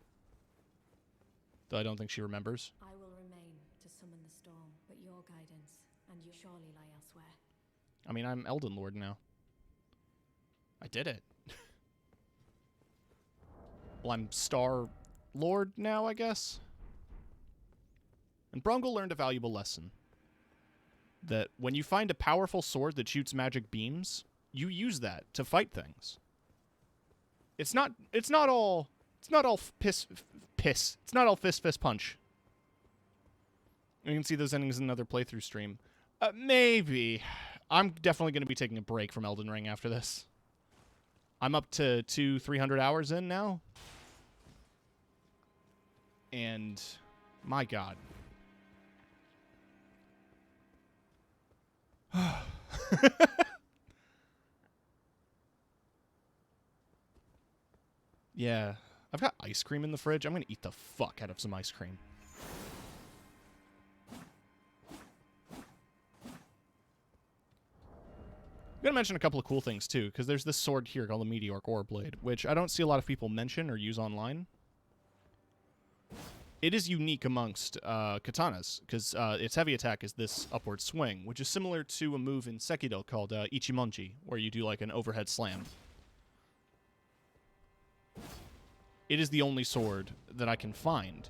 Though I don't think she remembers. I will remain to summon the storm, but your guidance and you surely lie elsewhere. I mean, I'm Elden Lord now. I did it. Well, I'm Star Lord now, I guess. And Brungle learned a valuable lesson. That when you find a powerful sword that shoots magic beams, you use that to fight things. It's not all piss. It's not all fist punch. You can see those endings in another playthrough stream. Maybe. I'm definitely going to be taking a break from Elden Ring after this. I'm up to 300 hours in now. And my God. Yeah. I've got ice cream in the fridge. I'm going to eat the fuck out of some ice cream. I'm going to mention a couple of cool things, too, because there's this sword here called the Meteor Ore Blade, which I don't see a lot of people mention or use online. It is unique amongst katanas, because its heavy attack is this upward swing, which is similar to a move in Sekiro called Ichimonji, where you do like an overhead slam. It is the only sword that I can find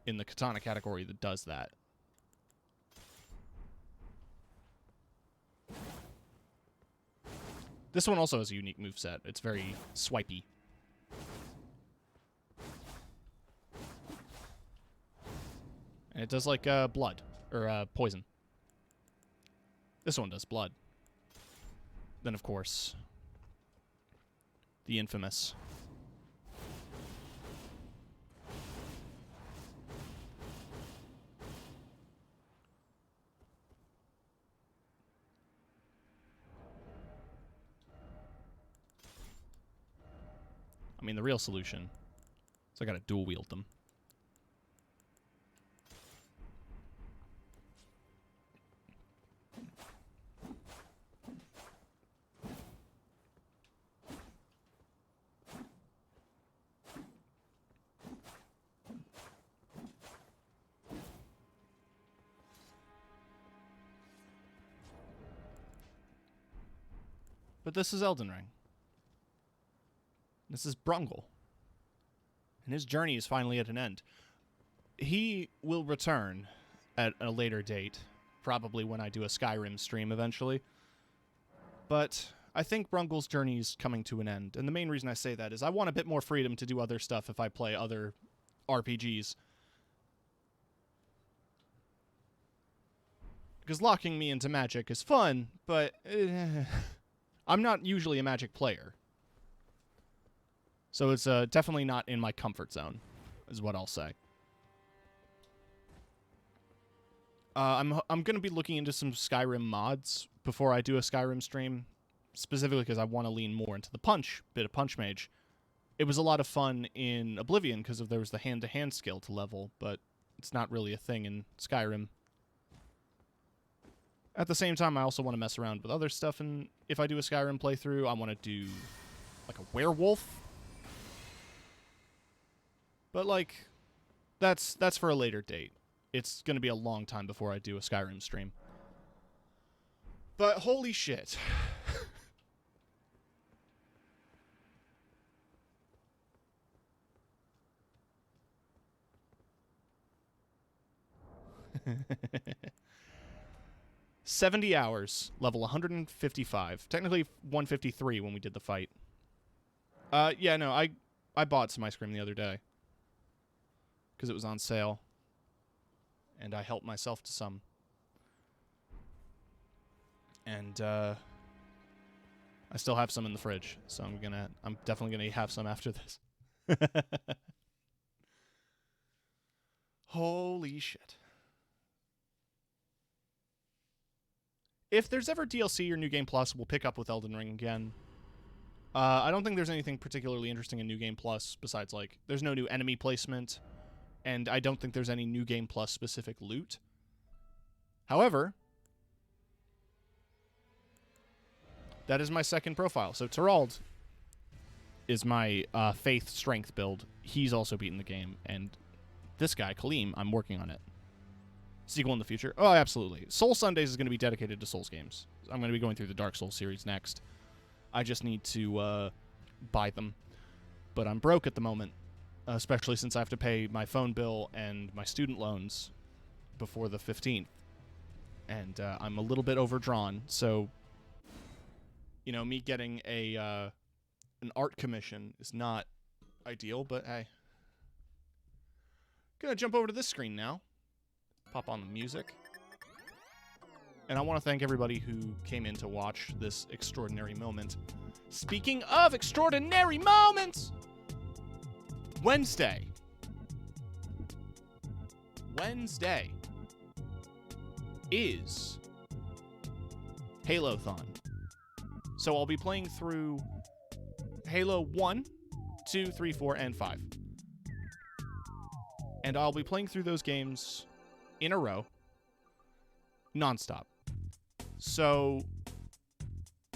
in the katana category that does that. This one also has a unique moveset. It's very swipey. And it does like blood, or poison. This one does blood. Then, of course, the infamous. I mean, the real solution is I gotta dual wield them. But this is Elden Ring. This is Brungle. And his journey is finally at an end. He will return at a later date, probably when I do a Skyrim stream eventually. But I think Brungle's journey is coming to an end. And the main reason I say that is I want a bit more freedom to do other stuff if I play other RPGs. Because locking me into Magic is fun, but I'm not usually a Magic player. So it's definitely not in my comfort zone, is what I'll say. I'm going to be looking into some Skyrim mods before I do a Skyrim stream, specifically because I want to lean more into the bit of Punch Mage. It was a lot of fun in Oblivion because there was the hand-to-hand skill to level, but it's not really a thing in Skyrim. At the same time, I also want to mess around with other stuff, and if I do a Skyrim playthrough, I want to do like a werewolf. But like, that's for a later date. It's going to be a long time before I do a Skyrim stream. But holy shit. $70 hours, level 155. Technically 153 when we did the fight. Yeah, no, I bought some ice cream the other day. Because it was on sale. And I helped myself to some. And I still have some in the fridge, so I'm definitely gonna have some after this. Holy shit. If there's ever DLC or New Game Plus, we'll pick up with Elden Ring again. I don't think there's anything particularly interesting in New Game Plus besides, like, there's no new enemy placement, and I don't think there's any New Game Plus specific loot. However, that is my second profile. So Terald is my faith strength build. He's also beaten the game, and this guy, Kaleem, I'm working on it. Sequel in the future? Oh, absolutely. Soul Sundays is going to be dedicated to Souls games. I'm going to be going through the Dark Souls series next. I just need to buy them. But I'm broke at the moment, especially since I have to pay my phone bill and my student loans before the 15th. And I'm a little bit overdrawn, so, you know, me getting an art commission is not ideal, but hey. Gonna jump over to this screen now. Pop on the music. And I want to thank everybody who came in to watch this extraordinary moment. Speaking of extraordinary moments, Wednesday is Halo-thon. So I'll be playing through Halo 1, 2, 3, 4, and 5. And I'll be playing through those games in a row, nonstop. So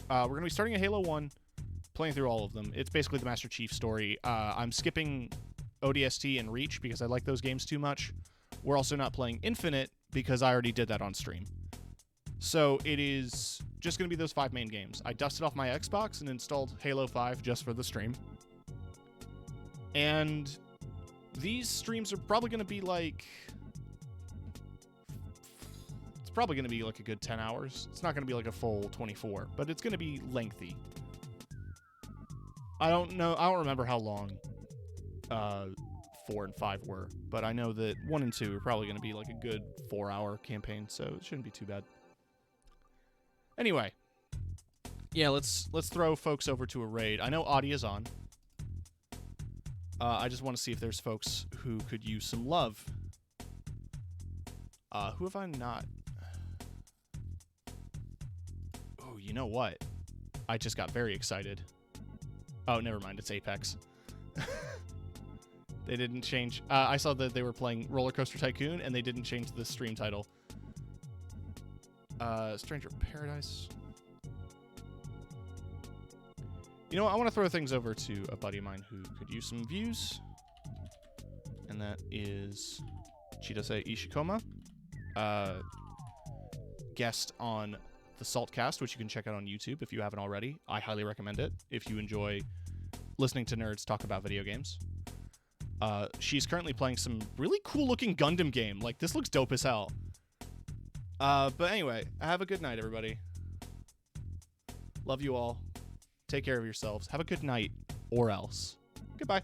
we're going to be starting at Halo 1, playing through all of them. It's basically the Master Chief story. I'm skipping ODST and Reach because I like those games too much. We're also not playing Infinite because I already did that on stream. So it is just going to be those 5 main games. I dusted off my Xbox and installed Halo 5 just for the stream. And these streams are probably going to be like... It's probably going to be like a good 10 hours. It's not going to be like a full 24, but it's going to be lengthy. I don't remember how long 4 and 5 were, but I know that 1 and 2 are probably going to be like a good 4-hour campaign, so it shouldn't be too bad. Anyway, yeah, let's throw folks over to a raid. I know Audi is on. I just want to see if there's folks who could use some love. Who have I not? Oh, you know what? I just got very excited. Oh, never mind. It's Apex. They didn't change. I saw that they were playing Roller Coaster Tycoon, and they didn't change the stream title. Stranger Paradise. You know what? I want to throw things over to a buddy of mine who could use some views. And that is Chidase Ishikoma. Guest on the Saltcast, which you can check out on YouTube if you haven't already. I highly recommend it if you enjoy listening to nerds talk about video games. She's currently playing some really cool-looking Gundam game. Like, this looks dope as hell. But anyway, have a good night, everybody. Love you all. Take care of yourselves. Have a good night, or else. Goodbye.